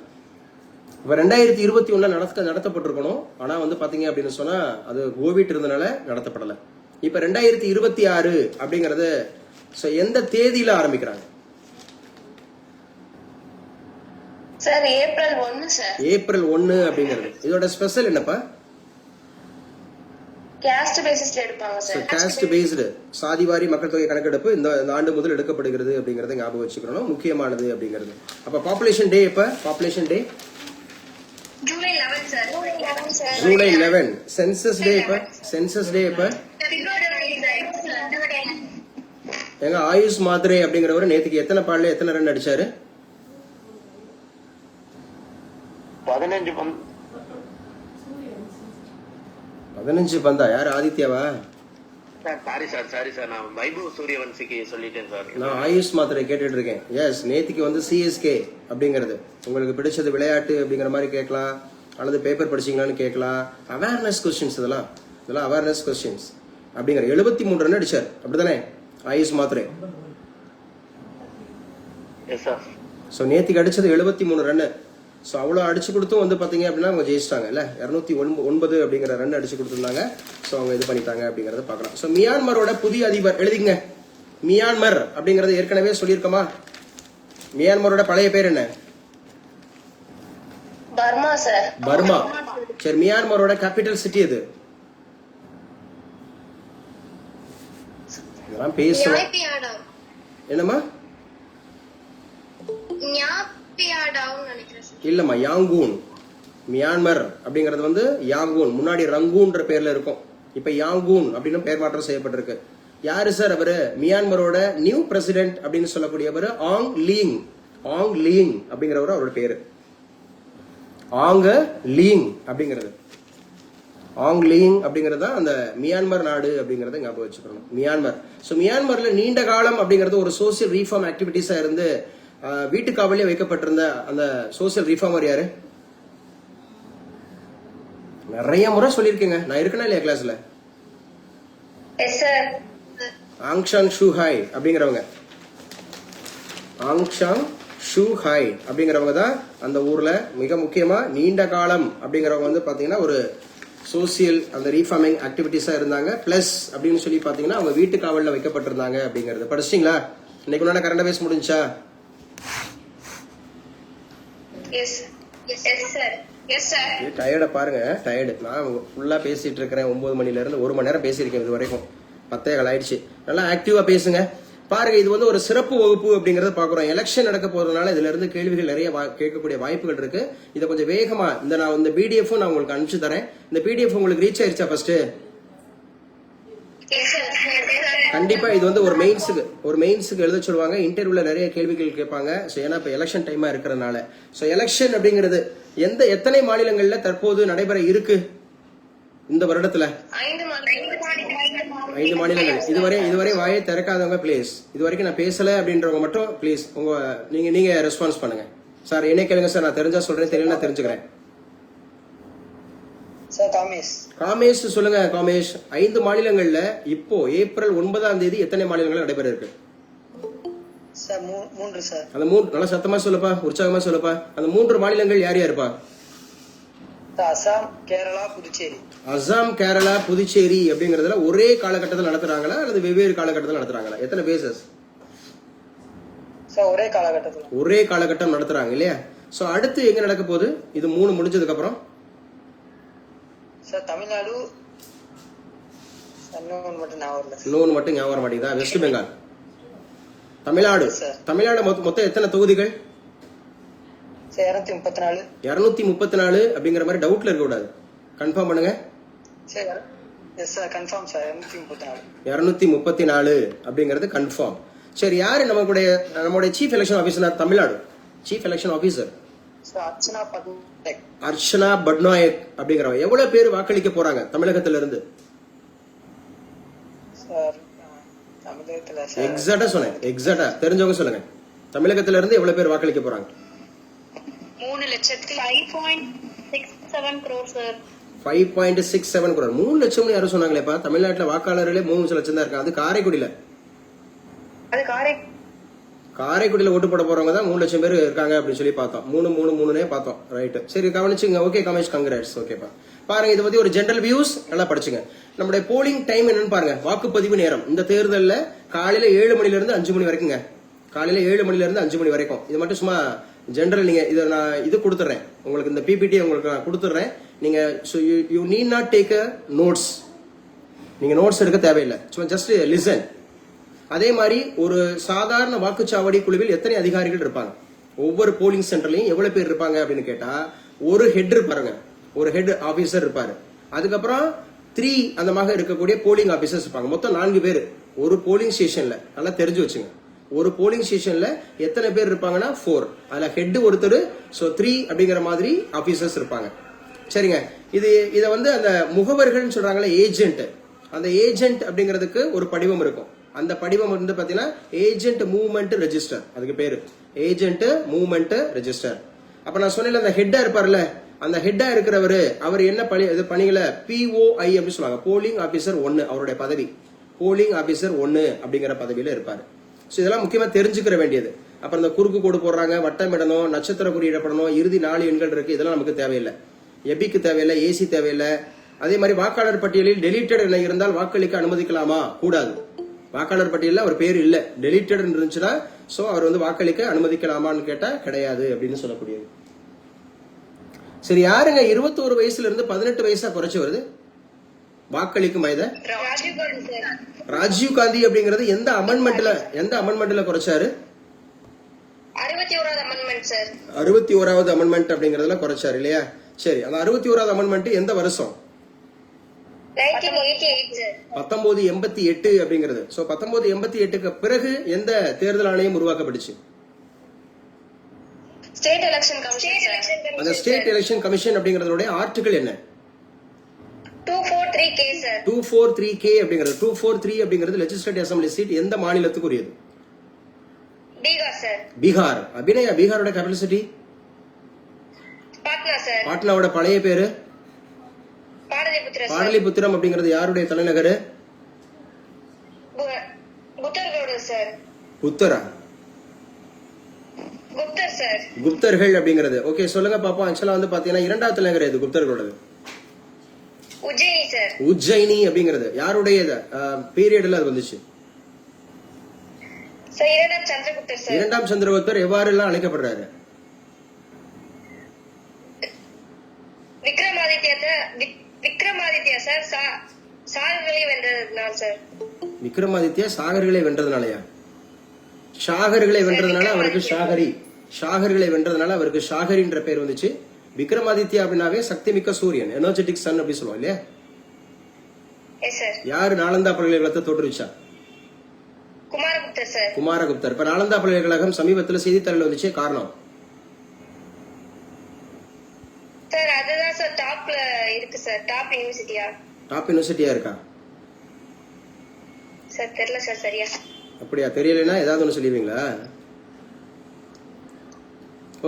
இப்ப 2021 நடத்தப்பட்டிருக்கணும். ஆனா வந்து பாத்தீங்க அப்படின்னு சொன்னா அது கோவிட் இருந்தனால நடத்தப்படல. இப்ப 2026 அப்படிங்கறது எந்த தேதியில ஆரம்பிக்கிறாங்க?
Sir April 1 sir.
ஏப்ரல் 1 அப்படிங்கிறது இதோட ஸ்பெஷல் என்னப்பா?
காஸ்ட் பேசிஸ்ல எடுப்பாங்க சார்.
காஸ்ட் பேஸ்டு சாதிவாரி மக்கள் தொகை கணக்கெடுப்பு இந்த ஆண்டு முதல் எடுக்கப்படுகிறது அப்படிங்கறத ஞாபகம் வச்சுக்கணும், முக்கியமானது அப்படிங்கிறது. அப்ப பாப்புலேஷன் டே எப்ப? Population day
July 11 sir.
July 11. Census day எப்ப? சென்சஸ் டே எப்ப? எங்க ஆயுஷ் மாத்ரே அப்படிங்கிறவர் நேத்துக்கு எத்தனை பால்ல எத்தனை ரன் அடிச்சாரு? 15 பந்தா. யாரு? ஆதித்யாவா?
சாரி சார் நான் வைபவ் சூரியவன்சிக்கு சொல்லிட்டேன் சார்.
நான் ஆயுஷ் மாத்திரை கேட்டுட்டு இருக்கேன். எஸ், நேத்திக்கு வந்து சிஎஸ்கே அப்படிங்கிறது உங்களுக்கு பிடிச்சது விளையாட்டு அப்படிங்கிற மாதிரி கேட்கலாம், அல்லது பேப்பர் படிச்சீங்களான்னு கேட்கலாம். அவேர்னஸ் கொஸ்டின்ஸ், இதெல்லாம் அவேர்னஸ் கொஸ்டின்ஸ் அப்படிங்கிற 73 ரன் அடிச்சார். அப்படித்தானே ஆயுஷ் மாத்திரை?
Yes sir.
ஸோ நேத்திக்கு அடிச்சது 73 ரன்னு. ஸோ அவ்வளோ அடிச்சு கொடுத்தும் வந்து பார்த்தீங்க அப்படின்னா அவங்க ஜெயிச்சிட்டாங்க இல்லை, 209 அப்படிங்கிற ரன் அடிச்சு கொடுத்துருந்தாங்க. ஸோ அவங்க இது பண்ணிட்டாங்க அப்படிங்கறத பார்க்கலாம். ஸோ மியான்மரோட புதிய அதிபர் எழுதிங்க. மியான்மர் அப்படிங்கறது ஏற்கனவே சொல்லியிருக்கோமா? மியான்மரோட பழைய பேர் என்ன?
Burma sir.
பர்மா. சரி, மியான்மரோட கேபிட்டல் சிட்டி எது? இதெல்லாம் பேசணும். என்னம்மா? இல்லம்மா, யாங்கூன். மியான்மர் அப்படிங்கறது வந்து யாங்கூன், முன்னாடி ரங்கூன்ற பேர்ல இருக்கும், இப்ப யாங்கூன் அப்படின்னு பெயர் மாற்றம் செய்யப்பட்டிருக்கு. யாரு சார் அவரு? மியான்மரோட நியூ பிரசிடென்ட் அப்படின்னு சொல்லக்கூடியவர் ஆங் லீங். ஆங் லீங் அப்படிங்கிறவர் அவரோட பேரு. ஆங் லீங் அப்படிங்கிறது, ஆங் லீங் அப்படிங்கிறது தான் அந்த மியான்மர் நாடு அப்படிங்கறத ஞாபகம் வச்சுக்கணும். மியான்மர். ஸோ மியான்மர்ல நீண்ட காலம் அப்படிங்கிறது ஒரு சோசியல் ரீஃபார்ம் ஆக்டிவிட்டிஸா இருந்து வீட்டுக்காவலே வைக்கப்பட்டிருந்த அந்த சோசியல் ரீஃபார்மர் யாரு? நிறைய முறை சொல்லியிருக்கேங்க, நான் இருக்கேனா இல்லையா கிளாஸ்ல? ஆங் சான் சூ ஹாய் அப்படிங்கிறவங்க, ஆங் சான் சூ ஹாய் அப்படிங்கிறவங்க தான் அந்த ஊர்ல மிக முக்கியமா நீண்ட காலம் அப்படிங்கிறவங்க வந்து பாத்தீங்கன்னா ஒரு சோசியல் அந்த ரீஃபார்மிங் ஆக்டிவிட்டிஸா இருந்தாங்க. பிளஸ் அப்படின்னு சொல்லி பாத்தீங்கன்னா அவங்க வீட்டு காவல்ல வைக்கப்பட்டிருந்தாங்க அப்படிங்கறது படிச்சிட்டீங்களா? இன்னைக்கு உண்டான கரண்ட் அஃபேர்ஸ் முடிஞ்சா? டயர்ட பாருங்க, டயர்டு. நான் ஃபுல்லா பேசிட்டு இருக்கிறேன், 9 மணில இருந்து 1 மணி நேரம் பேசியிருக்கேன் இது வரைக்கும். 10 ஆயிடுச்சு. நல்லா ஆக்டிவா பேசுங்க. பாருங்க, இது வந்து ஒரு சிறப்பு வகுப்பு அப்படிங்கறத பாக்குறோம். எலெக்ஷன் நடக்க போறதுனால இதுல இருந்து கேள்விகள் நிறைய கேட்கக்கூடிய வாய்ப்புகள் இருக்கு. இதை கொஞ்சம் வேகமா நான் இந்த பிடிஎஃப் நான் உங்களுக்கு அனுப்பிச்சு தரேன். இந்த பிடிஎஃப் உங்களுக்கு ரீச் ஆயிருச்சா? ஃபர்ஸ்ட் கண்டிப்பா இது வந்து ஒரு மெயின்ஸுக்கு எழுத சொல்லுவாங்க. இன்டர்வியூல நிறைய கேள்விகள் கேட்பாங்க. ஏன்னா இப்ப எலெக்ஷன் டைமா இருக்கிறதுனால. எலெக்ஷன் அப்படிங்கிறது எத்தனை மாநிலங்கள்ல தற்போது நடைபெற இருக்கு இந்த வருடத்துல? 5 மாநிலங்கள். இதுவரை வாயை திறக்காதவங்க பிளீஸ், இது வரைக்கும் நான் பேசல அப்படின்றவங்க மட்டும் பிளீஸ் நீங்க ரெஸ்பான்ஸ் பண்ணுங்க. சார் என்ன கேளுங்க சார், நான் தெரிஞ்சா சொல்றேன், தெரியல தெரிஞ்சுக்கிறேன். காமேஷ் சொல்லுங்க. காமேஷ், 5 மாநிலங்கள்ல இப்போ ஏப்ரல் 9ஆம் தேதி எத்தனை மாநிலங்கள் நடைபெற இருக்கு?
3 சார்.
அந்த 3 நல்லா சத்தமா சொல்லுப்பா, உற்சாகமா சொல்லுப்பா. அந்த 3 மாநிலங்கள் யார் யாருப்பா?
அசாம், கேரளா, புதுச்சேரி.
அசாம், கேரளா, புதுச்சேரி அப்படிங்கறதுல ஒரே காலகட்டத்தில் நடத்துறாங்களா அல்லது வெவ்வேறு காலகட்டத்தில் நடத்துறாங்களா? எத்தனை பேசஸ்?
சார் ஒரே காலகட்டத்தில்.
ஒரே காலகட்டம் நடத்துறாங்க இல்லையா? சோ அடுத்து எங்க நடக்க போகுது? இது 3 முடிஞ்சதுக்கு அப்புறம்
சார் தமிழ்நாடு, இன்னொன்னு மட்டும்
ஞாபகம் வர மாட்டேங்குதா? வெஸ்ட் பெங்கால். தமிழ்நாடு மொத்தம் எத்தனை தொகுதிகள்?
234.
234 அப்படிங்கிற மாதிரி டவுட்ல இருக்க கூடாது, கன்ஃபார்ம் பண்ணுங்க.
Yes sir, confirm sir.
234 அப்படிங்கிறது கன்ஃபார்ம். சரி, யாரு நம்மளுடைய chief election officer? Tamil Nadu chief election officer Archana Patnaik அப்படிங்கிறவங்க. எவ்வளவு பேர் வாக்களிக்க போறாங்க தமிழகத்தில இருந்து?
சார் தமிழகத்துல சார்
எக்ஸாக்டா சொன்னேன், எக்ஸாக்டா தெரிஞ்சவங்க சொல்லுங்க. தமிழகத்துல இருந்து எவ்வளவு பேர் வாக்களிக்க போறாங்க?
5.67 crore சார்.
5.67 crore. 3 லட்சம்னு யாரும் சொன்னாங்களேப்பா. தமிழ்நாட்டுல வாக்காளர்களே 3 லட்சம் தான் இருக்காங்க. அது காரைக்குடியில.
அது
காரைக்குடியில ஓட்டு போட போறவங்க தான் 3 லட்சம் பேர் இருக்காங்க அப்படின்னு சொல்லி பார்த்தோம். 3 பார்த்தோம். ரைட், சரி கவனிச்சுங்க. Okay Kamesh, congrats. ஓகேப்பா, பாருங்க இதை பத்தி ஒரு ஜெனரல் வியூஸ் நல்லா படிச்சுங்க. நம்மளுடைய போலிங் டைம் என்னன்னு பாருங்க. வாக்குப்பதிவு நேரம் இந்த தேர்தல்ல காலையில 7 மணில இருந்து 5 மணி வரைக்குங்க. காலையில 7 மணில இருந்து 5 மணி வரைக்கும். இது மட்டும் சும்மா ஜெனரல். நீங்க இதை நான் இது கொடுத்துறேன் உங்களுக்கு, இந்த பிபிடி உங்களுக்கு நான் கொடுத்துறேன். நீங்க you need not take a notes. நீங்க நோட்ஸ் எடுக்க தேவையில்லை, சும்மா ஜஸ்ட் லிசன். அதே மாதிரி ஒரு சாதாரண வாக்குச்சாவடி குழுவில் எத்தனை அதிகாரிகள் இருப்பாங்க? ஒவ்வொரு போலிங் சென்டர்லயும் எவ்வளவு பேர் இருப்பாங்க அப்படின்னு கேட்டா, ஒரு ஹெட் இருப்பாருங்க, ஒரு ஹெட் ஆபீசர் இருப்பாரு. அதுக்கப்புறம் 3 அந்த மாதிரி இருக்கக்கூடிய போலிங் ஆபீசர்ஸ் இருப்பாங்க. மொத்தம் 4 பேர் ஒரு போலிங் ஸ்டேஷன்ல. நல்லா தெரிஞ்சு வச்சுங்க, ஒரு போலிங் ஸ்டேஷன்ல எத்தனை பேர் இருப்பாங்கன்னா 4. அதுல ஹெட் ஒருத்தர், சோ 3 அப்படிங்கிற மாதிரி ஆபீசர்ஸ் இருப்பாங்க. சரிங்க, இத வந்து அந்த முகவர்கள்னு சொல்றாங்களே, ஏஜென்ட். அந்த ஏஜென்ட் அப்படிங்கிறதுக்கு ஒரு படிவம் இருக்கும். அந்த படிவம் வந்து பாத்தீங்கன்னா ஏஜென்ட் மூவ்மெண்ட் ரெஜிஸ்டர், அதுக்கு பேரு ஏஜென்ட் மூவ்மெண்ட் ரெஜிஸ்டர். அப்ப நான் சொன்னேன் அந்த ஹெட்டா இருப்பார்ல, அந்த ஹெட்டா இருக்கிறவரு அவர் என்ன பணிகளை POI அப்படின்னு சொல்லுவாங்க, போலிங் ஆபீசர் 1. அவருடைய பதவி போலிங் ஆபீசர் 1 அப்படிங்கிற பதவியில இருப்பாரு. சோ இதெல்லாம் முக்கியமா தெரிஞ்சுக்கிற வேண்டியது. அப்புறம் இந்த குறுக்கு கோடு போடுறாங்க, வட்டம் இடணும், நட்சத்திர குறியிடப்படணும், இறுதி 4 எண்கள் இருக்கு, இதெல்லாம் நமக்கு தேவையில்லை. எபிக்கு தேவையில்லை, ஏசி தேவையில்லை. அதே மாதிரி வாக்காளர் பட்டியலில் டெலிட்டட் என இருந்தால் வாக்களிக்க அனுமதிக்கலாமா? கூடாது. வாக்காளர் பட்டியலில் அவர் பேர் இல்ல, டெலிட்டட் இருந்துச்சுன்னா சோ அவர் வந்து வாக்களிக்க அனுமதிக்கலாமான்னு கேட்டா கிடையாது அப்படின்னு சொல்லக்கூடியது. சரி, யாருங்க 21 வயசுல இருந்து 18 வயசா குறைச்சு வருது வாக்களிக்கும் வயதை? ராஜீவ் காந்தி அப்படிங்கறது எந்த அமெண்ட்மெண்ட்ல குறைச்சாரு?
61வது அமெண்ட்மெண்ட் சார்.
61வது அமெண்ட்மெண்ட் அப்படிங்கறதுல குறைச்சாரு இல்லையா? சரி, அந்த 61வது அமெண்ட்மெண்ட் எந்த வருஷம்?
1988 சார்.
1988 அப்படிங்கிறது. சோ 1988க்கு பிறகு எந்த தேர்தல் ஆணையம் உருவாக்கப்பட்டுச்சு?
State election commission.
அந்த ஸ்டேட் எலெக்ஷன் கமிஷன் அப்படிங்கறதோட ஆர்டிகிள் என்ன?
243K sir.
243K அப்படிங்கிறது. 243 அப்படிங்கிறது லெஜிஸ்லேட்டிவ் அசெம்பிளி சீட் எந்த மாநிலத்துக்கு உரியது?
பீகார் சார்.
பீகார். அபிநயா, பீகாரோட கேபிட்டல் சிட்டி?
பாட்னா சார்.
பாட்னாவோட பழைய பேரு?
பாடலிபுத்திரம்.
பாடலிபுத்திரம் அப்படிங்கிறது யாருடைய தலைநகர்?
புத்தர்களோட சார்.
புத்தரா?
குப்தர் சார்.
குப்தர்கள் அப்படிங்கிறது. ஓகே, சொல்லுங்க பாப்போம். ஆக்சுவலா வந்து பாத்தீங்கன்னா 2வது தலைநகர் எது குப்தர்களோடது?
உஜ்ஜயினி சார்.
உஜ்ஜயினி அப்படிங்கிறது யாருடைய பீரியட்ல அது வந்துச்சு?
சார் 2ஆம் சந்திரகுப்தர் சார்.
2ஆம் சந்திரகுப்தர் எவ்வாறு எல்லாம் அழைக்கப்படுறாரு?
விக்ரமாதித்யா சார் சாகர்களை வென்றதுனால சார்.
விக்ரமாதித்யா சாகர்களை வென்றதுனாலயா? ஷாகர்களை வென்றதுனால அவருக்கு ஷாகரி. ஷாகர்களை வென்றதுனால அவருக்கு ஷாகரின்ற பேர் வந்துச்சு. விக்ரமாதித்யா அப்படின்னாவே சக்தி மிக்க சூரியன், எனர்ஜெட்டிக் சன் அப்படி சொல்லுவோம் இல்லையா? யாரு நாலந்தா பல்கலைக்கழகத்தை தோற்றுவிச்சா?
குமாரகுப்தர் சார்.
குமாரகுப்தர். இப்ப நாலந்தா பல்கலைக்கழகம் சமீபத்தில் செய்தித்தாளில் வந்துச்சு, காரணம்?
சார் அதுதான் சார் டாப்ல இருக்கு சார். டாப் யூனிவர்சிட்டியா?
டாப் யூனிவர்சிட்டியா இருக்கா
சார்? தெரியல சார் சரியா.
அப்படியா? தெரியலனா ஏதாவது ஒன்று சொல்லுவீங்களா?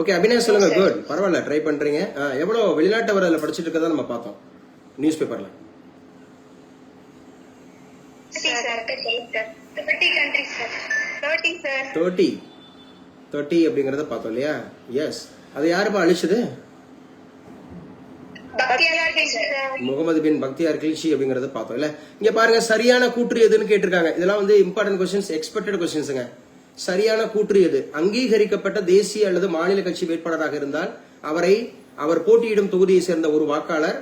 ஓகே, அபிநயா சொல்லுங்க. குட், பரவாயில்ல, ட்ரை பண்றீங்க. எவ்வளவு வெளிநாட்டவர் அதில் படிச்சுட்டு இருக்கதா நம்ம பார்த்தோம் நியூஸ் பேப்பர்ல. 30 அப்படிங்கறத பார்த்தோம் இல்லையா? எஸ். அது யாருப்பா அழிச்சது? முகமது பின் பக்தியார் கில்சி அப்படிங்கறத பார்த்தோம் இல்ல? இங்க பாருங்க, சரியான கூற்று எதுன்னு கேட்டிருக்காங்க. இதெல்லாம் வந்து இம்பார்ட்டன்ட் கொஸ்டின்ஸ், எக்ஸ்பெக்டட் கொஸ்டின்ஸ்ங்க. சரியான கூற்று எது? அங்கீகரிக்கப்பட்ட தேசிய அல்லது மாநில கட்சி வேட்பாளராக இருந்தால் அவர் போட்டியிடும் தொகுதியை சேர்ந்த ஒரு வாக்காளர்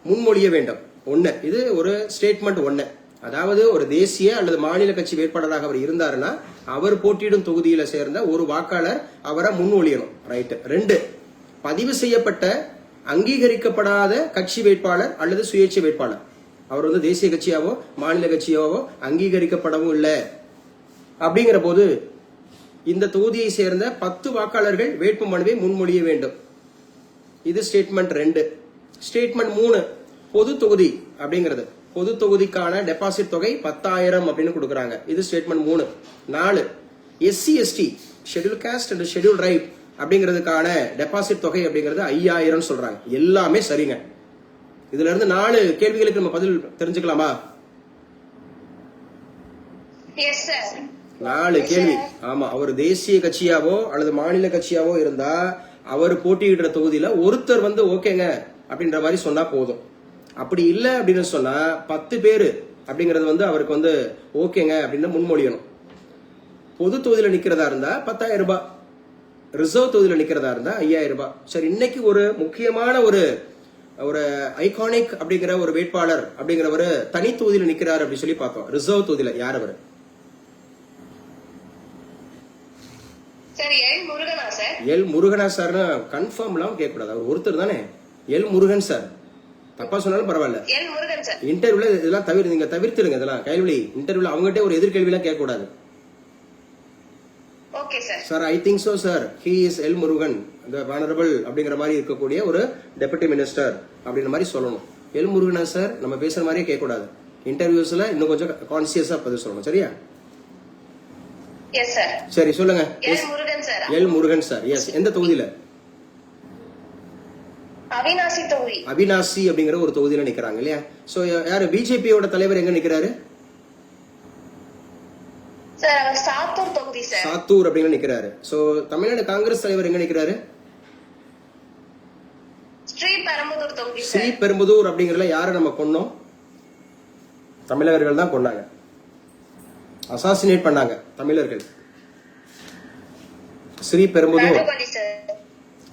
முன்மொழிய வேண்டும். 1. இது ஒரு ஸ்டேட்மெண்ட் 1. அதாவது ஒரு தேசிய அல்லது மாநில கட்சி வேட்பாளராக அவர் இருந்தாருன்னா அவர் போட்டியிடும் தொகுதியில சேர்ந்த ஒரு வாக்காளர் அவரை முன்மொழியணும். ரைட். 2. பதிவு செய்யப்பட்ட அங்கீகரிக்கப்படாத கட்சி வேட்பாளர் அல்லது சுயேட்சை வேட்பாளர். அவர் வந்து தேசிய கட்சியாவோ மாநில கட்சியாவோ அங்கீகரிக்கப்படவும் இல்லை. அப்படிங்கிற போது இந்த தொகுதியை சேர்ந்த 10 வாக்காளர்கள் வேட்பு மனுவை முன்மொழிய வேண்டும். இது ஸ்டேட்மெண்ட் 2. ஸ்டேட்மெண்ட் 3 பொது தொகுதி அப்படிங்கிறது. பொது தொகுதிக்கான டெபாசிட் தொகை 10,000 அப்படின்னு கொடுக்குறாங்க. இது statement 3. 4 SC ST schedule caste and schedule right அப்படிங்கிறதுக்கான டெபாசிட் தொகை அப்படிங்கிறது 5,000 சொல்றாங்க. எல்லாமே சரிங்க. இதுல இருந்து 4 கேள்விகளுக்கு நம்ம பதில் தெரிஞ்சுக்கலாமா?
Yes sir.
4 கேள்வி. ஆமா, அவர் தேசிய கட்சியாவோ அல்லது மாநில கட்சியாவோ இருந்தா அவர் போட்டியிடுற தொகுதியில ஒருத்தர் வந்து ஓகேங்க அப்படின்ற மாதிரி சொன்னா போதும். அப்படி இல்ல அப்படின்னு சொன்னா 10 பேரு அப்படிங்கறது வந்து அவருக்கு வந்து ஓகேங்க அப்படின்னு முன்மொழியணும். பொது தொகுதியில நிக்கிறதா இருந்தா 10,000 ரூபாய், ரிசர்வ் தொகுதியில நிக்கிறதா இருந்தா 5,000 ரூபாய். சரி, இன்னைக்கு ஒரு முக்கியமான ஒரு ஐகானிக் அப்படிங்கிற ஒரு வேட்பாளர் அப்படிங்கிறவரு தனி தொகுதியில நிக்கிறாரு அப்படின்னு சொல்லி பார்த்தோம். ரிசர்வ் தொகுதியில யார் அவரு?
சார் எல் முருகனா சார்?
எல் முருகனா சார்னு கன்ஃபார்ம்லாம் கேட்க கூடாது. அவர் ஒருத்தர் தானே, எல் முருகன் சார். தப்பா சொன்னாலும் பரவாயில்ல.
L Murugan sir.
இன்டர்வியூல இதெல்லாம் நீங்க தவிர்த்துடுங்க. இதெல்லாம் கேள்வி இன்டர்வியூல அவங்ககிட்ட ஒரு எதிர்கேள்வி எல்லாம் கேட்க கூடாது.
Okay sir.
Sir I think so sir, he is L Murugan the venerable அப்படிங்கிற மாதிரி இருக்கக்கூடிய ஒரு டெபுட்டி மினிஸ்டர் அப்படின்ற மாதிரி சொல்லணும். எல் முருகனா சார் நம்ம பேசுற மாதிரியே கேட்க கூடாது. இன்டர்வியூஸ்ல இன்னும் கொஞ்சம் கான்சியஸா பதில் சொல்லணும். சரியா?
Yes sir.
சரி சொல்லுங்க.
L Murugan sir.
L Murugan sir. Yes. எந்த தொகுதியில?
அவினாசி தொகுதி.
அவினாசி அப்படிங்கிற ஒரு தொகுதியில நிக்கிறாங்க இல்லையா? சோ யாரு பிஜேபியோட தலைவர் எங்க நிக்கிறாரு?
சார் அவர் சாத்தூர் தொகுதி சார்.
சாத்தூர் அப்படிங்கிற நிக்கிறாரு. சோ தமிழ்நாடு காங்கிரஸ் தலைவர் எங்க நிக்கிறாரு?
ஸ்ரீபெரும்புதூர் தொகுதி சார்.
ஸ்ரீபெரும்புதூர் அப்படிங்கறதுல யாரை நம்ம கொன்னோம்? தமிழர்கள் தான் கொன்னாங்க, அசாசினேட் பண்ணாங்க தமிழர்கள்.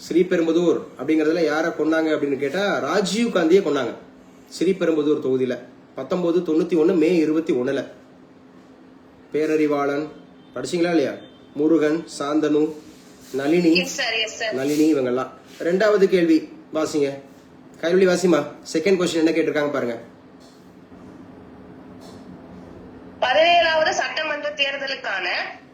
ஸ்ரீபெரும்புதூர் அப்படிங்கறதுல யார கொன்னாங்க அப்படின்னு கேட்டா ராஜீவ் காந்தியை கொன்னாங்க. ஸ்ரீபெரும்புதூர் தொகுதியில 1991 மே 21. பேரறிவாளன் படிச்சீங்களா இல்லையா? முருகன், சாந்தனு, நளினி, இவங்கெல்லாம். 2வது கேள்வி வாசிங்க. கைவழி வாசிமா. செகண்ட் கொஸ்டின் என்ன கேட்டிருக்காங்க பாருங்க.
17வது சட்டமன்ற தேர்தலுக்கான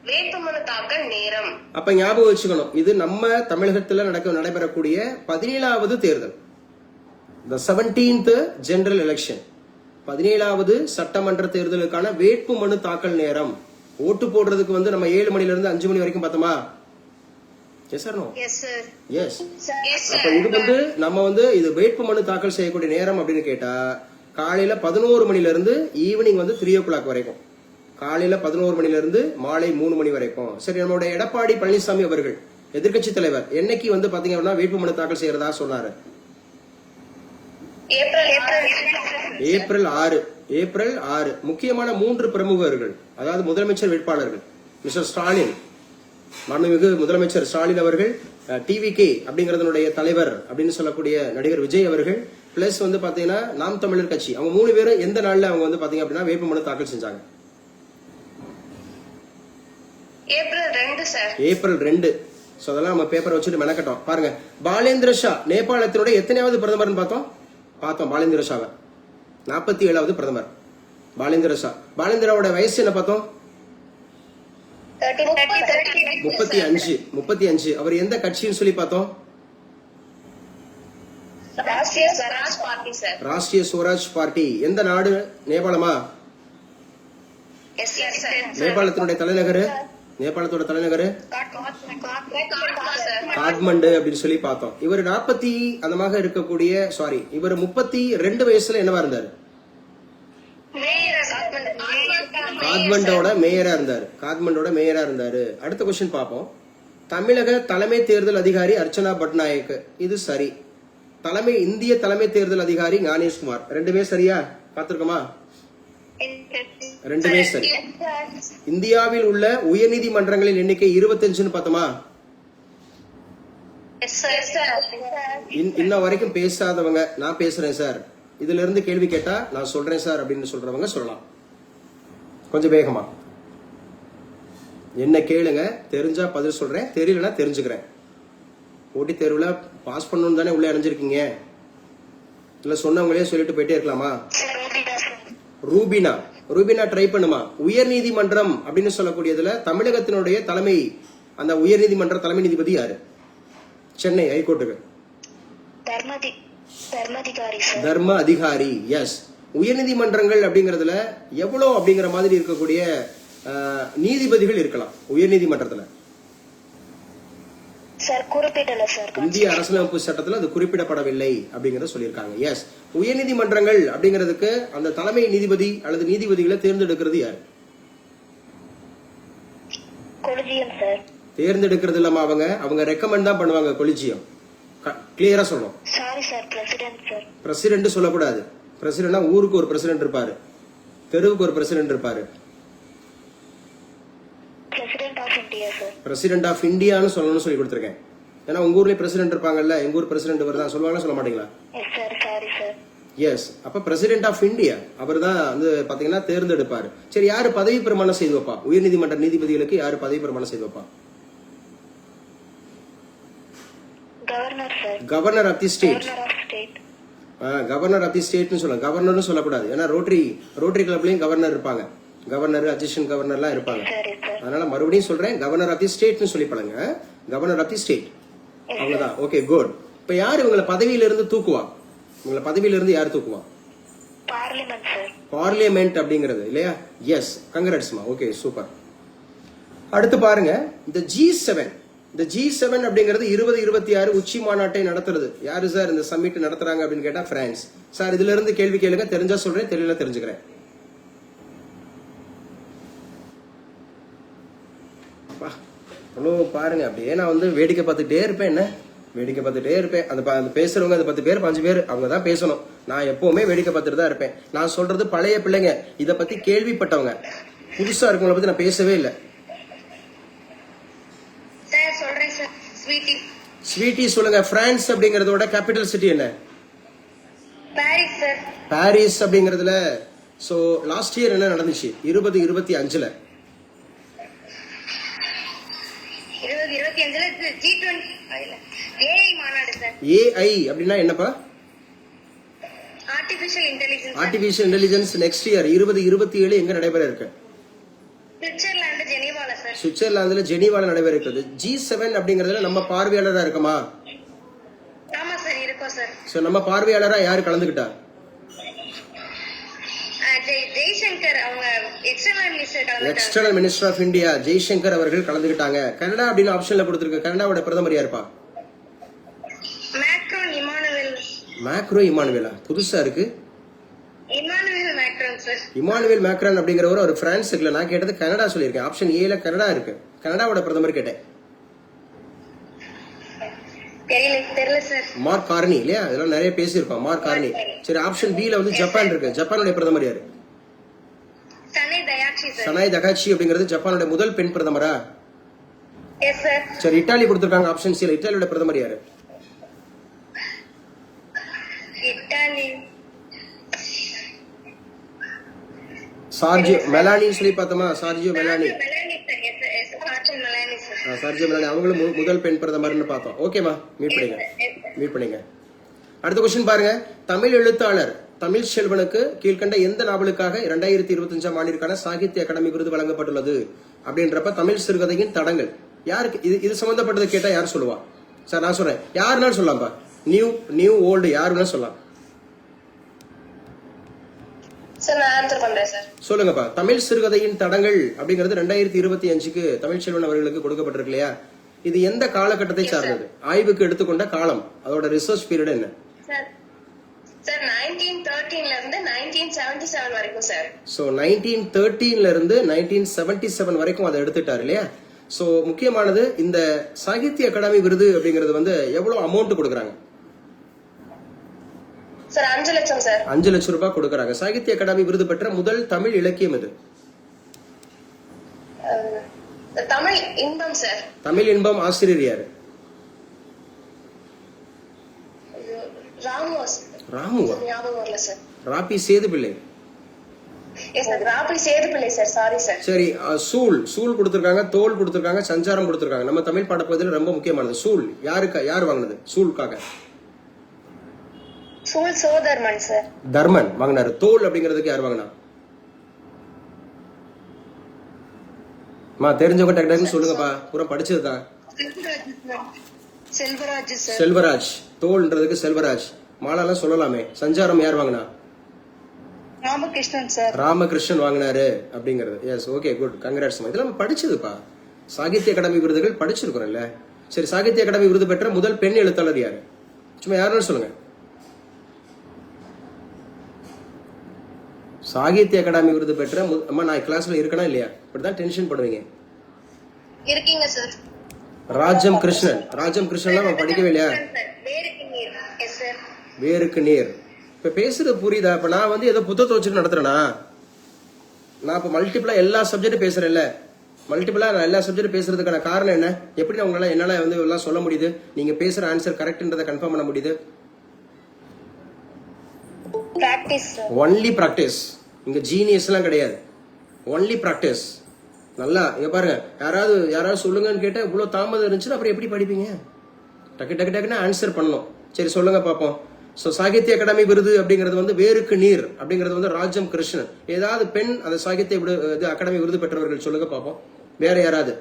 வேட்புமனு தாக்கல் நேரம்.
அப்ப ஞாபகம் வச்சுக்கணும், இது நம்ம தமிழகத்துல நடைபெறக்கூடிய 17வது தேர்தல், the 17th ஜெனரல் எலெக்ஷன். 17வது சட்டமன்ற தேர்தலுக்கான வேட்புமனு தாக்கல் நேரம். ஓட்டு போடுறதுக்கு வந்து நம்ம 7 மணில இருந்து 5 மணி வரைக்கும் பார்த்தோமா? Yes sir? No?
Yes sir.
Yes. அப்ப இது வந்து நம்ம வந்து இது வேட்புமனு தாக்கல் செய்யக்கூடிய நேரம் அப்படின்னு கேட்டா காலையில 11 மணில இருந்து ஈவினிங் வந்து 3 o'clock வரைக்கும். காலையில 11 மணில இருந்து மாலை 3 மணி வரைக்கும். சரி, நம்மளுடைய எடப்பாடி பழனிசாமி அவர்கள் எதிர்க்கட்சி தலைவர் என்னைக்கு வந்து பாத்தீங்க அப்படின்னா வேட்புமனு தாக்கல் செய்யறதா சொன்னாரு? ஏப்ரல் 6. ஏப்ரல் 6. முக்கியமான 3 பிரமுகர்கள், அதாவது முதலமைச்சர் வேட்பாளர்கள் மிஸ்டர் ஸ்டாலின், மாண்புமிகு முதலமைச்சர் ஸ்டாலின் அவர்கள், டிவிகே அப்படிங்கறதனுடைய தலைவர் அப்படின்னு சொல்லக்கூடிய நடிகர் விஜய் அவர்கள், பிளஸ் வந்து பாத்தீங்கன்னா நாம் தமிழர் கட்சி, அவங்க 3 பேரும் எந்த நாள்ல அவங்க வந்து பாத்தீங்க அப்படின்னா வேட்புமனு தாக்கல் செஞ்சாங்க?
April 2 sir.
ஏப்ரல் 2. சோ அதெல்லாம் நம்ம பேப்பரை வச்சுட்டு மெனக்கட்டோம். பாருங்க, பாலேந்திர ஷா நேபாளத்தினுடைய எத்தனையாவது பிரதமர்னு பார்த்தோம்? பாலேந்திர ஷாவை 47வது பிரதமர் பாலேந்திர ஷா. பாலேந்திராவோட வயசு என்ன பார்த்தோம்? 35. அவர் எந்த கட்சின்னு சொல்லி பார்த்தோம்? ராஷ்டிரிய ஸ்வராஜ் பார்ட்டி. எந்த நாடு? நேபாளமா? நேபாளத்தினுடைய தலைநகர்? நேபாளத்தோட தலைநகர் காட்மண்டு அப்படின்னு சொல்லி பார்த்தோம். இவர் 40 அந்தமாக இருக்கக்கூடிய இவர் 32 வயசுல என்னவா இருந்தாரு? காட்மண்டோட மேயரா இருந்தாரு. அடுத்த கொஸ்டின் பார்ப்போம். தமிழக தலைமை தேர்தல் அதிகாரி அர்ச்சனா பட்நாயக். இது சரி. இந்திய தலைமை தேர்தல் அதிகாரி ஞானேஷ்குமார். 2மே சரியா? பார்த்திருக்கோமா? 2மே சரி. இந்தியாவில் உள்ள உயர்நீதிமன்றங்களின் எண்ணிக்கை 25ன்னு பார்த்தோமா? இன்ன வரைக்கும் பேசாதவங்க நான் பேசுறேன் சார், இதுல இருந்து கேள்வி கேட்டா நான் சொல்றேன் சார் அப்படின்னு சொல்றவங்க சொல்லலாம். கொஞ்சம் வேகமா என்ன கேளுங்க. தெரிஞ்சா பதில் சொல்றேன், தெரியலனா தெரிஞ்சுக்கிறேன். போட்டி தேர்வுல பாஸ் பண்ணணும் தானே உள்ள அடைஞ்சிருக்கீங்க. இல்ல சொன்னவங்களே சொல்லிட்டு போயிட்டே இருக்கலாமா? ரூபினா ட்ரை பண்ணுமா? உயர் நீதிமன்றம் அப்படின்னு சொல்லக்கூடியதுல தமிழகத்தினுடைய தலைமை, அந்த உயர் நீதிமன்ற தலைமை நீதிபதி யாரு? சென்னை ஹைகோர்ட்டுக்கு தர்ம அதிகாரி. எஸ். உயர்நீதிமன்றங்கள் அப்படிங்கறதுல எவ்வளவு அப்படிங்கிற மாதிரி இருக்கக்கூடிய நீதிபதிகள் இருக்கலாம் உயர்நீதிமன்றத்துல?
Sir குறிப்பிடல sir.
இந்திய அரசியலமைப்பு சட்டத்துல அது குறிப்பிடப்படவில்லை அப்படிங்கறத சொல்லியிருக்காங்க. எஸ், உயர்நீதிமன்றங்கள் அப்படிங்கிறதுக்கு அந்த தலைமை நீதிபதி அல்லது நீதிபதிகளை தேர்ந்தெடுக்கிறது யாரு?
Collegium sir.
தேர்ந்தெடுக்கிறது இல்லாம அவங்க ரெக்கமெண்ட் தான் பண்ணுவாங்க. கொலிஜியம் கிளியரா சொல்லணும்.
Sorry sir, president sir.
President சொல்லக்கூடாது. பிரசிடென்ட்னா ஊருக்கு ஒரு பிரசிடென்ட் இருப்பாரு, தெருவுக்கு ஒரு பிரசிடென்ட் இருப்பாரு.
President of India sir.
President of இந்தியான்னு சொல்லணும்னு சொல்லி கொடுத்துருக்கேன். ஏன்னா உங்க ஊர்லயே பிரசிடென்ட் இருப்பாங்கல்ல, எங்க ஊர் பிரசிடென்ட் வருதான் சொல்லுவாங்களா சொல்ல மாட்டீங்களா?
Yes sir, sorry sir.
Yes, அப்ப பிரசிடென்ட் ஆஃப் இந்தியா அவர் தான் வந்து பாத்தீங்கன்னா தேர்ந்தெடுப்பாரு. சரி, யாரு பதவி பிரமாணம் செய்து வைப்பா? உயர்நீதிமன்ற நீதிபதிகளுக்கு யாரு பதவி பிரமாணம் செய்து வைப்பா?
Governor sir.
Governor of the state.
Governor of state.
Governor of the ஸ்டேட்னு சொல்லலாம், கவர்னர்னு சொல்லக்கூடாது. ஏன்னா ரோட்டரி கிளப்லயும் கவர்னர் இருப்பாங்க, கவர்னர் அசிஸ்டன்ட் கவர்னர்லாம் இருப்பாங்க.
சரி சார்.
அதனால மறுபடியும் சொல்றேன், கவர்னர் ஆஃப் தி ஸ்டேட்னு சொல்லி பழங்க. கவர்னர் ஆஃப் தி ஸ்டேட், அவ்வளவுதான். Okay, good. இப்ப யாரு இவங்களை பதவியில இருந்து தூக்குவா? உங்களை பதவியில இருந்து யார் தூக்குவா?
Parliament sir.
பார்லிமெண்ட் அப்படிங்கிறது இல்லையா? எஸ், கங்க்ராட்ஸ்மா. Okay, super. அடுத்து பாருங்க, இந்த G7 அப்படிங்கிறது 2026 உச்சி மாநாட்டை நடத்துறது யாரு சார்? இந்த சம்மிட் நடத்துறாங்க அப்படின்னு கேட்டா பிரான்ஸ் சார். இதுல இருந்து கேள்வி கேளுங்க, தெரிஞ்சா சொல்றேன், தெரியல தெரிஞ்சுக்கிறேன். பாருங்க, அப்படியே நான் வந்து வேடிக்கை பார்த்துட்டே இருப்பேன். என்ன வேடிக்கை பார்த்துட்டே இருப்பேன். அந்த பேசுறவங்க அந்த 10 பேர் 5 பேர் அவங்க தான் பேசணும். நான் எப்பவுமே வேடிக்கை பார்த்துட்டு தான் இருப்பேன். நான் சொல்றது பழைய பிள்ளைங்க, இத பத்தி கேள்விப்பட்டவங்க. புதுசா இருக்கவங்கள பத்தி நான் பேசவே இல்லை.
சார் சொல்றேன் சார்.
ஸ்வீட்டி சொல்லுங்க. பிரான்ஸ் அப்படிங்கறதோட கேபிட்டல் சிட்டி என்ன?
Paris sir.
பாரிஸ் அப்படிங்கறதுல சோ லாஸ்ட் இயர் என்ன நடந்துச்சு? 2025ல
2025ல G20 AI மாநாடு சார்.
AI அப்படின்னா என்னப்பா? ஆர்டிபிஷியல் இன்டெலிஜென்ஸ் நெக்ஸ்ட் இயர் 2027 எங்க நடைபெற இருக்கு?
Switzerland ஜெனீவால sir.
சுவிட்சர்லாந்துல ஜெனீவால நடைபெற இருக்குது. G7 அப்படிங்கறதுல நம்ம பார்வையாளரா இருக்கமா?
ஆமா சார், இருக்கோம் சார்.
சோ நம்ம பார்வையாளரா யாரு கலந்துக்கிட்டா?
ஜெய்சங்கர் அவங்க
external minister of India Jaishankar அவர்கள் கலந்துக்கிட்டாங்க. கனடா அப்படின்னு ஆப்ஷன்ல கொடுத்திருக்கு. கனடாவோட பிரதமர் யாருப்பா? மேக்ரோ இமானுவேலா? புதுசா இருக்கு. இமானுவேல் மேக்ரான் அப்படிங்கிறவர் ஒரு பிரான்ஸ் இருக்குல்ல. நான் கேட்டது கனடா சொல்லியிருக்கேன். ஆப்ஷன் ஏல கனடா இருக்கு. கனடாவோட பிரதமர் கேட்டேன். மார்க் கார்னி இல்லையா? இதெல்லாம் நிறைய பேசியிருக்கோம். Mark Carney. சரி, ஆப்ஷன் பி ல வந்து ஜப்பான் இருக்கு. ஜப்பானுடைய பிரதமர் யாரு? சனாய் தகாச்சி அப்படிங்கிறது ஜப்பானுடைய முதல் பெண் பிரதமரா? சரி, இத்தாலி கொடுத்திருக்காங்க ஆப்ஷன் சி ல. இத்தாலியோட பிரதமர் யாரு? சார்ஜியோ மெலானின்னு சொல்லி பார்த்தோமா? சார்ஜியோ மெலானி. அவங்களும் முதல் பெண் பிரதமர்னு பார்த்தோம். ஓகேமா, மீட் பண்ணிங்க. அடுத்த கொஸ்டின் பாருங்க. தமிழ் எழுத்தாளர் தமிழ் செல்வனுக்கு கீழ்கண்ட எந்த நாவலுக்காக 2025ஆம் ஆண்டிற்கான சாகித்ய அகாடமி விருது வழங்கப்பட்டுள்ளது அப்படின்றப்ப தமிழ் சிறுகதையின் தடங்கள் யாருக்கு இது சம்பந்தப்பட்டது கேட்டா யார் சொல்லுவா? சார் நான் சொல்றேன், யாருனாலும் சொல்லலாம்ப்பா. நியூ ஓல்டு யாருன்னா சொல்லலாம். சொல்லுங்கப்பா. தமிழ் சிறுகதையின் தடங்கள் அப்படிங்கிறது 2025க்கு தமிழ் செல்வன் அவர்களுக்கு கொடுக்கப்பட்டிருக்கு இல்லையா? இது எந்த காலகட்டத்தை சார்ந்தது? ஆய்வுக்கு எடுத்துக்கொண்ட காலம், அதோட ரிசர்ச் பீரியட் என்ன?
சார் 1913ல இருந்து 1977 வரைக்கும் சார்.
சோ 1913ல இருந்து 1977 வரைக்கும் அதை எடுத்துட்டாரு இல்லையா? சோ முக்கியமானது இந்த சாகித்ய அகாடமி விருது அப்படிங்கிறது வந்து எவ்வளவு அமௌண்ட் கொடுக்கறாங்க?
சார் 5 லட்சம் சார்.
5 லட்சம் ரூபாய் கொடுக்கறாங்க. சாகித்ய அகாடமி விருது பெற்ற முதல் தமிழ் இலக்கியம் எது?
தமிழ் இன்பம் சார்.
தமிழ் இன்பம் ஆசிரியர் யாரு? ராமுவா? ராபி சேதுபிள்ளை. சரி, சூல் கொடுத்திருக்காங்க, தோல் கொடுத்திருக்காங்க, சஞ்சாரம் கொடுத்திருக்காங்க. நம்ம தமிழ் பாடப்பகுதியில் ரொம்ப முக்கியமானது சூல். யார் வாங்கினது சூலுக்காக? தர்மன் வாங்கினாரு. தோல் அப்படிங்கிறதுக்கு யார் வாங்கினா? தெரிஞ்சவங்க டக்கு சொல்லுங்கப்பா. பூரா படிச்சதுதான். செல்வராஜ். தோல்ன்றதுக்கு செல்வராஜ். மாலாலாம் சொல்லலாமே. சஞ்சாரம் யார் வாங்கினா?
ராமகிருஷ்ணன் சார்.
ராமகிருஷ்ணன் வாங்கினாரு அப்படிங்கிறது. Yes, okay, good, congrats. இதெல்லாம் நம்ம படிச்சதுப்பா, சாகித்ய அகாடமி விருதுகள் படிச்சிருக்கிறோம்ல. சரி, சாகித்ய அகாடமி விருது பெற்ற முதல் பெண் எழுத்தாளர் யாரு? சும்மா யாருன்னு சொல்லுங்க. சாகித்ய அகாடமி விருது பெற்ற அம்மா, நான் கிளாஸ்ல இருக்கனா இல்லையா? இப்படிதான் டென்ஷன் பண்ணுவீங்க.
இருக்கீங்க சார்.
ராஜம் கிருஷ்ணன். ராஜம் கிருஷ்ணன் நம்ம படிக்கவே இல்லையா?
வேருக்கு நீர். Yes sir.
வேருக்கு நீர். இப்ப பேசுறது புரியுதா? இப்ப நான் வந்து ஏதோ புத்தகத்தை வச்சுட்டு நடத்துறேனா? நான் இப்ப மல்டிபிளா எல்லா சப்ஜெக்டும் பேசுறேன்ல. மல்டிபிளா நான் எல்லா சப்ஜெக்டும் பேசுறதுக்கான காரணம் என்ன? எப்படி நான் உங்களால என்னால வந்து எல்லாம் சொல்ல முடியுது? நீங்க பேசுற ஆன்சர் கரெக்ட்ன்றதை கன்ஃபார்ம் பண்ண முடியுது?
Practice sir.
Only practice. இங்க ஜீனியஸ் எல்லாம் கிடையாது. Only practice. நல்லா இங்க பாருங்க, யாராவது சொல்லுங்கன்னு கேட்டா இவ்வளவு தாமதம் இருந்துச்சுன்னா அப்புறம் எப்படி படிப்பீங்க? டக்கு டக்கு டக்குன்னு ஆன்சர் பண்ணணும். சரி, சொல்லுங்க பாப்போம். சோ சாகித்ய அகாடமி விருது அப்படிங்கிறது வந்து வேருக்கு நீர் அப்படிங்கிறது வந்து ராஜம் கிருஷ்ணன். ஏதாவது பெண் அந்த சாகித்ய அகாடமி விருது பெற்றவர்கள் சொல்லுங்க பாப்போம். வேற யாராவது?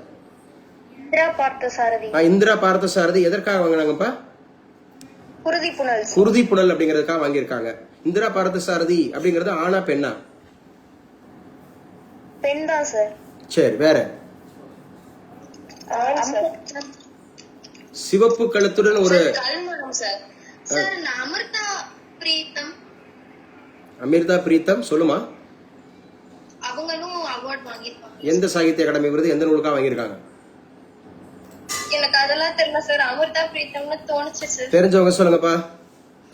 இந்திரா பார்த்தசாரதி.
இந்திரா பார்த்தசாரதி எதற்காக வாங்கினாங்கப்பா?
குருதி புனல்.
குருதி புனல் அப்படிங்கறதுக்காக வாங்கியிருக்காங்க. இந்திரா பார்த்தசாரதி அப்படிங்கறது ஆனா பெண்ணா?
பெண் தான் சார்.
சரி, வேற? சிவப்பு கழுத்துடன் ஒரு
கல்மரம் சார். சார், அமிர்தா பிரீத்தம்.
அமிர்தா பிரீத்தம் சொல்லுமா?
அவங்களும் அவார்ட் வாங்கிருப்பாங்க.
எந்த சாகித்ய அகாடமி விருது எந்த நூலுக்காக வாங்கியிருக்காங்க?
எனக்கு அதெல்லாம் தெரியல சார். அமிர்தா பிரீத்தம்னு தோணுச்சு சார்.
தெரிஞ்சவங்க சொல்லுங்கப்பா.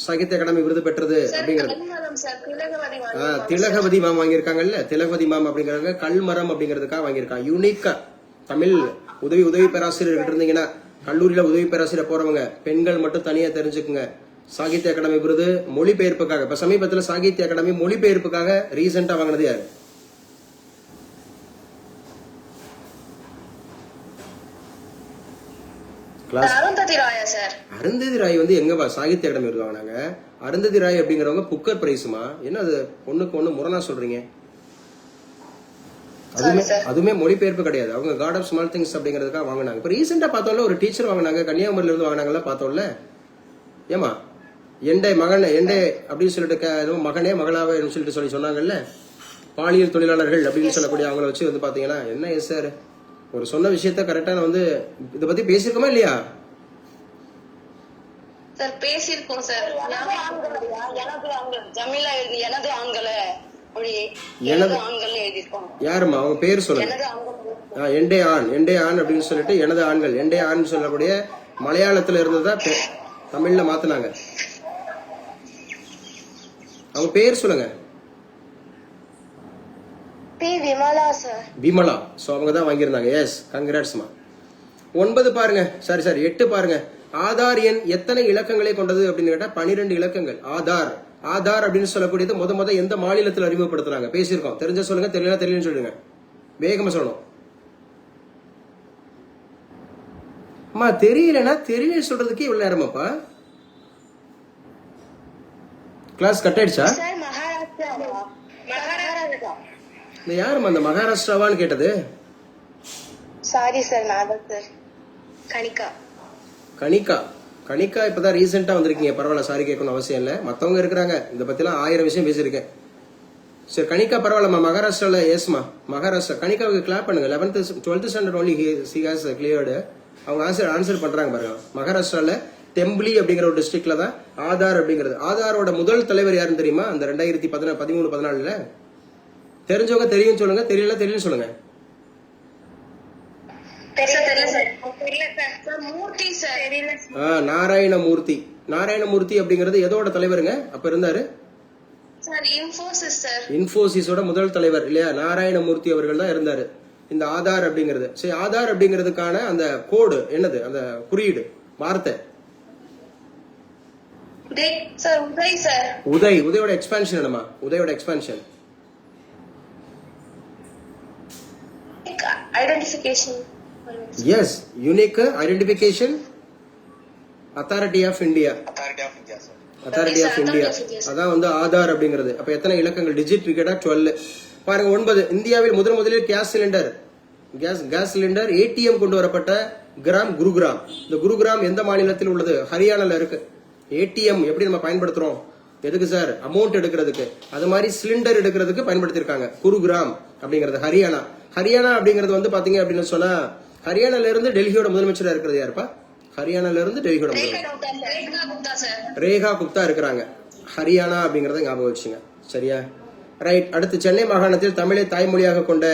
சாகித்ய அகாடமி விருது பெற்றது அப்படிங்கிறது
கல்மரம் சார். திலகவதி
திலகவதி மேம் வாங்கியிருக்காங்கல்ல. திலகவதி மேம் அப்படிங்கறவங்க கல்மரம் அப்படிங்கிறதுக்காக வாங்கியிருக்காங்க. யூனிக்கா தமிழ் உதவி பேராசிரியர் இருந்தீங்கன்னா, கல்லூரியில உதவி பேராசிரியர் போறவங்க பெண்கள் மட்டும் தனியா தெரிஞ்சுக்குங்க. சாகித்ய அகாடமி விருது மொழிபெயர்ப்புக்காக, இப்ப சமீபத்துல சாகித்ய அகாடமி மொழிபெயர்ப்புக்காக ரீசெண்டா வாங்கினது யாரு?
அருந்ததி ராயா சார்.
அருந்ததி ராய் வந்து எங்கப்பா சாகித்ய அகாடமி விருது வாங்கினாங்க? அருந்ததி ராய் அப்படிங்கிறவங்க புக்கர் பிரைஸுமா? என்ன அது ஒண்ணுக்கு ஒண்ணு முரணா சொல்றீங்க? அதுவுமே மொழிபெயர்ப்பு கிடையாது. அவங்க காட் ஆஃப் ஸ்மால் திங்ஸ் அப்படிங்கிறதுக்காக வாங்கினாங்க. இப்ப ரீசெண்டா பார்த்தோம்ல, ஒரு டீச்சர் வாங்கினாங்க, கன்னியாகுமரியில இருந்து வாங்கினாங்கல்ல, பார்த்தோம்ல. ஏமா எண்டே அப்படின்னு சொல்லிட்டு மகனே மகளாவே சொல்லிட்டு சொன்னாங்கல்ல, பாலியல் தொழிலாளர்கள் அப்படின்னு சொல்லக்கூடிய அவங்கள வச்சு வந்து பாத்தீங்கன்னா என்ன சார் ஒரு சொன்ன விஷயத்த கரெக்டான வந்து இத பத்தி பேசிருக்கோமா இல்லையா?
சார் பேசியிருக்கோம் சார். எனது ஆண்கள் ஜமீலா எழுதி எனது ஆண்கள மொழி எனது ஆண்கள் எழுதியிருக்கோம்.
யாருமா அவங்க பேர் சொல்லுங்க. எண்டே ஆண் அப்படின்னு சொல்லிட்டு எனது ஆண்கள் எண்டே ஆண் சொல்லக்கூடிய மலையாளத்துல இருந்ததா தமிழ்ல மாத்தினாங்க. அவங்க பேர் சொல்லுங்க.
B Vimala sir.
Vimala. So அவங்க தான் வாங்கியிருந்தாங்க. எஸ், கங்க்ராட்ஸ்மா. 9 பாருங்க. சாரி 8 பாருங்க. ஆதார் எண் எத்தனை இலக்கங்களை கொண்டது அப்படின்னு கேட்டா 12 இலக்கங்கள். ஆதார் அப்படின்னு சொல்லக்கூடியது முத எந்த மாநிலத்தில் அறிமுகப்படுத்துறாங்க? பேசியிருக்கோம். தெரிஞ்ச சொல்லுங்க, தெரியலன்னு சொல்லுங்க. வேகமா சொல்லணும். அம்மா தெரியலன்னா தெரியல சொல்றதுக்கு இவ்வளவு நேரமாப்பா? கிளாஸ் கட் ஆயிடுச்சா? இந்த யாருமா அந்த மகாராஷ்டிராவான்னு கேட்டது?
சாரி சார், நான் சார்.
கணிகா இப்பதான் ரீசெண்டா வந்திருக்கீங்க. பரவாயில்ல, சாரி கேட்கணும் அவசியம் இல்ல. மத்தவங்க இருக்கிறாங்க, இத பத்தி எல்லாம் 1000 விஷயம் பேசியிருக்கேன். சரி, கணிகா பரவாயில்லம்மா. மகாராஷ்டிரால எஸ்மா, மகாராஷ்டிரா. கணிகாவுக்கு கிளாப் பண்ணுங்க. 11th 12th standard only she has cleared. அவங்க ஆன்சர் பண்றாங்க பாருங்க. மகாராஷ்டிரால தெம்பிலி அப்படிங்கிற ஒரு டிஸ்ட்ரிக்ட்ல தான் ஆதார் அப்படிங்கிறது. ஆதாரோட முதல் தலைவர் யாருன்னு தெரியுமா? அந்த 2013-14 தெரிஞ்சவங்க தெரியும் சொல்லுங்க, தெரியலன்னு சொல்லுங்க. நாராயணமூர்த்தி அப்படிங்கிறது எதோட தலைவருங்க அப்ப இருந்தாரு? இன்ஃபோசிஸோட முதல் தலைவர் இல்லையா? நாராயணமூர்த்தி அவர்கள் தான் இருந்தாரு. இந்த ஆதார் அப்படிங்கிறது. சரி, ஆதார் அப்படிங்கிறதுக்கான அந்த கோடு என்னது? அந்த குறியீடு வார்த்தை உதயோட எக்ஸ்பான்ஷன் என்னமா? உதயோட expansion
identification.
Yes, unique identification authority of India. Authority of India அதான் வந்து ஆதார் அப்படிங்கிறது. அப்ப எத்தனை இலக்கங்கள்? டிஜிட் கேட்டா 12 பாருங்க. 9 இந்தியாவில் முதலில் கேஸ் சிலிண்டர் ஏடிஎம் கொண்டு வரப்பட்ட குருகிராம். இந்த குருகிராம் எந்த மாநிலத்தில் உள்ளது? ஹரியானால இருக்கு. ஏடிஎம் எப்படி நம்ம பயன்படுத்துறோம்? எதுக்கு சார்? அமௌண்ட் எடுக்கிறதுக்கு. அது மாதிரி சிலிண்டர் எடுக்கிறதுக்கு பயன்படுத்தியிருக்காங்க. குருகிராம் அப்படிங்கிறது ஹரியானா. ஹரியானா அப்படிங்கிறது வந்து பாத்தீங்க அப்படின்னு சொன்னா ஹரியானால இருந்து டெல்லியோட முதலமைச்சரா இருக்கிறது யாருப்பா? ஹரியானால இருந்து டெல்லியோட முதலமைச்சர் ரேகா குப்தா இருக்கிறாங்க. ஹரியானா அப்படிங்கறத ஞாபகம் வச்சுங்க. சரியா? ரைட். அடுத்து சென்னை மாகாணத்தில் தமிழை தாய்மொழியாக கொண்ட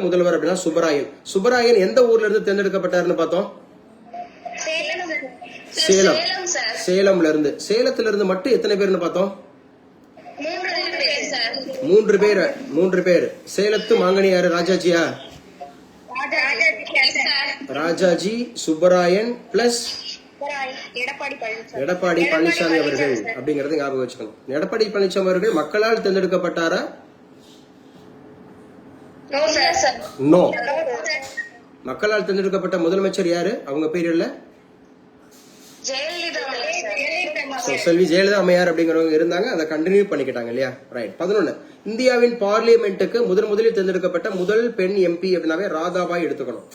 முதல்வர் அப்படின்னா சுப்பராயன். சுப்பராயன் எந்த ஊர்ல இருந்து தேர்ந்தெடுக்கப்பட்டாருன்னு பார்த்தோம்? சேலம். சேலம்ல இருந்து. சேலத்துல இருந்து மட்டும் எத்தனை பேர்னு பார்த்தோம்? 3 பேர். சேலத்து மாங்கனி யாரு? ராஜாஜியா? ராஜாஜி, சுப்பராயன் பிளஸ் எடப்பாடி பழனிசாமி அவர்கள் அப்படிங்கறது ஞாபகம் வச்சுக்கணும். எடப்பாடி பழனிசாமி அவர்கள் மக்களால் தேர்ந்தெடுக்கப்பட்டாரா? நோ. மக்களால் தேர்ந்தெடுக்கப்பட்ட முதலமைச்சர் யாரு? அவங்க பீரியட்ல செல்வி ஜெயலலிதா அம்மையார் அப்படிங்கிறவங்க இருந்தாங்க. அதை கண்டினியூ பண்ணிக்கிட்டாங்க இல்லையா? ரைட். 11 இந்தியாவின் பார்லிமெண்ட்டுக்கு முதலில் தேர்ந்தெடுக்கப்பட்ட முதல் பெண் எம்பி அப்படின்னாவே ராதாபாய் எடுத்துக்கணும்.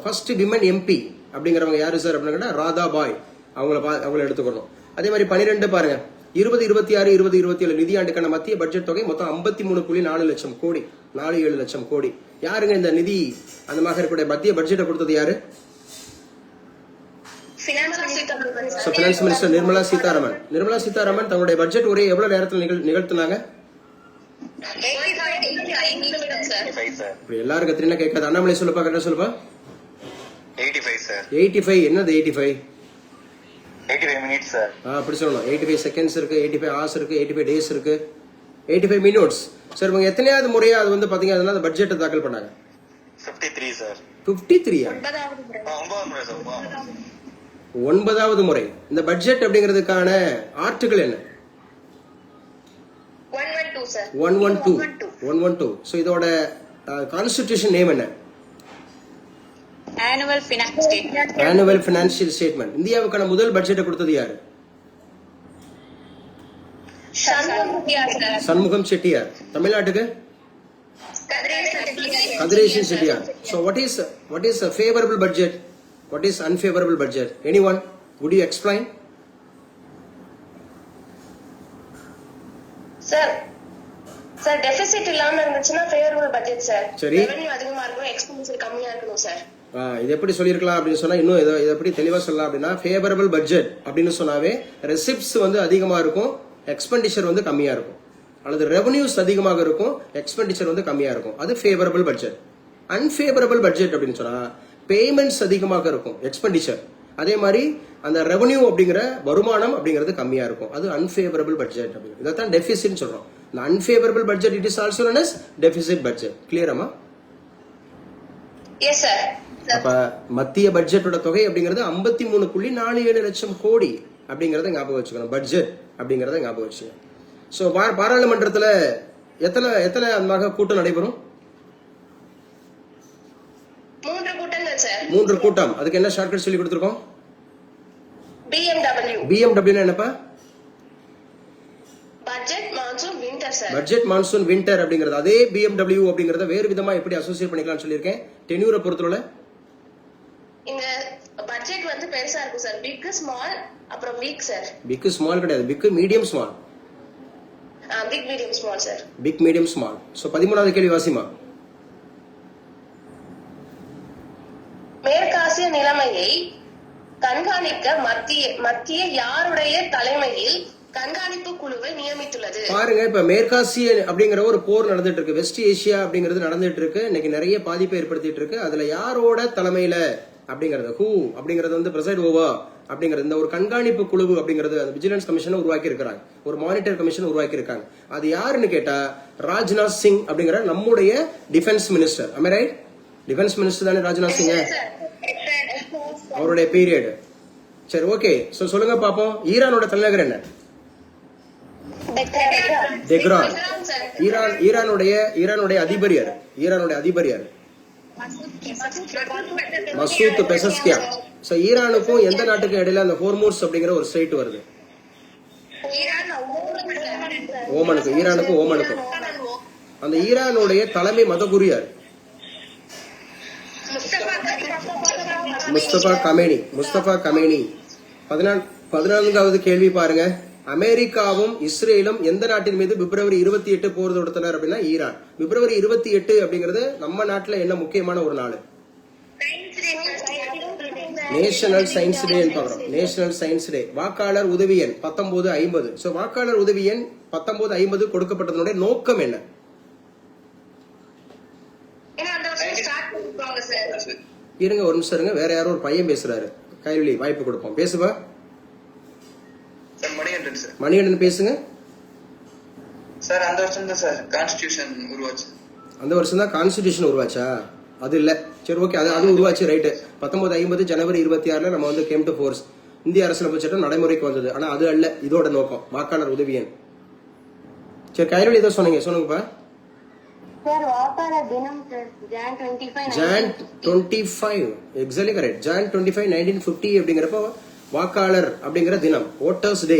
ஃபர்ஸ்ட் விமன் எம்பி அப்படிங்கிறவங்க யாரு சார் அப்படின்னா ராதாபாய். அவங்கள எடுத்துக்கணும். அதே மாதிரி 12 பாருங்க. 2026, 2027 நிதியாண்டுக்கான மத்திய பட்ஜெட் தொகை மொத்தம் 53.4 லட்சம் கோடி. 47 லட்சம் கோடி. யாருங்க இந்த நிதி அந்த மாதிரி இருக்கக்கூடிய மத்திய பட்ஜெட்டை கொடுத்தது யாரு? Finance minister Nirmala Sitharaman. நிர்மலா சீதாராமன் தங்களுடைய பட்ஜெட் உரையை எவ்வளவு நேரத்தில் நிகழ்த்தினாங்க? எல்லாரும் கத்திரினா கேட்காது. அண்ணாமலை சொல்லுப்பா, கரெக்டா சொல்லுப்பா.
85 சார்.
85 என்னது? 85
மினிட்ஸ் சார்.
அப்படி சொல்லணும். 85 செகண்ட்ஸ் இருக்கு, 85 ஹவர்ஸ் இருக்கு, 85 டேஸ் இருக்கு, 85 மினிட்ஸ். சார் இவங்க எத்தனையாவது முறையா அது வந்து பாத்தீங்க அதனால அந்த பட்ஜெட்டை தாக்கல் பண்ணாங்க?
53 சார்.
53 9வது முறை. இந்த பட்ஜெட் அப்படிங்கிறதுக்கான ஆர்டிகிள் என்ன? 112. சோ இதோட கான்ஸ்டிடியூஷன் நேம் என்ன? Annual financial statement. இந்தியாவுக்கான முதல் பட்ஜெட்டை கொடுத்தது யாரு? சண்முகம் செட்டியார். தமிழ்நாட்டுக்கு Kathiresan Chettiar. So what is a favorable budget? What is unfavorable budget? Anyone? Would you explain?
Sir deficit இல்லாம இருந்துச்சுன்னா ஃபேவரபிள் பட்ஜெட் சார்.
சரி.
ரெவென்யூ அதிகமா இருக்கும், எக்ஸ்பென்ஸ் கம்மியா இருக்கணும் சார்.
இது எப்படி சொல்லிருக்கலாம் அப்படின்னு சொன்னா இன்னும் இதை எப்படி தெளிவா சொல்லலாம் அப்படின்னா ஃபேவரபிள் பட்ஜெட் அப்படின்னு சொன்னாவே ரெசிப்ட்ஸ் வந்து அதிகமா இருக்கும், எக்ஸ்பெண்டிச்சர் வந்து கம்மியா இருக்கும். அல்லது ரெவன்யூஸ் அதிகமாக இருக்கும், எக்ஸ்பெண்டிச்சர் வந்து கம்மியா இருக்கும். அது ஃபேவரபிள் பட்ஜெட். அன்ஃபேவரபிள் பட்ஜெட் அப்படின்னு சொன்னா பேமெண்ட்ஸ் அதிகமாக இருக்கும், எக்ஸ்பெண்டிச்சர். அதே மாதிரி அந்த ரெவன்யூ அப்படிங்கிற வருமானம் அப்படிங்கிறது கம்மியா இருக்கும். அது அன்ஃபேவரபிள் பட்ஜெட் அப்படிங்கிறது. இதான் டெபிசிட் சொல்றோம். இந்த unfavourable budget it is also known as deficit budget. கிளியராமா?
Yes sir.
அப்ப மத்திய பட்ஜெட்டோட தொகை அப்படிங்கிறது 53.47 லட்சம் கோடி அப்படிங்கறத ஞாபகம் வச்சுக்கணும். பட்ஜெட் அப்படிங்கறத ஞாபகம் வச்சுக்கணும். சோ பாராளுமன்றத்துல எத்தனை அந்த கூட்டம் நடைபெறும்?
3 கூட்டங்கள் சார்.
3 கூட்டம். அதுக்கு என்ன ஷார்ட்கட் சொல்லி கொடுத்திருக்கோம்? BMW என்னப்பா?
Budget monsoon winter sir.
Budget monsoon winter அப்படிங்கிறது. அதே BMW அப்படிங்கறத வேறு விதமா எப்படி அசோசியேட் பண்ணிக்கலாம்னு சொல்லியிருக்கேன். டென்யூரை பொறுத்தவரை
இந்த பட்ஜெட் வந்து பெருசா இருக்கும் சார். பிக் ஸ்மால் அப்புறம் வீக் சார்.
பிக் ஸ்மால் கிடையாது, big medium small.
Big medium small sir.
Big medium small. So 13வது கேள்வி வாசிமா.
மேற்காசிய நிலைமையை கண்காணிக்க மத்திய யாருடைய தலைமையில் கண்காணிப்பு குழுவை நியமித்துள்ளது?
பாருங்க, இப்ப மேற்காசிய அப்படிங்கிற ஒரு போர் நடந்துட்டு இருக்கு. வெஸ்ட் ஏசியா அப்படிங்கிறது நடந்துட்டு இருக்கு. இன்னைக்கு நிறைய பாதிப்பை ஏற்படுத்திட்டு இருக்கு. அதுல யாரோட தலைமையில அப்படிங்கறது ஹூ அப்படிங்கறது வந்து பிரசைட் ஓவர் அப்படிங்கறது இந்த ஒரு கண்காணிப்பு குழு அப்படிங்கறது அந்த விஜிலன்ஸ் கமிஷன் உருவாக்கி இருக்காங்க. ஒரு மானிட்டர் கமிஷன் உருவாக்கி இருக்காங்க. அது யாருன்னு கேட்டா ராஜ்நாத் சிங் அப்படிங்கிற நம்முடைய defence minister. am I right? Defence minister தானே ராஜ்நாத் சிங்? அவருடைய பீரியட். சரி, ஓகே. சோ சொல்லுங்க பாப்போம், ஈரானோட தலைநகர் என்ன? தெஹ்ரான். ஈரானுடைய அதிபர் யாரு? Masoud Pezeshkian. சோ ஈரானுக்கும் எந்த நாட்டுக்கும் இடையில அந்த ஹோர்மூஸ் அப்படிங்கிற ஒரு ஸ்ட்ரைட் வருது? ஓமனுக்கு. ஈரானுக்கும் ஓமனுக்கும். அந்த ஈரானுடைய தலைமை மதகுரு யாரு? முஸ்தபா கமேனி. 14வது கேள்வி பாருங்க. அமெரிக்காவும் இஸ்ரேலும் எந்த நாட்டின் மீது பிப்ரவரி 28 போர் தொடுத்தனர் அப்படின்னா ஈரான். பிப்ரவரி 28 அப்படிங்கிறது நம்ம நாட்டுல என்ன முக்கியமான ஒரு நாள்? நேஷனல் சயின்ஸ் டே பார்க்கிறோம். National science day. வாக்காளர் உதவி எண் 1950. சோ வாக்காளர் உதவி எண் 1950 கொடுக்கப்பட்டதனுடைய நோக்கம் என்ன?
ஏன்னா அந்த வருஷம் ஸ்டார்ட் பண்ணிருப்பாங்க சார்.
இருங்க ஒரு நிமிஷம் இருங்க, வேற யாரோ ஒரு பையன் பேசுறாரு. கைவெளி வாய்ப்பு கொடுப்போம், பேசுவா.
Sir Manikandan sir.
மணிகண்டன் பேசுங்க
சார். அந்த வருஷம் தான் சார் கான்ஸ்டிடியூஷன் உருவாச்சு.
அந்த வருஷம் தான் கான்ஸ்டிடியூஷன் உருவாச்சா? அது இல்ல, சரி ஓகே, அது உருவாச்சு, ரைட்டு. 1950 ஜனவரி 26 நம்ம வந்து கேம் டு ஃபோர்ஸ், இந்திய அரசியலமைப்பு சட்டம் நடைமுறைக்கு வந்தது. ஆனா அது அல்ல இதோட நோக்கம், வாக்காளர் உதவி எண். சரி கைவெளி ஏதோ சொன்னீங்க, சொல்லுங்கப்பா.
சார் வாக்காளர் தினம் sir John 25
John 25 exactly correct. John 25 1950 அப்படிங்கிறப்ப வாக்காளர் அப்படிங்கிற தினம், ஓட்டர்ஸ் டே.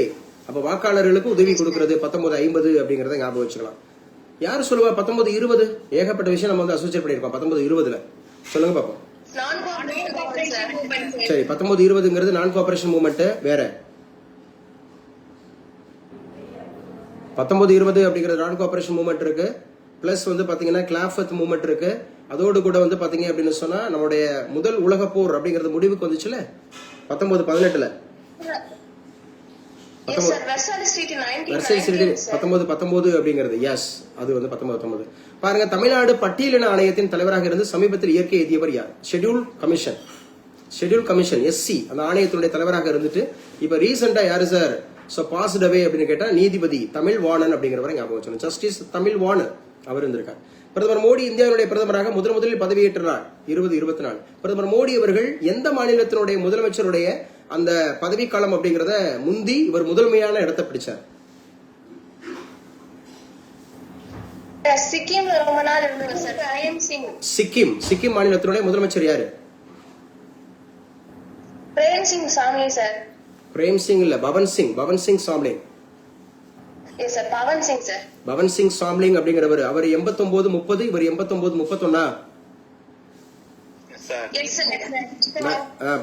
அப்ப வாக்காளர்களுக்கு உதவி கொடுக்கறது 1950 அப்படிங்கறத ஞாபகம் வச்சுக்கலாம். யாரு சொல்லுவா 1920? ஏகப்பட்ட விஷயம் நம்ம வந்து அசோசியேட் பண்ணிருக்கோம் 1920ல. சொல்லுங்க பாப்போம். சரி 1920ங்கிறது நான் கோஆபரேஷன் மூவ்மெண்ட் வேற. 1920 அப்படிங்கிற நான் கோஆபரேஷன் மூவ்மெண்ட் இருக்கு. பிளஸ் வந்து பாத்தீங்கன்னா கிளாஃபத் மூவ்மெண்ட் இருக்கு. அதோடு கூட வந்து பாத்தீங்க அப்படின்னு சொன்னா நம்மளுடைய முதல் உலக போர் அப்படிங்கறது முடிவுக்கு வந்துச்சுல 1918ல. 1919 அப்படிங்கிறது எஸ், அது வந்து 1919. பாருங்க, தமிழ்நாடு பட்டியலின ஆணையத்தின் தலைவராக இருந்து சமீபத்தில் இயற்கை எய்தியவர் யார்? ஷெட்யூல் கமிஷன் எஸ்சி அந்த ஆணையத்தினுடைய தலைவராக இருந்துட்டு இப்ப ரீசெண்டா யாரு சார் பாஸ்ட் அவே அப்படின்னு கேட்டா நீதிபதி தமிழ்வாணன் அப்படிங்கிறவரை ஞாபகம் வச்சோம். ஜஸ்டிஸ் தமிழ்வாணன் அவர் இருந்திருக்கார். பிரதமர் மோடி இந்தியாவுடைய பிரதமராக முதலில் பதவியேற்ற நாள் 2024. பிரதமர் மோடி அவர்கள் எந்த மாநிலத்தினுடைய முதலமைச்சருடைய அந்த பதவி காலம் அப்படிங்கறத முந்தி இவர் முதன்மையான இடத்தை பிடிச்சார்?
சிக்கிம்ல ரொம்ப நாள் இருந்தாங்க சார். பிரேம் சிங்.
சிக்கிம் மாநிலத்தினுடைய முதலமைச்சர் யாரு?
பிரேம் சிங் சாம்லே சார்.
பிரேம் சிங் இல்ல, Pawan Singh Chamling.
Yes sir, Pawan Singh sir.
Pawan Singh Chamling அப்படிங்கிறவர். அவர் 89-30, இவர் 89-31.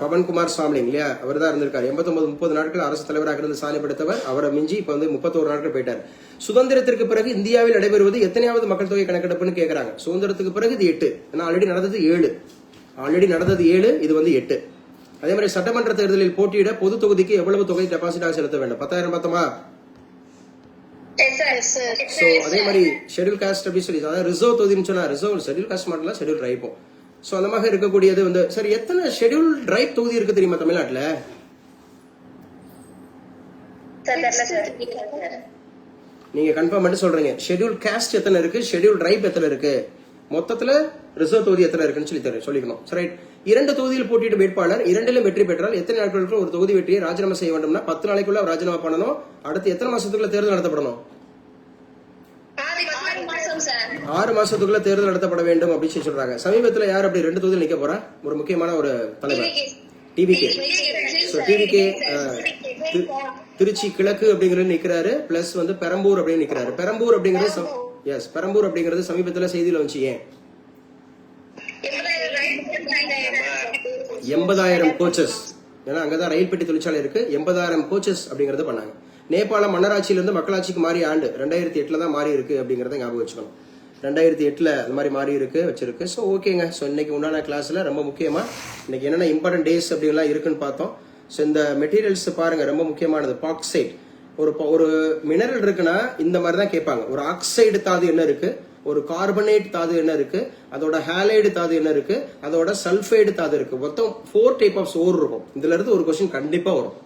பவன்குமார் சாம்லிங் இல்லையா, அவர் தான் இருந்திருக்காரு. 89-30 நாட்கள் அரசு தலைவராக இருந்து சாதனைப்படுத்தவர். அவரை மிஞ்சி இப்ப வந்து 31 நாட்கள் போயிட்டார். சுதந்திரத்திற்கு பிறகு இந்தியாவில் நடைபெறுவது எத்தனையாவது மக்கள் தொகை கணக்கெடுப்புன்னு கேக்குறாங்க. சுதந்திரத்துக்கு பிறகு இது 8. ஆல்ரெடி நடந்தது 7, இது வந்து 8. அதே மாதிரி சட்டமன்ற தேர்தலில் போட்டியிட பொது தொகுதிக்கு எவ்வளவு தொகை டெபாசிட்டாக செலுத்த வேண்டும்? 10,000 பார்த்தோமா? அதே மாதிரி ஷெட்யூல் காஸ்ட் அப்படி சொல்லி, அதாவது ரிசர்வ் தொகுதின்னு சொன்னா ரிசர்வ் ஷெட்யூல் காஸ்ட் மாடல ஷெட்யூல் ட்ரைபோ. சோ அந்த மாதிரி இருக்கக்கூடியது வந்து சரி, எத்தனை ஷெட்யூல் ட்ரைப் தொகுதி இருக்கு தெரியுமா தமிழ்நாட்டுல? நீங்க கன்ஃபார்ம் பண்ணி சொல்றீங்க. ஷெட்யூல் காஸ்ட் எத்தனை இருக்கு, ஷெட்யூல் ட்ரைப் எத்தனை இருக்கு, மொத்தத்துல ரிசர்வ் தொகுதி எத்தனை இருக்குன்னு சொல்லிக்கணும். ரைட். 2 தொகுதியில் போட்டியிட்ட வேட்பாளர் 2லும் வெற்றி பெற்றால் எத்தனை நாட்களுக்கு ஒரு தொகுதி வெற்றியை ராஜினாமா செய்ய வேண்டும்னா 10 நாளைக்குள்ள ராஜினாமா பண்ணணும். அடுத்து எத்தனை மாசத்துக்குள்ள தேர்தல் நடத்தப்படணும்? 6 மாசத்துக்குள்ள தேர்தல் நடத்தப்பட வேண்டும் அப்படின்னு சொல்றாங்க. சமீபத்துல யார் அப்படி 2 தொகுதியில் நிக்க போறா? ஒரு முக்கியமான ஒரு தலைவர், டிவிகே. திருச்சி கிழக்கு அப்படிங்கிறது நிக்கிறாரு. பிளஸ் வந்து பெரம்பூர் அப்படின்னு நிக்கிறாரு. பெரம்பூர் அப்படிங்கிறது சமீபத்துல செய்தியில வந்துச்சு. ஏன் 80,000 கோச்சஸ்? ஏன்னா அங்கதான் ரயில் பெட்டி தொழிற்சாலை இருக்கு. 80,000 கோச்சஸ் அப்படிங்கறது பண்ணாங்க. நேபாளம் மன்னராட்சியிலிருந்து மக்களாட்சிக்கு மாறி ஆண்டு 2008 தான் மாறி இருக்கு அப்படிங்கறத ஞாபகம் வச்சுக்கணும். 2008 அந்த மாதிரி மாறி வச்சிருக்கு. ஸோ ஓகேங்க. ஸோ இன்னைக்கு உண்டான கிளாஸ்ல ரொம்ப முக்கியமா இன்னைக்கு என்னென்ன இம்பார்ட்டன்ட் டேஸ் அப்படிலாம் இருக்குன்னு பார்த்தோம். ஸோ இந்த மெட்டீரியல்ஸ் பாருங்க, ரொம்ப முக்கியமானது. பாக்சைட், ஒரு மினரல் இருக்குன்னா இந்த மாதிரி தான் கேட்பாங்க. ஒரு ஆக்சைடு தாது என்ன இருக்கு, ஒரு கார்பனேட் தாது என்ன இருக்கு, அதோட ஹாலைடு தாது என்ன இருக்கு, அதோட சல்பைடு தாது இருக்கு. மொத்தம் 4 டைப் ஆஃப் ஓர் இருக்கும். இதுல இருந்து ஒரு கொஸ்டின் கண்டிப்பா வரும்.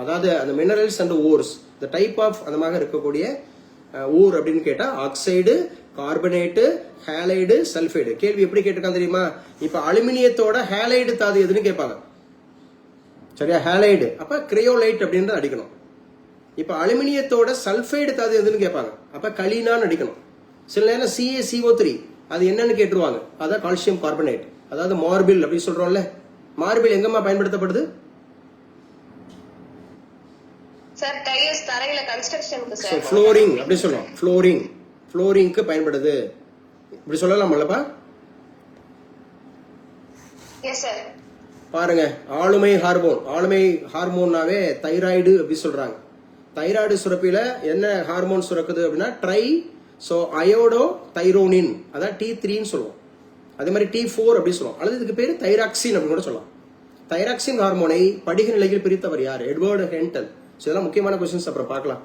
அதாவது அந்த மினரல்ஸ் அண்ட் ஓர்ஸ், இந்த டைப் ஆஃப் அந்த மாதிரி இருக்கக்கூடிய ஓர் அப்படின்னு கேட்டா ஆக்சைடு, கார்பனேட்டு, ஹாலைடு, சல்பைடு. கேள்வி எப்படி கேட்டிருக்காங்க தெரியுமா? இப்ப அலுமினியத்தோட ஹாலைடு தாது எதுன்னு கேட்பாங்க. சரியா? ஹாலைடு. அப்ப கிரையோலைட் அப்படின்னு அடிக்கணும். இப்ப அலுமினியத்தோட சல்பைடு தாது எதுன்னு கேட்பாங்க. அப்ப கலினான்னு அடிக்கணும். சில நேரம் CaCO3 அது என்னன்னு கேட்டுருவாங்க. அதான் கால்சியம் கார்பனேட், அதாவது மார்பிள் அப்படின்னு சொல்றோம்ல. மார்பிள் எங்கம்மா பயன்படுத்தப்படுது?
சார் டைல்ஸ் தரையில கன்ஸ்ட்ரக்ஷனுக்கு சார்.
ஃப்ளோரிங் அப்படி சொல்றோம். ஃப்ளோரிங்க்கு பயன்படுது இப்படி சொல்லலாம்லப்பா?
Yes sir.
பாருங்க, ஆளுமை ஹார்மோன்னாவே தைராய்டு அப்படி சொல்றாங்க. தைராய்டு சுரப்பில என்ன ஹார்மோன் சுரக்குது அப்படின்னா ஸோ அயோடோ தைரோனின், அதான் T3ன்னு சொல்லுவோம். அதே மாதிரி T4 அப்படின்னு சொல்லுவோம். அல்லது இதுக்கு பேரு தைராக்சின் அப்படின்னு கூட சொல்லலாம். தைராக்சின் ஹார்மோனை படிக நிலையில் பிரித்தவர் யார்? எட்வர்டு ஹென்டல். ஸோ இதெல்லாம் முக்கியமான கொஸ்டின்ஸ், அப்புறம் பார்க்கலாம்.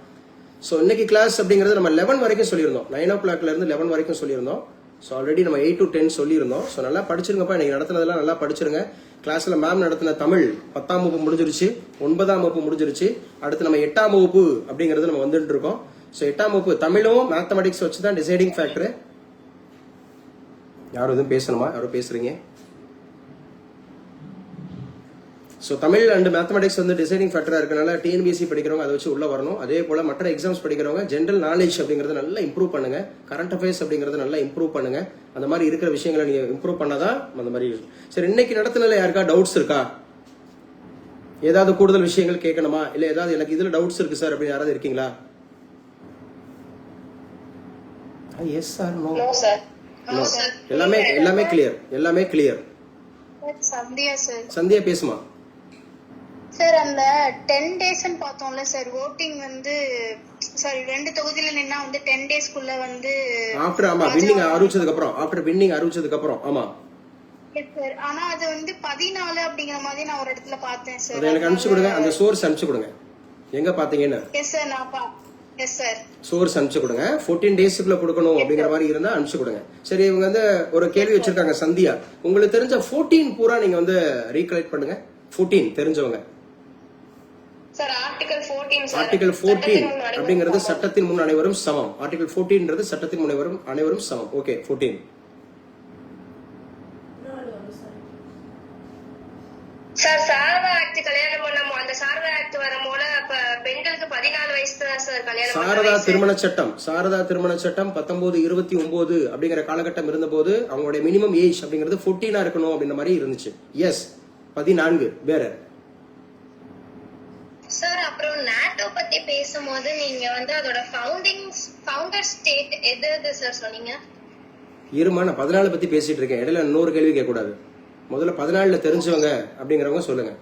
ஸோ இன்னைக்கு கிளாஸ் அப்படிங்கிறது நம்ம 11 வரைக்கும் சொல்லியிருந்தோம். 9 o'clockல இருந்து 11 வரைக்கும் சொல்லியிருந்தோம். ஸோ ஆல்ரெடி நம்ம 8 to 10 சொல்லியிருந்தோம். ஸோ நல்லா படிச்சிருங்கப்பா. இன்னைக்கு நடத்தினதெல்லாம் நல்லா படிச்சிருங்க. கிளாஸ்ல மேம் நடத்தின தமிழ் 10ஆம் வகுப்பு முடிஞ்சிருச்சு, 9ஆம் வகுப்பு முடிஞ்சிருச்சு. அடுத்து நம்ம 8ஆம் வகுப்பு அப்படிங்கிறது நம்ம வந்துட்டு இருக்கோம். ஸோ 8ஆம் வகுப்பு தமிழும் மேத்தமெட்டிக்ஸ் வச்சு தான் டிசைடிங் ஃபேக்டர். யாரும் எதுவும் பேசணுமா? யாரும் பேசுறீங்க? ஸோ தமிழ் அண்ட் மேத்தமெட்டிக்ஸ் வந்து டிசைடிங் ஃபேக்டரா இருக்கனால டிஎன்பிஎஸ்சி படிக்கிறவங்க அதை வச்சு உள்ள வரணும். அதே போல மற்ற எக்ஸாம்ஸ் படிக்கிறவங்க ஜென்ரல் நாலேஜ் அப்படிங்கறத நல்லா இம்ப்ரூவ் பண்ணுங்க. கரண்ட் அஃபேர்ஸ் அப்படிங்கறத நல்லா இம்ப்ரூவ் பண்ணுங்க. அந்த மாதிரி இருக்கிற விஷயங்களை நீங்க இம்ப்ரூவ் பண்ணாதான் அந்த மாதிரி. சரி, இன்னைக்கு நடத்தினால யாருக்கா டவுட்ஸ் இருக்கா? ஏதாவது கூடுதல் விஷயங்கள் கேட்கணுமா? இல்ல ஏதாவது எனக்கு இதுல டவுட்ஸ் இருக்கு சார் அப்படின்னு யாராவது இருக்கீங்களா? Yes sir, no?
No sir.
எல்லாமே கிளியர், எல்லாமே கிளியர்.
சந்தியா சார்.
சந்தியா பேசுமா?
சார் அந்த 10 days பார்த்தோம்ல சார், voting வந்து சார் 2 தொகுதியில நின்னா வந்து 10 daysக்குள்ள வந்து
ஆஃப்டர், ஆமா, வின்னிங் அறிவிச்சதுக்கு அப்புறம், ஆஃப்டர் வின்னிங் அறிவிச்சதுக்கு அப்புறம், ஆமா
சார். ஆனா அது வந்து 14 அப்படிங்கிற மாதிரி நான் ஒரு இடத்துல பார்த்தேன் சார்.
அதை எனக்கு அனுப்பிச்சு கொடுங்க, அந்த சோர்ஸ் அனுப்பிச்சு கொடுங்க, எங்க பாத்தீங்கன்னு.
எஸ் சார், நான் எஸ் சார்
சோர்ஸ் அனுப்பிச்சு கொடுங்க. 14 daysக்குள்ள கொடுக்கணும் அப்படிங்கிற மாதிரி இருந்தா அனுப்பிச்சு கொடுங்க. சரி, இவங்க வந்து ஒரு கேள்வி வச்சிருக்காங்க சந்தியா. உங்களுக்கு தெரிஞ்ச 14 பூரா நீங்க வந்து ரீகலெக்ட் பண்ணுங்க. 14 தெரிஞ்சவங்க.
Sir article 14 sir.
ஆர்டிகல் 14 அப்படிங்கிறது சட்டத்தின் முன் அனைவரும் சமம். ஆர்டிகல் 14ன்றது சட்டத்தின் முன் அனைவரும் சமம். ஓகே, 14.
சார் சாரதா ஆக்ட் கல்யாணம் பண்ண அந்த சாரதா ஆக்ட் வரும்போது அப்ப பெண்களுக்கு 14 வயசு தான் சார் கல்யாணம்.
சாரதா திருமண சட்டம், சாரதா திருமண சட்டம் 1929 அப்படிங்கிற காலகட்டம் இருந்தபோது அவங்களுடைய மினிமம் ஏஜ் அப்படிங்கிறது 14 இருக்கணும் அப்படின்ற மாதிரி இருந்துச்சு. எஸ், 14. வேற
சார். அப்புறம் நாட்டோ பத்தி பேசும்போது நீங்க வந்து அதோட ஃபவுண்டர் ஸ்டேட் எது சார் சொன்னீங்க?
இருமா, நான் 14 பத்தி பேசிட்டு இருக்கேன். இடையில இன்னொரு கேள்வி கேட்க கூடாது. முதல்ல 14ல தெரிஞ்சவங்க அப்படிங்கிறவங்க சொல்லுங்க.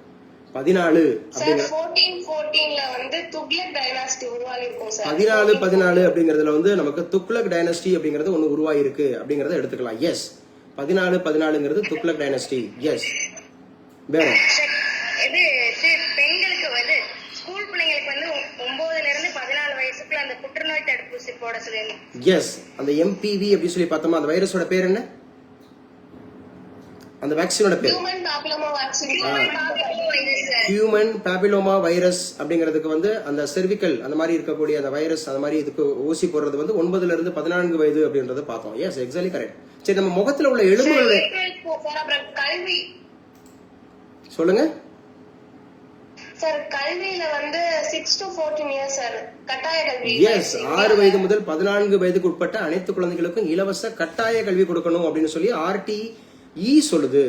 14 அப்படிங்கிற
1414ல வந்து துக்ளக் டைனாஸ்டி உருவாகி இருக்கும் சார்.
14 அப்படிங்கறதுல வந்து நமக்கு துக்ளக் டைனஸ்டி அப்படிங்கறது ஒன்னு உருவாகி இருக்கு அப்படிங்கறத எடுத்துக்கலாம். எஸ், 14ங்கிறது துக்ளக் டைனஸ்டி. எஸ். வேற
இது பெண்களுக்கு வந்து ஸ்கூல் பிள்ளைங்களுக்கு வந்து 9ல இருந்து 14 வயசுக்குள்ள அந்த புற்றுநோய் தடுப்பூசி போட சொல்லி.
எஸ், அந்த எம்பிவி அப்படி சொல்லி பார்த்தோமா, அந்த வைரஸோட பேர் என்ன? அந்த வேக்சினோட பேர்
human papilloma vaccine.
Human papilloma virus அப்படிங்கிறதுக்கு வந்து அந்த செர்விக்கல் அந்த மாதிரி இருக்கக்கூடிய அந்த வைரஸ் அந்த மாதிரி இதுக்கு ஊசி போடுறது வந்து 9ல இருந்து 14 வயது அப்படின்றத பார்த்தோம். Yes, exactly correct. சரி, நம்ம முகத்துல உள்ள எலும்புகளுடைய
கல்வி
சொல்லுங்க
சார். கல்வியில வந்து 6 to 14 years சார் கட்டாய கல்வி.
எஸ், 6 வயது முதல் 14 வயதுக்கு உட்பட்ட அனைத்து குழந்தைகளுக்கும் இலவச கட்டாய கல்வி கொடுக்கணும் அப்படின்னு சொல்லி RTE சொல்லுது.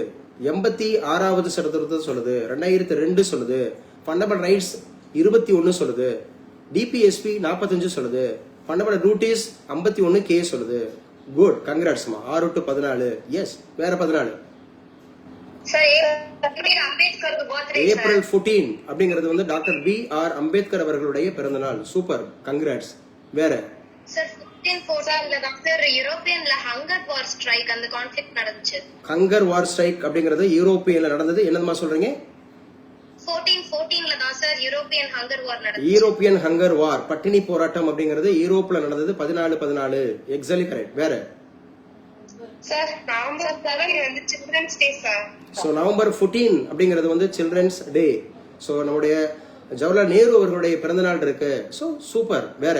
86வது சட்டத்திருத்தம் சொல்லுது. 2002 சொல்லுது. ஃபண்டமெண்டல் ரைட்ஸ் 21 சொல்லுது. DPSP 45 சொல்லுது. ஃபண்டமெண்டல் டியூட்டிஸ் 51K சொல்லுது. குட், கங்க்ராட்ஸ்மா. 6 to 14. எஸ், வேற 14 ஏப்ரல் 14 அப்படிங்கிறது வந்து டாக்டர் B.R. அம்பேத்கர் அவர்களுடைய பிறந்த நாள். Super, congrats. வேற
சார் 1514ல தான் சார் யூரோப்பியன்ல ஹங்கர் வார் ஸ்ட்ரைக் அந்த கான்ஃப்ளிக்ட் நடந்துச்சு.
ஹங்கர் வார் ஸ்ட்ரைக் அப்படிங்கிறது யூரோப்பியன்ல நடந்தது. என்னமா சொல்றீங்க?
1414ல தான் சார் யூரோப்பியன் ஹங்கர் வார் நடந்துச்சு.
யூரோப்பியன் ஹங்கர் வார், பட்டினி போராட்டம் அப்படிங்கிறது யூரோப்ல நடந்தது 1414. Exactly correct. வேற
சார் நவம்பர் 7 வந்து children's day sir.
So November 14 அப்படிங்கிறது வந்து சில்ட்ரன்ஸ் டே. சோ நம்முடைய ஜவஹர்லால் நேரு அவர்களுடைய பிறந்த நாள் இருக்கு. So super. வேற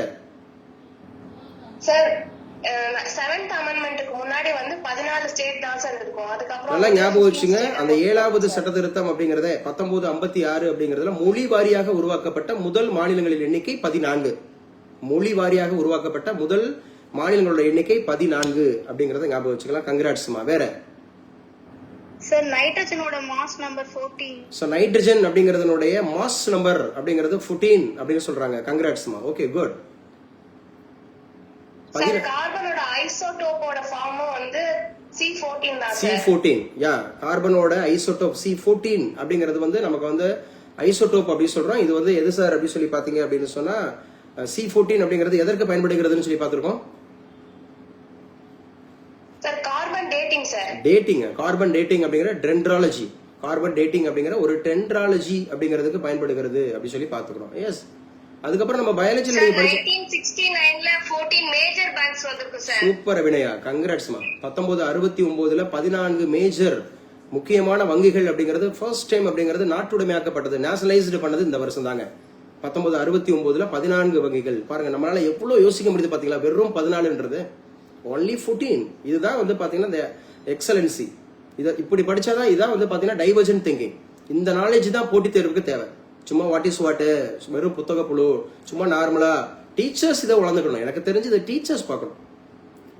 சார் 7th அமெண்ட்மென்ட்க்கு முன்னாடி வந்து 14 ஸ்டேட் தான் சார் இருக்கும். அதுக்கப்புறம்
நல்லா ஞாபகம் வச்சுங்க. அந்த 7வது சட்ட திருத்தம் அப்படிங்கறத 1956 அப்படிங்கறதுல மொழி வாரியாக உருவாக்கப்பட்ட முதல் மாநிலங்களின் எண்ணிக்கை 14. மொழி வாரியாக உருவாக்கப்பட்ட முதல் மாநிலங்களோட எண்ணிக்கை 14 அப்படிங்கறத ஞாபகம் வச்சுக்கலாம். கங்க்ராட்ஸ்மா. வேற
சார் நைட்ரஜனோட மாஸ் நம்பர் 14.
சோ நைட்ரஜன் அப்படிங்கறதுனுடைய மாஸ் நம்பர் அப்படிங்கிறது 14 அப்படின்னு சொல்றாங்க. கங்க்ராட்ஸ்மா. Okay, good.
சார் கார்பனோட ஐசோடோப்போட ஃபார்மும் வந்து C14 தான் சார்.
C14. யா, கார்பனோட ஐசோடோப் C14 அப்படிங்கிறது வந்து நமக்கு வந்து ஐசோடோப் அப்படின்னு சொல்றோம். இது வந்து எது சார் அப்படின்னு சொல்லி பாத்தீங்க அப்படின்னு சொன்னா C14 அப்படிங்கிறது எதற்கு பயன்படுகிறதுன்னு சொல்லி பார்த்திருக்கோம்.
Sir carbon dating sir.
Dating, carbon dating அப்படிங்கிற டென்ட்ராலஜி, கார்பன் டேட்டிங் அப்படிங்கிற ஒரு டென்ட்ராலஜி அப்படிங்கிறதுக்கு பயன்படுகிறது அப்படி சொல்லி பாத்துக்கிறோம். எஸ். அதுக்கப்புறம் நம்ம பயாலஜில நீங்க படிச்ச
1969ல 14 மேஜர் பேங்க்ஸ் வந்திருக்கு சார்.
சூப்பர் அபிநயா, கங்க்ராட்ஸ்மா. 1969ல 14 மேஜர் முக்கியமான வங்கிகள் அப்படிங்கிறது ஃபர்ஸ்ட் டைம் அப்படிங்கிறது நாட்டுடைமையாக்கப்பட்டது, நேஷனலைஸ்டு பண்ணது இந்த வருஷம் தாங்க. 1969ல 14 வங்கிகள். பாருங்க நம்மளால எவ்வளவு யோசிக்க முடியுது பாத்தீங்களா, வெறும் 14ன்றது only 14. இதுதான் வந்து பாத்தீங்கன்னா இந்த எக்ஸலன்சி. இதை இப்படி படிச்சாதான் இதான் வந்து பாத்தீங்கன்னா டைவர்ஜென்ட் திங்கிங். இந்த நாலேஜ் தான் போட்டித் தேர்வுக்கு தேவை. சும்மா வாட் இஸ் வாட், வெறும் புத்தக புழு, சும்மா நார்மலா டீச்சர்ஸ் இதை வளர்ந்துக்கணும். எனக்கு தெரிஞ்சு இதை டீச்சர்ஸ் பார்க்கணும்.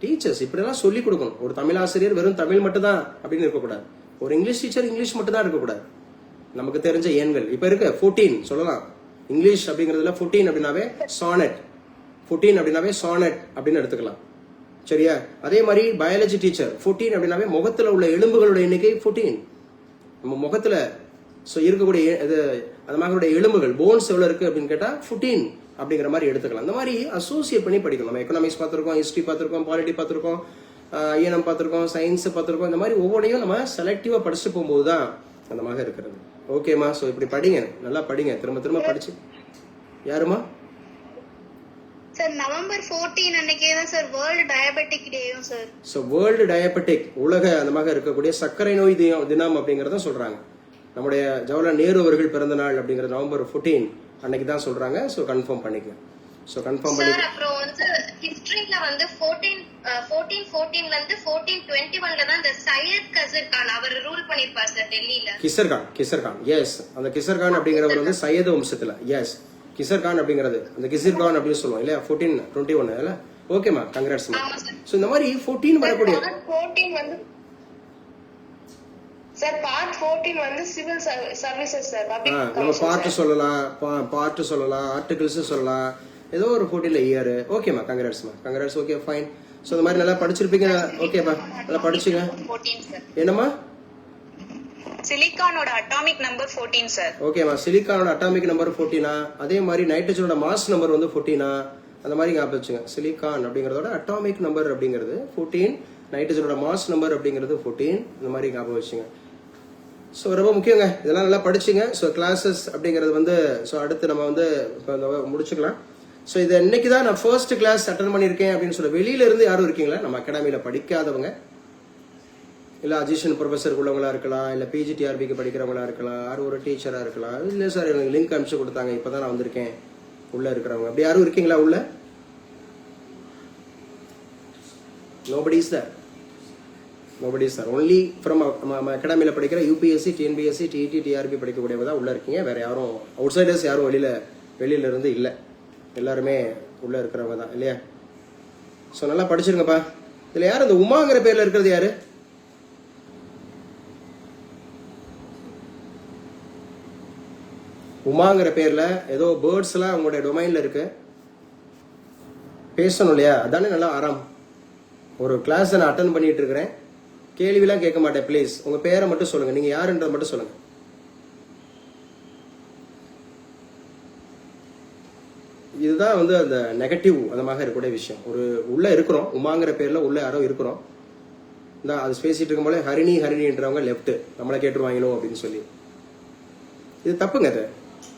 டீச்சர்ஸ் இப்படிலாம் சொல்லி கொடுக்கணும். ஒரு தமிழ் ஆசிரியர் வெறும் தமிழ் மட்டும் தான் அப்படின்னு இருக்கக்கூடாது. ஒரு இங்கிலீஷ் டீச்சர் இங்கிலீஷ் மட்டும் தான் இருக்கக்கூடாது. நமக்கு தெரிஞ்ச எண்கள் இப்ப இருக்கு 14 சொல்லலாம். இங்கிலீஷ் அப்படிங்கிறதுல 14 அப்படின்னாவே சானட், 14 அப்படின்னாவே சானட் அப்படின்னு எடுத்துக்கலாம். சரியா? அதே மாதிரி பயாலஜி டீச்சர் 14 அப்படின்னாவே முகத்துல உள்ள எலும்புகளோட எண்ணிக்கை 14. நம்ம முகத்துல இருக்கக்கூடிய அந்த மாதிரி எலும்புகள் போன்ஸ் எவ்வளவு இருக்கு அப்படின்னு கேட்டா 14 அப்படிங்கிற மாதிரி எடுத்துக்கலாம். இந்த மாதிரி அசோசியேட் பண்ணி படிக்கணும். நம்ம எக்கனாமிக்ஸ் பார்த்திருக்கோம், ஹிஸ்டரி பார்த்திருக்கோம், பாலிட்டி பார்த்திருக்கோம், ஈனம் பார்த்திருக்கோம், சயின்ஸ் பார்த்திருக்கோம். இந்த மாதிரி ஒவ்வொன்றையும் நம்ம செலக்டிவா படிச்சுட்டு போகும்போது தான் அந்த மாதிரி இருக்கிறது. ஓகேமா? ஸோ இப்படி படிங்க, நல்லா படிங்க, திரும்ப திரும்ப படிச்சு. யாருமா?
சார் நவம்பர் 14 அன்னைக்கே தான் சார் வேர்ல்டு டயபெட்டிக் டேயும் சார்.
ஸோ வேர்ல்டு டயபெட்டிக், உலக அந்த மாதிரி இருக்கக்கூடிய சர்க்கரை நோய் தினம் அப்படிங்கறத சொல்றாங்க. நம்முடைய ஜவஹர்லால் நேரு அவர்கள் பிறந்த நாள் அப்படிங்கறது நவம்பர் 14 அன்னைக்கு தான் சொல்றாங்க. ஸோ கன்ஃபார்ம் பண்ணிக்கலாம். ஸோ கன்ஃபார்ம் பண்ணி
சார் அப்புறம் வந்து ஹிஸ்டரியில வந்து 1414ல இருந்து 1421ல தான் இந்த சையத் கசீர் கான் அவர் ரூல் பண்ணிருப்பார் சார் டெல்லியில.
கிசர் கான் எஸ். அந்த கிசர் கான் அப்படிங்கிறவர் வந்து சையது வம்சத்துல. எஸ், கிசர் கான் அப்படிங்கிறது அந்த கிசிர் கான் அப்படின்னு சொல்லுவோம் இல்லையா, 1421 இல்ல. ஓகேமா, கங்க்ராட்ஸ். ஸோ இந்த மாதிரி 14 வரக்கூடிய
14 வந்து சார் பார்ட் 14 வந்து சிவில் சர்வீசஸ் சார்.
நம்ம பார்ட் சொல்லலாம், ஆர்டிகிள்ஸ் சொல்லலாம், ஏதோ ஒரு 14ல இயர். ஓகேமா, கங்க்ராட்ஸ்மா, கங்க்ராட்ஸ். Okay fine. ஸோ இந்த மாதிரி நல்லா படிச்சிருப்பீங்க. ஓகேப்பா, நல்லா படிச்சுங்க. என்னம்மா?
சிலிக்கானோட அட்டாமிக் நம்பர் 14 சார்.
ஓகேமா, சிலிக்கானோட அட்டாமிக் நம்பர் 14. அதே மாதிரி நைட்ரஜனோட மாஸ் நம்பர் வந்து 14. அந்த மாதிரி ஞாபகம் வச்சுங்க. சிலிக்கான் அப்படிங்கறதோட அட்டாமிக் நம்பர் அப்படிங்கிறது 14, நைட்ரஜனோட மாஸ் நம்பர் அப்படிங்கிறது 14. இந்த மாதிரி ஞாபகம் வச்சுங்க. ஸோ ரொம்ப முக்கியங்க, இதெல்லாம் நல்லா படிச்சுங்க. ஸோ கிளாஸஸ் அப்படிங்கிறது வந்து ஸோ அடுத்து நம்ம வந்து இப்போ முடிச்சுக்கலாம். ஸோ இது இன்னைக்கு தான் நான் ஃபர்ஸ்ட் கிளாஸ் அட்டன் பண்ணியிருக்கேன் அப்படின்னு சொல்ல. வெளியில இருந்து யாரும் இருக்கீங்களா? நம்ம அகாடமியில படிக்காதவங்க, இல்லை அசிஸ்டன்ட் ப்ரொஃபஸர் உள்ளவங்களா இருக்கலாம், இல்லை PGTRBக்கு படிக்கிறவங்களா இருக்கலாம், யாரும் ஒரு டீச்சரா இருக்கலாம். இல்லை சார் எனக்கு லிங்க் அனுப்பிச்சு கொடுத்தாங்க, இப்போதான் நான் வந்திருக்கேன் உள்ள இருக்கிறவங்க, அப்படி யாரும் இருக்கீங்களா உள்ள? Nobody is there. Nobody is there. Only from நம்ம அகாடமியில படிக்கிற UPSC, TNPSC, TET, TRB படிக்கக்கூடியவங்க தான் உள்ள இருக்கீங்க. வேற யாரும் அவுட்சைடர்ஸ் யாரும் வெளியில இருந்து இல்லை. எல்லாருமே உள்ள இருக்கிறவங்க தான் இல்லையா? ஸோ நல்லா படிச்சிருங்கப்பா. இதுல யாரு இந்த உமாங்கிற பேர்ல இருக்கிறது யாரு? உமாங்கிற பேர்ல ஏதோ பேர்ட்ஸ் எல்லாம் உங்களுடைய டொமைன்ல இருக்கு, பேசணும் இல்லையா? அதானே நல்லா ஆறாம். ஒரு கிளாஸ் நான் அட்டன் பண்ணிட்டு இருக்கிறேன், கேள்விலாம் கேட்க மாட்டேன். ப்ளீஸ் உங்க பேரை மட்டும் சொல்லுங்க, நீங்க யாருன்றதை மட்டும் சொல்லுங்க. இதுதான் வந்து அந்த நெகட்டிவ் அந்த மாதிரி இருக்கக்கூடிய விஷயம். ஒரு உள்ள இருக்கிறோம், உமாங்கிற பேர்ல உள்ள யாரோ இருக்கிறோம். இந்த அது பேசிட்டு இருக்கும் போல ஹரிணின்றவங்க லெஃப்ட், நம்மளை கேட்டுருவாங்களோ அப்படின்னு சொல்லி. இது தப்புங்க. அது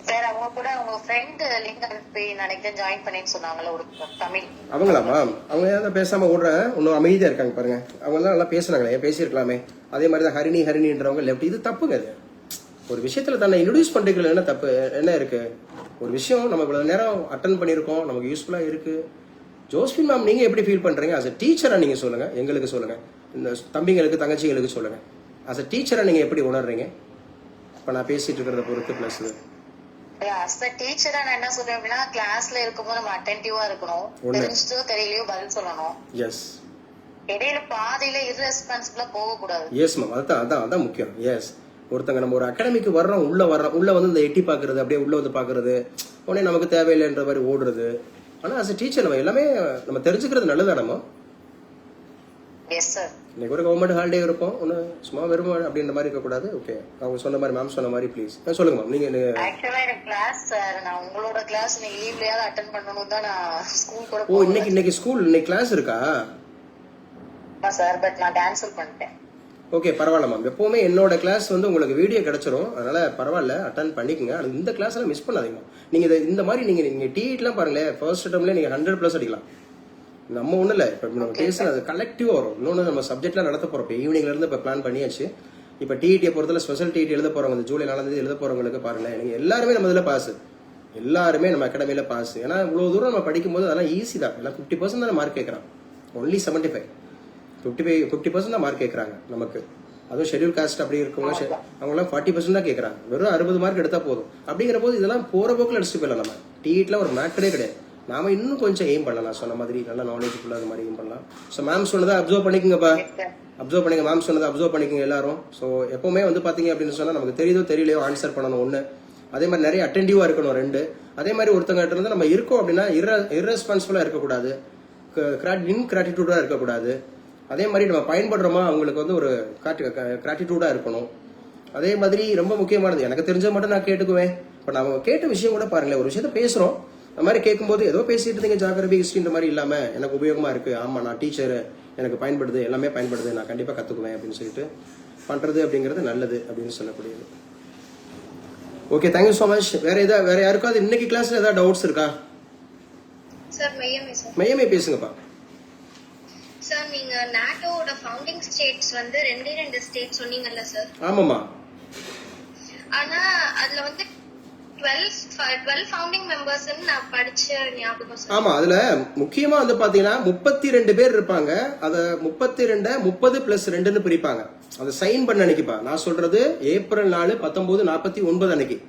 சார் அவங்க கூட உங்க ஃப்ரெண்ட் லிங்க் அனுப்பி நினைக்கிறேன் ஜாயின் பண்ணின்னு சொன்னாங்கல்ல ஒரு தமிழ்.
அவங்களாமா? அவங்க ஏதாவது பேசாம ஓடுறேன், இன்னும் அமைதியா இருக்காங்க பாருங்க. அவங்க எல்லாம் நல்லா பேசுனாங்களே, பேசியிருக்கலாமே. அதே மாதிரி தான் ஹரிணின்றவங்க லெஃப்ட். இது தப்புங்க. அது ஒரு விஷயத்துல தன்னை இன்ட்ரோடியூஸ் பண்றீங்களா, என்ன தப்பு என்ன இருக்கு? ஒரு விஷயம் நம்ம இவ்வளவு நேரம் அட்டன் பண்ணியிருக்கோம், நமக்கு யூஸ்ஃபுல்லா இருக்கு. ஜோஸ்பின் மேம் நீங்க எப்படி ஃபீல் பண்றீங்க? அஸ் அ டீச்சரா நீங்க சொல்லுங்க, எங்களுக்கு சொல்லுங்க, இந்த தம்பிங்களுக்கு தங்கச்சிங்களுக்கு சொல்லுங்க. அஸ் அ டீச்சரா நீங்க எப்படி உணர்றீங்க இப்ப நான் பேசிட்டு இருக்கிறத பொறுத்து? பிளஸ்
as a teacher நான் என்ன சொல்றேன் அப்படின்னா, கிளாஸ்ல இருக்கும்போது நம்ம அட்டென்டிவா இருக்கணும், தெரிஞ்சோ தெரியலையோ பதில் சொல்லணும்.
எஸ்.
இடையில பாதையில irresponsible போக கூடாது.
எஸ் மேம், அதான் முக்கியம். எஸ். ஒருத்தங்க நம்ம ஒரு அகாடமிக்கு வர்றோம், உள்ள வந்து இந்த எட்டி பாக்குறது, அப்படியே உள்ள வந்து பாக்குறது, உடனே நமக்கு தேவையில்லைன்ற மாதிரி ஓடுறது. ஆனா அஸ் அ டீச்சர் நம்ம எல்லாமே நம்ம தெரிஞ்சுக்கிறது நல்லதானமோ?
Yes sir.
இன்னைக்கு ஒரு கவர்மெண்ட் ஹாலிடே இருக்கும், ஒன்று சும்மா வெறும் அப்படின்ற மாதிரி இருக்கக்கூடாது. ஓகே, அவங்க சொன்ன மாதிரி மேம் சொன்ன மாதிரி ப்ளீஸ் சொல்லுங்க மேம். நீங்க
ஆக்சுவலா எனக்கு கிளாஸ் சார், நான் உங்களோட கிளாஸ் நீங்க லீவ்லயாவது அட்டென்ட் பண்ணணும் தான் நான் ஸ்கூல் கூட
ஓ இன்னைக்கு ஸ்கூல் இன்னைக்கு கிளாஸ் இருக்கா
சார், பட் நான் கேன்சல் பண்ணிட்டேன்.
ஓகே பரவாயில்ல மேம். எப்பவுமே என்னோட கிளாஸ் வந்து உங்களுக்கு வீடியோ கிடைச்சிரும், அதனால பரவாயில்ல அட்டன் பண்ணிக்கங்க. அது இந்த கிளாஸ் எல்லாம் மிஸ் பண்ணாதீங்க. நீங்க இந்த மாதிரி நீங்க டிஇட்லாம் பாருங்களேன், ஃபர்ஸ்ட் டேர்ம்ல நீங்க 100+ அடிக்கலாம். நம்ம ஒன்றும் இல்லை, இப்போ நம்ம பேசுறது கலெக்டிவாக வரும். இன்னொன்று நம்ம சப்ஜெக்ட்லாம் நடத்த போகிறோம். இப்போ ஈவினிங்லேருந்து இப்போ பிளான் பண்ணியாச்சு. இப்போ டிஇடியை பொறுத்தல ஸ்பெஷல் டிஇடி எழுத போகிறவங்க, இந்த ஜூலை 4 எழுத போகிறவங்களுக்கு பாருங்களேன், நீங்கள் எல்லாருமே நம்ம இதில் பாஸ், எல்லாருமே நம்ம அகாடமியில் பாஸ். ஏன்னா இவ்வளோ தூரம் நம்ம படிக்கும்போது அதெல்லாம் ஈஸி தான். எல்லாம் 50% தான் மார்க் கேட்குறான், ஒன்லி 75, 50% தான் மார்க் கேட்குறாங்க நமக்கு. அதுவும் ஷெட்யூல் காஸ்ட் அப்படி இருக்கவங்க அவங்களாம் 40% தான் கேட்குறாங்க. வெறும் 60 மார்க் எடுத்தால் போதும். அப்படிங்கிற போது இதெல்லாம் போகிற போக்கில் அடிச்சுட்டு போயிடலாம். நம்ம டிஇட்லாம் ஒரு மேட்டரே கிடையாது. நாம இன்னும் கொஞ்சம் எய்ம் பண்ணலாம், சொன்ன மாதிரி நல்ல நாலேஜ்ஃபுல்லாக அது மாதிரி எய்ம் பண்ணலாம். ஸோ மேம் சொன்னதை அப்சர்வ் பண்ணிக்கோங்கப்பா, அப்சர்வ் பண்ணுங்க. மேம் சொன்னதை அப்சர்வ் பண்ணிக்கோங்க எல்லாரும். ஸோ எப்பவுமே வந்து பார்த்தீங்க அப்படின்னு சொன்னால் நமக்கு தெரியுதோ தெரியலையோ ஆன்சர் பண்ணணும் ஒன்று. அதே மாதிரி நிறைய அட்டென்டிவாக இருக்கணும் 2. அதே மாதிரி ஒருத்தங்க இருந்து நம்ம இருக்கோம் அப்படின்னா இர்ரெஸ்பான்சிபிளாக இருக்கக்கூடாது, இன்கிராட்டிடியூடாக இருக்கக்கூடாது. அதே மாதிரி நம்ம பயன்படுறோமா அவங்களுக்கு வந்து ஒரு கிராட்டிடியூடாக இருக்கணும். அதே மாதிரி ரொம்ப முக்கியமானது, எனக்கு தெரிஞ்ச மட்டும் நான் கேட்டுக்குவேன். இப்போ நம்ம கேட்ட விஷயம் கூட பாருங்களேன், ஒரு விஷயத்த பேசுகிறோம், அந்த மாதிரி கேட்கும்போது ஏதோ பேசிட்டு இருந்தீங்க ஜாகிரபி ஹிஸ்ட்ரின்ற மாதிரி இல்லாமல் எனக்கு உபயோகமாக இருக்குது, ஆமாம் நான் டீச்சரு, எனக்கு பயன்படுது, எல்லாமே பயன்படுது, நான் கண்டிப்பாக கற்றுக்குவேன் அப்படின்னு சொல்லிட்டு பண்ணுறது அப்படிங்கிறது நல்லது அப்படின்னு சொல்லக்கூடியது. Okay, thank you so much. வேற யாருக்காவது இன்னைக்கு கிளாஸில் ஏதாவது டவுட்ஸ் இருக்கா?
சார் மையமே சார்.
மையமே பேசுங்கப்பா.
சார் நீங்க நாட்டோட ஃபவுண்டிங் ஸ்டேட்ஸ் வந்து 2 ஸ்டேட் சொன்னீங்கல்ல சார்?
ஆமாம்மா.
ஆனா அதுல வந்து 12 ஃபவுண்டிங் மெம்பர்ஸ்னு நான் படிச்ச ஞாபகம் சார்.
ஆமா, அதுல முக்கியமா வந்து பாத்தீங்கன்னா 32 பேர் இருப்பாங்க. அத 32 30+2ன்னு பிரிப்பாங்க. அதை சைன் பண்ண அன்னைக்குப்பா நான் சொல்றது ஏப்ரல் 4 1949 அன்னைக்கு.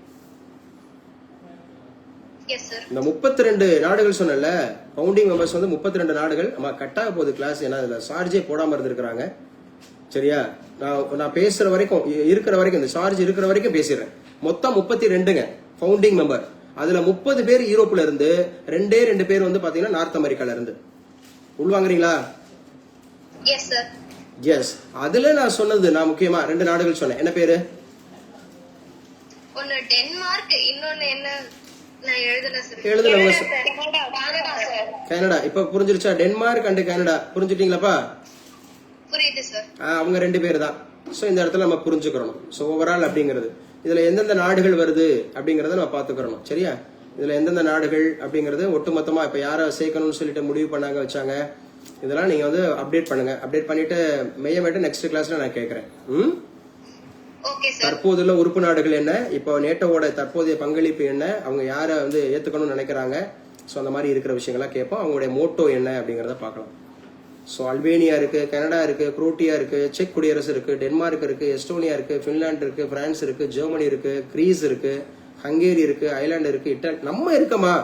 Yes sir.
இந்த 32 நாடுகள் சொன்னல, ஃபவுண்டிங் மெம்பர்ஸ் வந்து 32 நாடுகள். நம்ம கட்டாக போகுது கிளாஸ், ஏன்னா இதுல சார்ஜே போடாம இருந்திருக்கிறாங்க. சரியா? நான் பேசுற வரைக்கும் இருக்கிற வரைக்கும், இந்த சார்ஜ் இருக்கிற வரைக்கும் பேசிடுறேன். மொத்தம் 32ங்க ஃபவுண்டிங் மெம்பர். அதுல 30 பேர் யூரோப்ல இருந்து, 2 பேர் வந்து பாத்தீங்கன்னா நார்த் அமெரிக்கால இருந்து. உள்வாங்குறீங்களா?
Yes sir.
எஸ். அதுல நான் சொன்னது, நான் முக்கியமா 2 நாடுகள் சொன்னேன். என்ன பேரு?
ஒன்னு டென்மார்க், இன்னொன்னு என்ன நான் எழுதல சார்.
எழுதுனவங்க
கனடா சார்.
கனடா. இப்ப புரிஞ்சிருச்சா? டென்மார்க் அண்ட் கனடா புரிஞ்சுட்டீங்களாப்பா?
புரியுது சார்.
அவங்க 2 பேர் தான். ஸோ இந்த இடத்துல நம்ம புரிஞ்சுக்கிறோம். ஸோ ஓவரால் அப்படிங்கிறது இதுல எந்தெந்த நாடுகள் வருது அப்படிங்கறத நம்ம பாத்துக்கிறோம். சரியா? இதுல எந்தெந்த நாடுகள் அப்படிங்கறது ஒட்டுமொத்தமா இப்ப யார சேர்க்கணும்னு சொல்லிட்டு முடிவு பண்ணாங்க வச்சாங்க, இதெல்லாம் நீங்க வந்து அப்டேட் பண்ணுங்க. அப்டேட் பண்ணிட்டு மெய்யமேட்டு நெக்ஸ்ட் கிளாஸ்ல நான் கேட்கறேன். தற்போதுள்ள உறுப்பு நாடுகள் என்ன, இப்போ நேட்டோவோட தற்போதைய பங்களிப்பு என்ன, அவங்க யார வந்து ஏத்துக்கணும்னு நினைக்கிறாங்க, ஸோ அந்த மாதிரி இருக்கிற விஷயங்கள்லாம் கேட்போம். அவங்களுடைய மோட்டோ என்ன அப்படிங்கறத பார்க்கலாம். ஸோ அல்பேனியா இருக்கு, கனடா இருக்கு, குரோட்டியா இருக்கு, செக் குடியரசு இருக்கு, டென்மார்க் இருக்கு, எஸ்டோனியா இருக்கு, பின்லாந்து இருக்கு, பிரான்ஸ் இருக்கு, ஜெர்மனி இருக்கு, கிரீஸ் இருக்கு, ஹங்கேரி இருக்கு, ஐலாந்து இருக்கு, இட்டாலி. நம்ம இருக்கமா?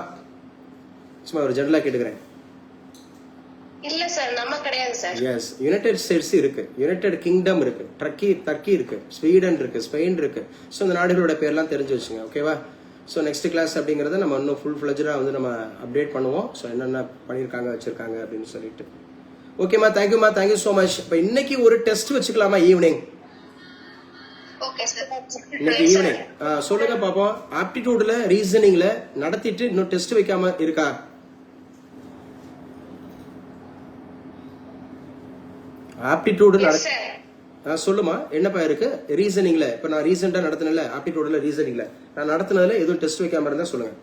சும்மா ஒரு ஜெனரலா கேட்டுக்கிறேன்.
இல்ல சார், நம்ம கிடையாது சார்.
எஸ், யுனைடெட் ஸ்டேட்ஸ் இருக்கு, யுனைடெட் கிங்டம் இருக்கு, டர்க்கி இருக்கு, ஸ்வீடன் இருக்கு, ஸ்பெயின் இருக்கு. ஸோ இந்த நாடுகளோட பேர்லாம் தெரிஞ்சு வச்சுங்க. ஓகேவா? ஸோ நெக்ஸ்ட் கிளாஸ் அப்படிங்கறத நம்ம இன்னும் ஃபுல் ஃபிளஜ்டா வந்து நம்ம அப்டேட் பண்ணுவோம். ஸோ என்னென்ன பண்ணியிருக்காங்க வச்சிருக்காங்க அப்படின்னு சொல்லிட்டு. ஓகேமா, தேங்க்யூமா, தேங்க்யூ ஸோ மச். இப்போ இன்னைக்கு ஒரு டெஸ்ட் வச்சுக்கலாமா ஈவினிங்?
Okay sir.
இன்னைக்கு ஈவினிங் சொல்லுங்க பாப்போம். ஆப்டிடியூட்ல ரீசனிங்ல நடத்திட்டு இன்னும் டெஸ்ட் வைக்காம இருக்கா? ஆப்டிடியூடு சொல்லுமா, என்னப்பா இருக்கு ரீசனிங்ல? இப்ப நான் ரீசெண்டா நடத்தினல ஆப்டிடியூட்ல ரீசனிங்ல நான் நடத்தினதுல எதுவும் டெஸ்ட் வைக்காம இருந்தா சொல்லுங்க.